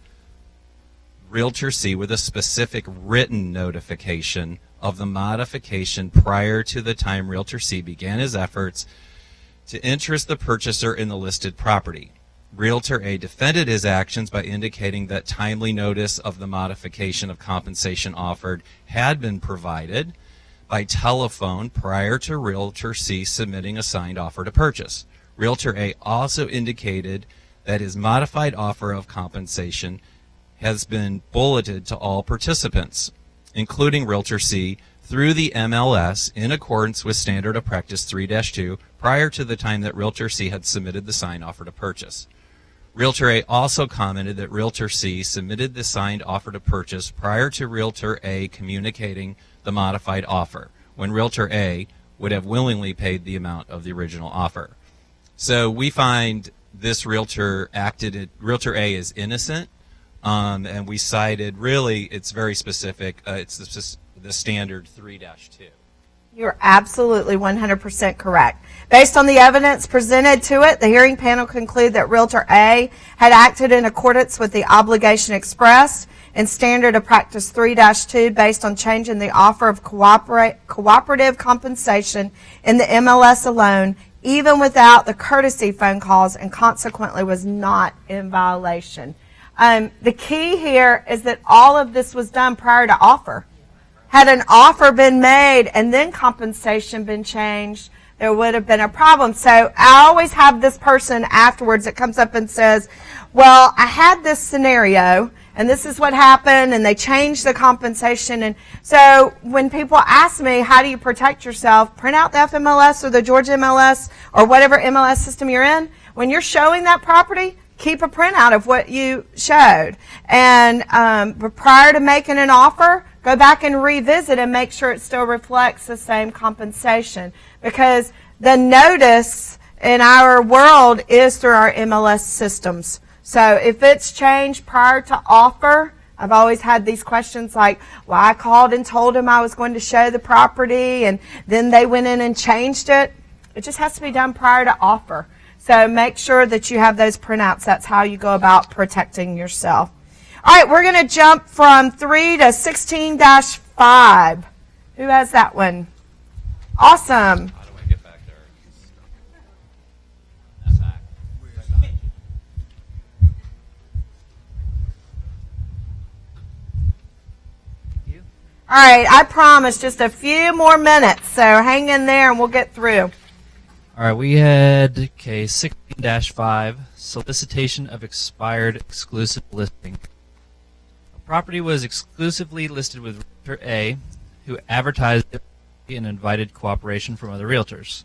Realtor C with a specific written notification of the modification prior to the time Realtor C began his efforts to interest the purchaser in the listed property. Realtor A defended his actions by indicating that timely notice of the modification of compensation offered had been provided by telephone prior to Realtor C submitting a signed offer to purchase. Realtor A also indicated that his modified offer of compensation has been bulleted to all participants, including Realtor C, through the MLS in accordance with Standard of Practice 3-2 prior to the time that Realtor C had submitted the signed offer to purchase. Realtor A also commented that Realtor C submitted the signed offer to purchase prior to Realtor A communicating the modified offer, when Realtor A would have willingly paid the amount of the original offer. So we find this realtor Realtor A is innocent, and we cited, really, it's very specific, it's the standard 3-2. You're absolutely 100% correct. Based on the evidence presented to it, the hearing panel concluded that Realtor A had acted in accordance with the obligation expressed in Standard of Practice 3-2 based on changing the offer of cooperative compensation in the MLS alone, even without the courtesy phone calls, and consequently was not in violation. The key here is that all of this was done prior to offer. Had an offer been made and then compensation been changed, there would have been a problem. So I always have this person afterwards that comes up and says, well, I had this scenario and this is what happened and they changed the compensation. And so when people ask me, how do you protect yourself? Print out the FMLS or the Georgia MLS or whatever MLS system you're in. When you're showing that property, keep a printout of what you showed. And but prior to making an offer, go back and revisit and make sure it still reflects the same compensation. Because the notice in our world is through our MLS systems. So if it's changed prior to offer, I've always had these questions like, well, I called and told them I was going to show the property and then they went in and changed it. It just has to be done prior to offer. So make sure that you have those printouts. That's how you go about protecting yourself. All right, we're going to jump from 3 to 16-5. Who has that one? Awesome. How do I get back there? That's back. All right, I promise just a few more minutes, so hang in there and we'll get through. All right, we had case 16-5, solicitation of expired exclusive listing. A property was exclusively listed with Realtor A, who advertised it and invited cooperation from other realtors.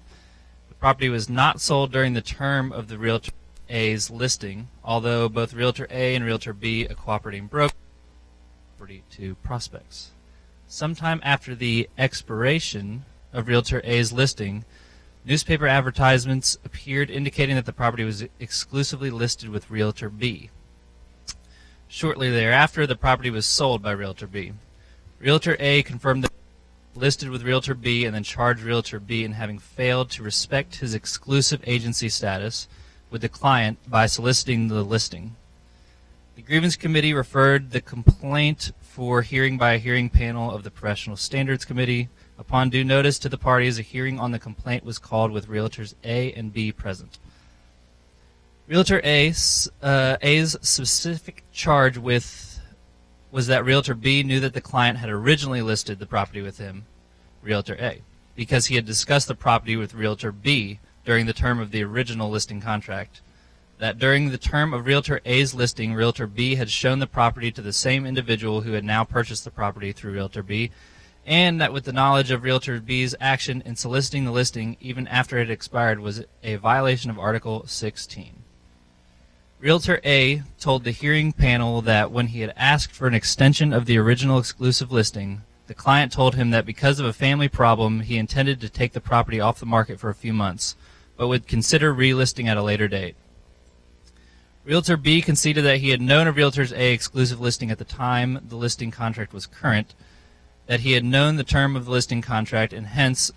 The property was not sold during the term of the Realtor A's listing, although both Realtor A and Realtor B, a cooperating broker, property to prospects. Sometime after the expiration of Realtor A's listing, newspaper advertisements appeared indicating that the property was exclusively listed with Realtor B. Shortly thereafter, the property was sold by Realtor B. Realtor A confirmed that it was listed with Realtor B and then charged Realtor B in having failed to respect his exclusive agency status with the client by soliciting the listing. The grievance committee referred the complaint for hearing by a hearing panel of the Professional Standards Committee. Upon due notice to the parties, a hearing on the complaint was called with Realtors A and B present. Realtor A's specific charge was that Realtor B knew that the client had originally listed the property with him, Realtor A, because he had discussed the property with Realtor B during the term of the original listing contract. That during the term of Realtor A's listing, Realtor B had shown the property to the same individual who had now purchased the property through Realtor B, and that with the knowledge of Realtor B's action in soliciting the listing even after it expired was a violation of Article 16. Realtor A told the hearing panel that when he had asked for an extension of the original exclusive listing, the client told him that because of a family problem, he intended to take the property off the market for a few months, but would consider relisting at a later date. Realtor B conceded that he had known of Realtor A's exclusive listing at the time the listing contract was current, that he had known the term of the listing contract and hence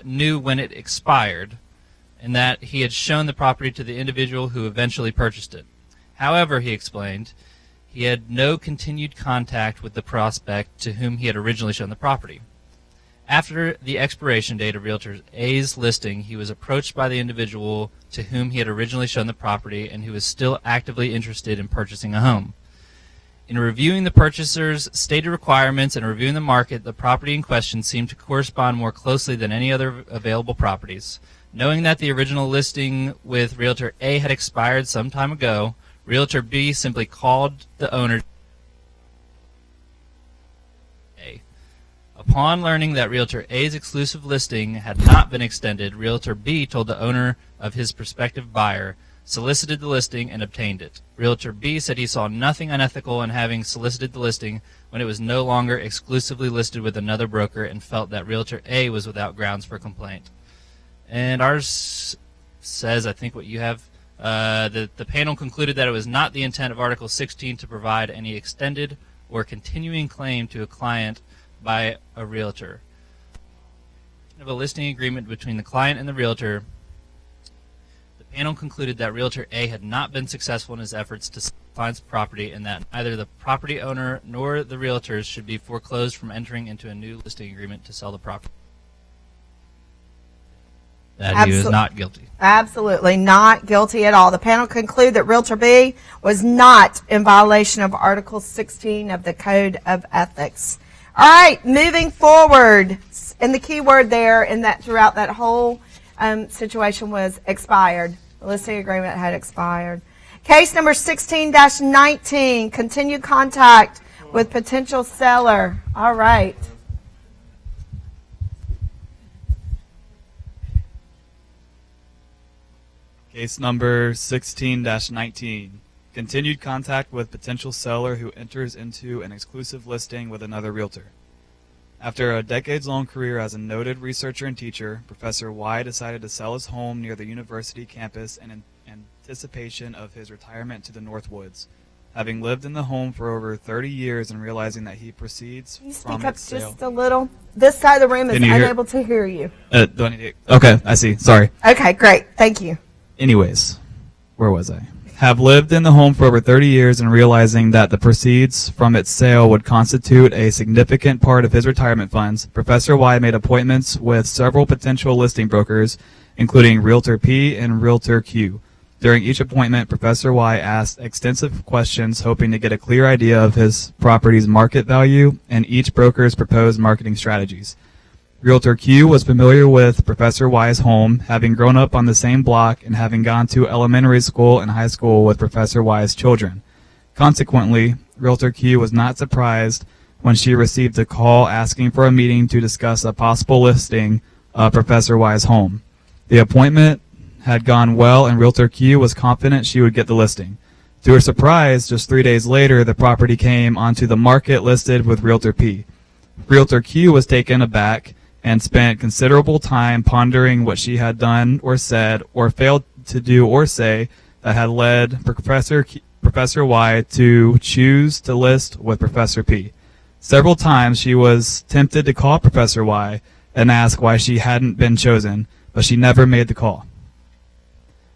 knew when it expired, and that he had shown the property to the individual who eventually purchased it. However, he explained, he had no continued contact with the prospect to whom he had originally shown the property. After the expiration date of Realtor A's listing, he was approached by the individual to whom he had originally shown the property and who was still actively interested in purchasing a home. In reviewing the purchaser's stated requirements and reviewing the market, the property in question seemed to correspond more closely than any other available properties. Knowing that the original listing with Realtor A had expired some time ago, Realtor B simply called the owner. Upon learning that Realtor A's exclusive listing had not been extended, Realtor B told the owner of his prospective buyer, solicited the listing, and obtained it. Realtor B said he saw nothing unethical in having solicited the listing when it was no longer exclusively listed with another broker and felt that Realtor A was without grounds for complaint. And ours says, I think what you have, the panel concluded that it was not the intent of Article 16 to provide any extended or continuing claim to a client by a realtor. Of a listing agreement between the client and the realtor, the panel concluded that Realtor A had not been successful in his efforts to sell the client's property and that neither the property owner nor the realtors should be foreclosed from entering into a new listing agreement to sell the property. That he was not guilty. Absolutely not guilty at all. The panel concluded that Realtor B was not in violation of Article 16 of the Code of Ethics. All right, moving forward, and the key word there in that throughout that whole situation was expired. The listing agreement had expired. Case number 16-19, continued contact with potential seller. All right. Case number 16-19. Continued contact with potential seller who enters into an exclusive listing with another realtor. After a decades-long career as a noted researcher and teacher, Professor Y decided to sell his home near the university campus in anticipation of his retirement to the Northwoods. Having lived in the home for over 30 years and realizing that he proceeds Can you from speak up its sale. just a little? This side of the room is Can you hear- unable to hear you. Do I need to? Okay, I see. Sorry. Okay, great. Thank you. Anyways, where was I? Have lived in the home for over 30 years and realizing that the proceeds from its sale would constitute a significant part of his retirement funds, Professor Y made appointments with several potential listing brokers, including Realtor P and Realtor Q. During each appointment, Professor Y asked extensive questions, hoping to get a clear idea of his property's market value and each broker's proposed marketing strategies. Realtor Q was familiar with Professor Y's home, having grown up on the same block and having gone to elementary school and high school with Professor Y's children. Consequently, Realtor Q was not surprised when she received a call asking for a meeting to discuss a possible listing of Professor Y's home. The appointment had gone well and Realtor Q was confident she would get the listing. To her surprise, just 3 days later, the property came onto the market listed with Realtor P. Realtor Q was taken aback and spent considerable time pondering what she had done or said or failed to do or say that had led Professor Y to choose to list with Professor P. Several times she was tempted to call Professor Y and ask why she hadn't been chosen, but she never made the call.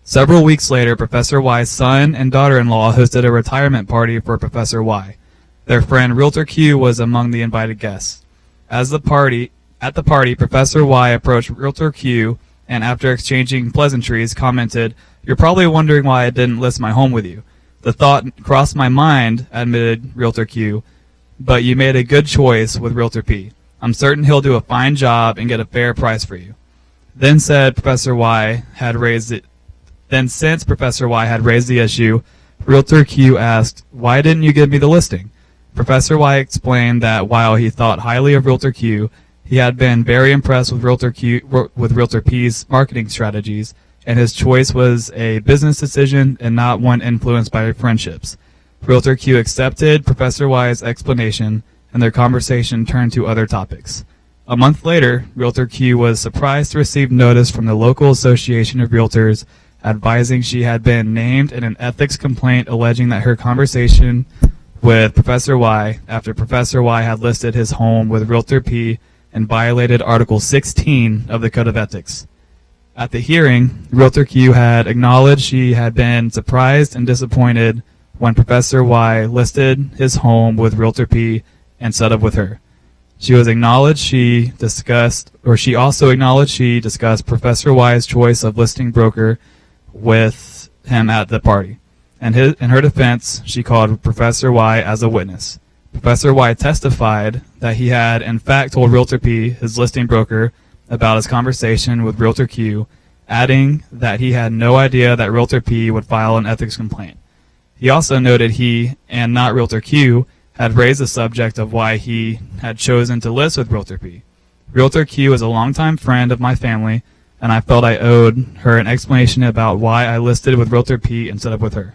Several weeks later, Professor Y's son and daughter-in-law hosted a retirement party for Professor Y. Their friend Realtor Q was among the invited guests. At the party, Professor Y approached Realtor Q and after exchanging pleasantries commented, "You're probably wondering why I didn't list my home with you. The thought crossed my mind," admitted Realtor Q, "but you made a good choice with Realtor P. I'm certain he'll do a fine job and get a fair price for you." Then since Professor Y had raised the issue, Realtor Q asked, "Why didn't you give me the listing?" Professor Y explained that while he thought highly of Realtor Q, he had been very impressed with Realtor P's marketing strategies, and his choice was a business decision and not one influenced by friendships. Realtor Q accepted Professor Y's explanation, and their conversation turned to other topics. A month later, Realtor Q was surprised to receive notice from the local association of realtors advising she had been named in an ethics complaint alleging that her conversation with Professor Y after Professor Y had listed his home with Realtor P and violated Article 16 of the Code of Ethics. At the hearing, Realtor Q had acknowledged she had been surprised and disappointed when Professor Y listed his home with Realtor P and set up with her. She also acknowledged she discussed Professor Y's choice of listing broker with him at the party. And in her defense, she called Professor Y as a witness. Professor Y testified that he had in fact told Realtor P, his listing broker, about his conversation with Realtor Q, adding that he had no idea that Realtor P would file an ethics complaint. He also noted he, and not Realtor Q, had raised the subject of why he had chosen to list with Realtor P. Realtor Q is a longtime friend of my family, and I felt I owed her an explanation about why I listed with Realtor P instead of with her.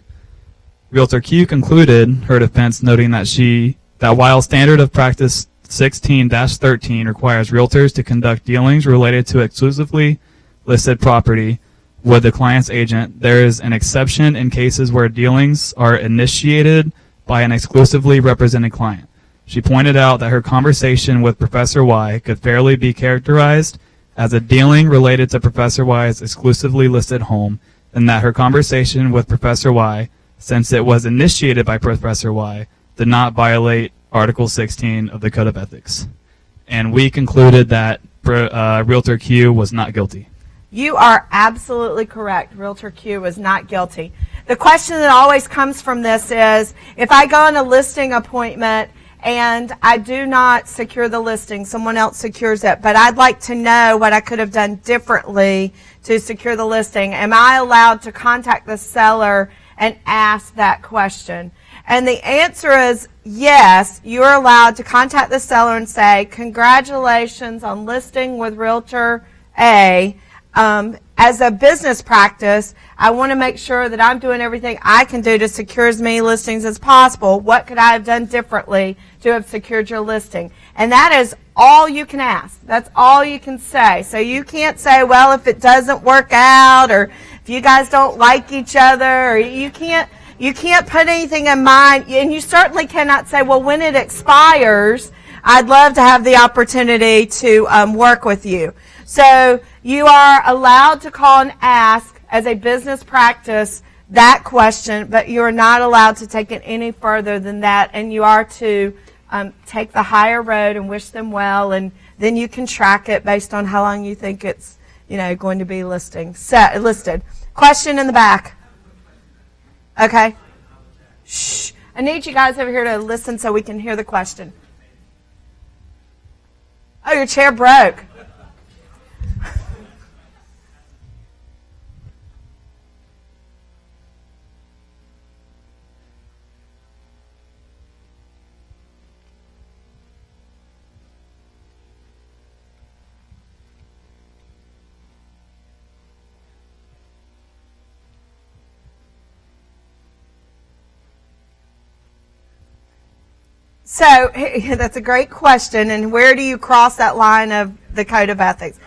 Realtor Q concluded her defense, noting that while standard of practice 16-13 requires realtors to conduct dealings related to exclusively listed property with the client's agent, there is an exception in cases where dealings are initiated by an exclusively represented client. She pointed out that her conversation with Professor Y could fairly be characterized as a dealing related to Professor Y's exclusively listed home, and that her conversation with Professor Y, since it was initiated by Professor Y, did not violate Article 16 of the Code of Ethics. And we concluded that Realtor Q was not guilty. You are absolutely correct. Realtor Q was not guilty. The question that always comes from this is, if I go on a listing appointment and I do not secure the listing, someone else secures it, but I'd like to know what I could have done differently to secure the listing, am I allowed to contact the seller and ask that question? And the answer is yes, you're allowed to contact the seller and say, congratulations on listing with Realtor A. As a business practice, I want to make sure that I'm doing everything I can do to secure as many listings as possible. What could I have done differently to have secured your listing? And that is all you can ask. That's all you can say. So you can't say, well, if it doesn't work out, or if you guys don't like each other, or you can't put anything in mind. And you certainly cannot say, well, when it expires, I'd love to have the opportunity to work with you. So you are allowed to call and ask as a business practice that question, but you are not allowed to take it any further than that, and you are to take the higher road and wish them well, and then you can track it based on how long you think it's going to be listed. Question in the back. Okay. Shh. I need you guys over here to listen so we can hear the question. Oh, your chair broke. So that's a great question. And where do you cross that line of the Code of Ethics?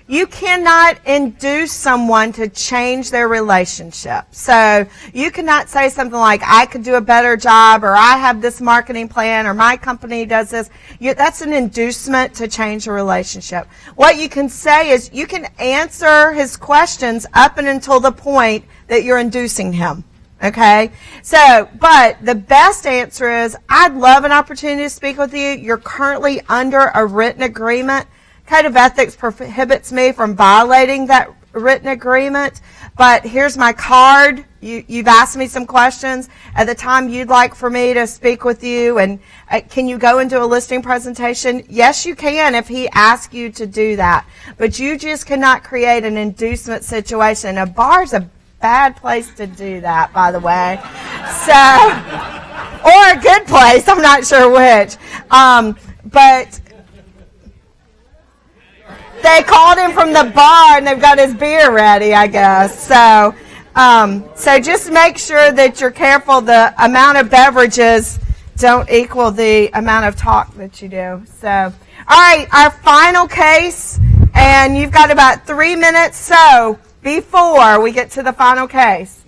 You cannot induce someone to change their relationship. So you cannot say something like, I could do a better job, or I have this marketing plan, or my company does this. That's an inducement to change a relationship. What you can say is you can answer his questions up and until the point that you're inducing him. Okay? So, but the best answer is, I'd love an opportunity to speak with you. You're currently under a written agreement. Code of Ethics prohibits me from violating that written agreement, but here's my card. You've asked me some questions at the time you'd like for me to speak with you, and can you go into a listing presentation? Yes, you can if he asks you to do that, but you just cannot create an inducement situation. A bar's a bad place to do that, by the way. So, or a good place, I'm not sure which. But they called him from the bar and they've got his beer ready, I guess. So, so just make sure that you're careful. The amount of beverages don't equal the amount of talk that you do. So, all right, our final case, and you've got about 3 minutes. So, before we get to the final case.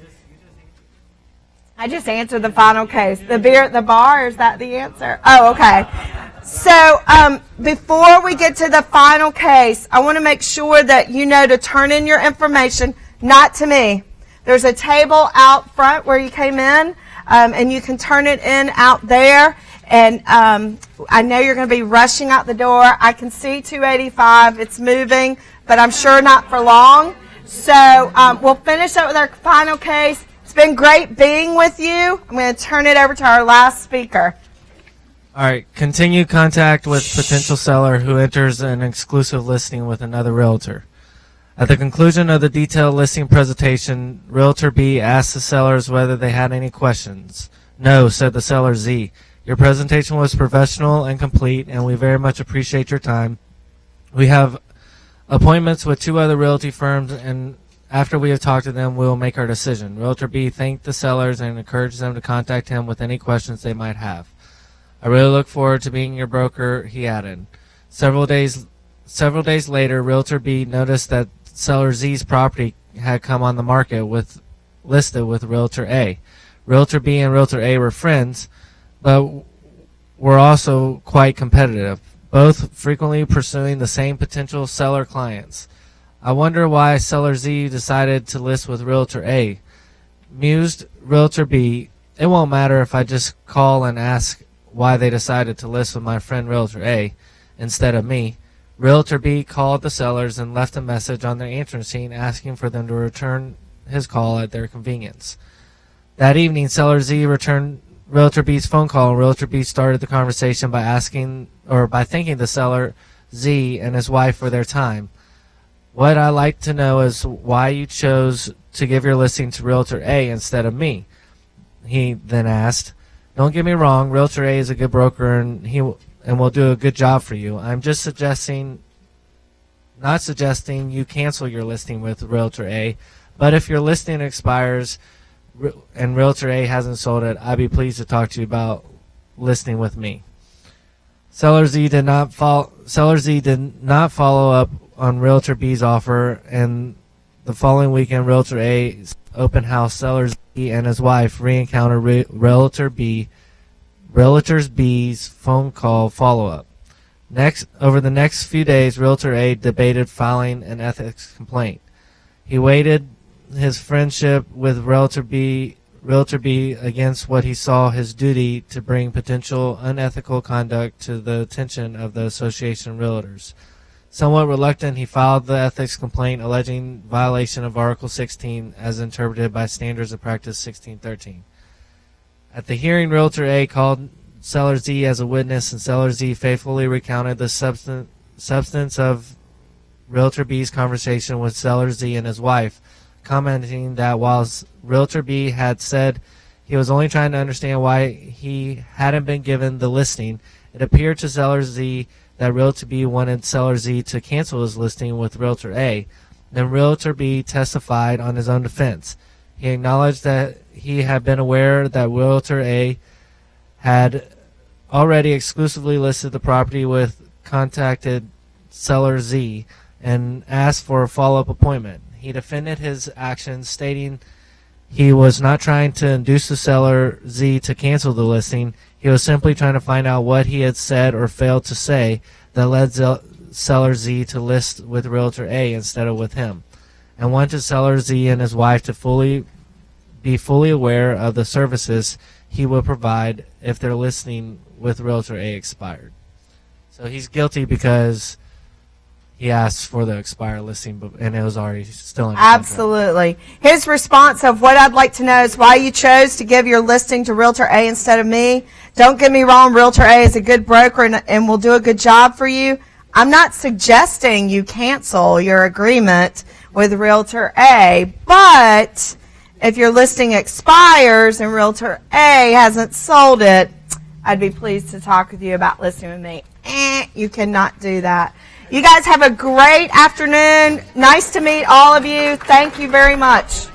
I just answered the final case. The beer at the bar, is that the answer? Oh, okay. So before we get to the final case, I want to make sure that you know to turn in your information, not to me. There's a table out front where you came in, and you can turn it in out there. And I know you're going to be rushing out the door. I can see 285. It's moving, but I'm sure not for long. So we'll finish up with our final case. It's been great being with you. I'm going to turn it over to our last speaker. All right. Continue contact with potential seller who enters an exclusive listing with another realtor. At the conclusion of the detailed listing presentation, Realtor B asked the sellers whether they had any questions. No, said the seller Z. Your presentation was professional and complete, and we very much appreciate your time. We have appointments with 2 other realty firms, and after we have talked to them, we will make our decision. Realtor B thanked the sellers and encouraged them to contact him with any questions they might have. I really look forward to being your broker, he added. Several days later, Realtor B noticed that seller Z's property had come on the market listed with Realtor A. Realtor B and Realtor A were friends, but were also quite competitive, both frequently pursuing the same potential seller clients. I wonder why seller Z decided to list with Realtor A. Mused Realtor B, it won't matter if I just call and ask why they decided to list with my friend Realtor A instead of me. Realtor B called the sellers and left a message on their answering machine asking for them to return his call at their convenience. That evening, seller Z returned Realtor B's phone call, and Realtor B started the conversation by thanking the seller Z and his wife for their time. What I'd like to know is why you chose to give your listing to Realtor A instead of me, he then asked. Don't get me wrong, Realtor A is a good broker and will do a good job for you. I'm just not suggesting you cancel your listing with Realtor A, but if your listing expires and Realtor A hasn't sold it, I'd be pleased to talk to you about listing with me. Seller Z did not follow up on Realtor B's offer, and the following weekend, Realtor A's open house, seller Z and his wife re-encountered Realtor B's phone call follow-up. Over the next few days, Realtor A debated filing an ethics complaint. He weighed his friendship with Realtor B against what he saw his duty to bring potential unethical conduct to the attention of the Association of Realtors. Somewhat reluctant, he filed the ethics complaint alleging violation of Article 16 as interpreted by Standards of Practice 1613. At the hearing, Realtor A called Seller Z as a witness, and Seller Z faithfully recounted the substance of Realtor B's conversation with Seller Z and his wife, commenting that while Realtor B had said he was only trying to understand why he hadn't been given the listing, it appeared to Seller Z that Realtor B wanted Seller Z to cancel his listing with Realtor A. Then Realtor B testified on his own defense. He acknowledged that he had been aware that Realtor A had already exclusively listed the property with contacted Seller Z and asked for a follow-up appointment. He defended his actions, stating he was not trying to induce the seller Z to cancel the listing. He was simply trying to find out what he had said or failed to say that led seller Z to list with Realtor A instead of with him, and wanted seller Z and his wife to be fully aware of the services he would provide if their listing with Realtor A expired. So he's guilty because he asked for the expired listing, and it was already still in contract. Absolutely. His response of what I'd like to know is why you chose to give your listing to Realtor A instead of me. Don't get me wrong, Realtor A is a good broker and will do a good job for you. I'm not suggesting you cancel your agreement with Realtor A, but if your listing expires and Realtor A hasn't sold it, I'd be pleased to talk with you about listing with me. You cannot do that. You guys have a great afternoon. Nice to meet all of you. Thank you very much.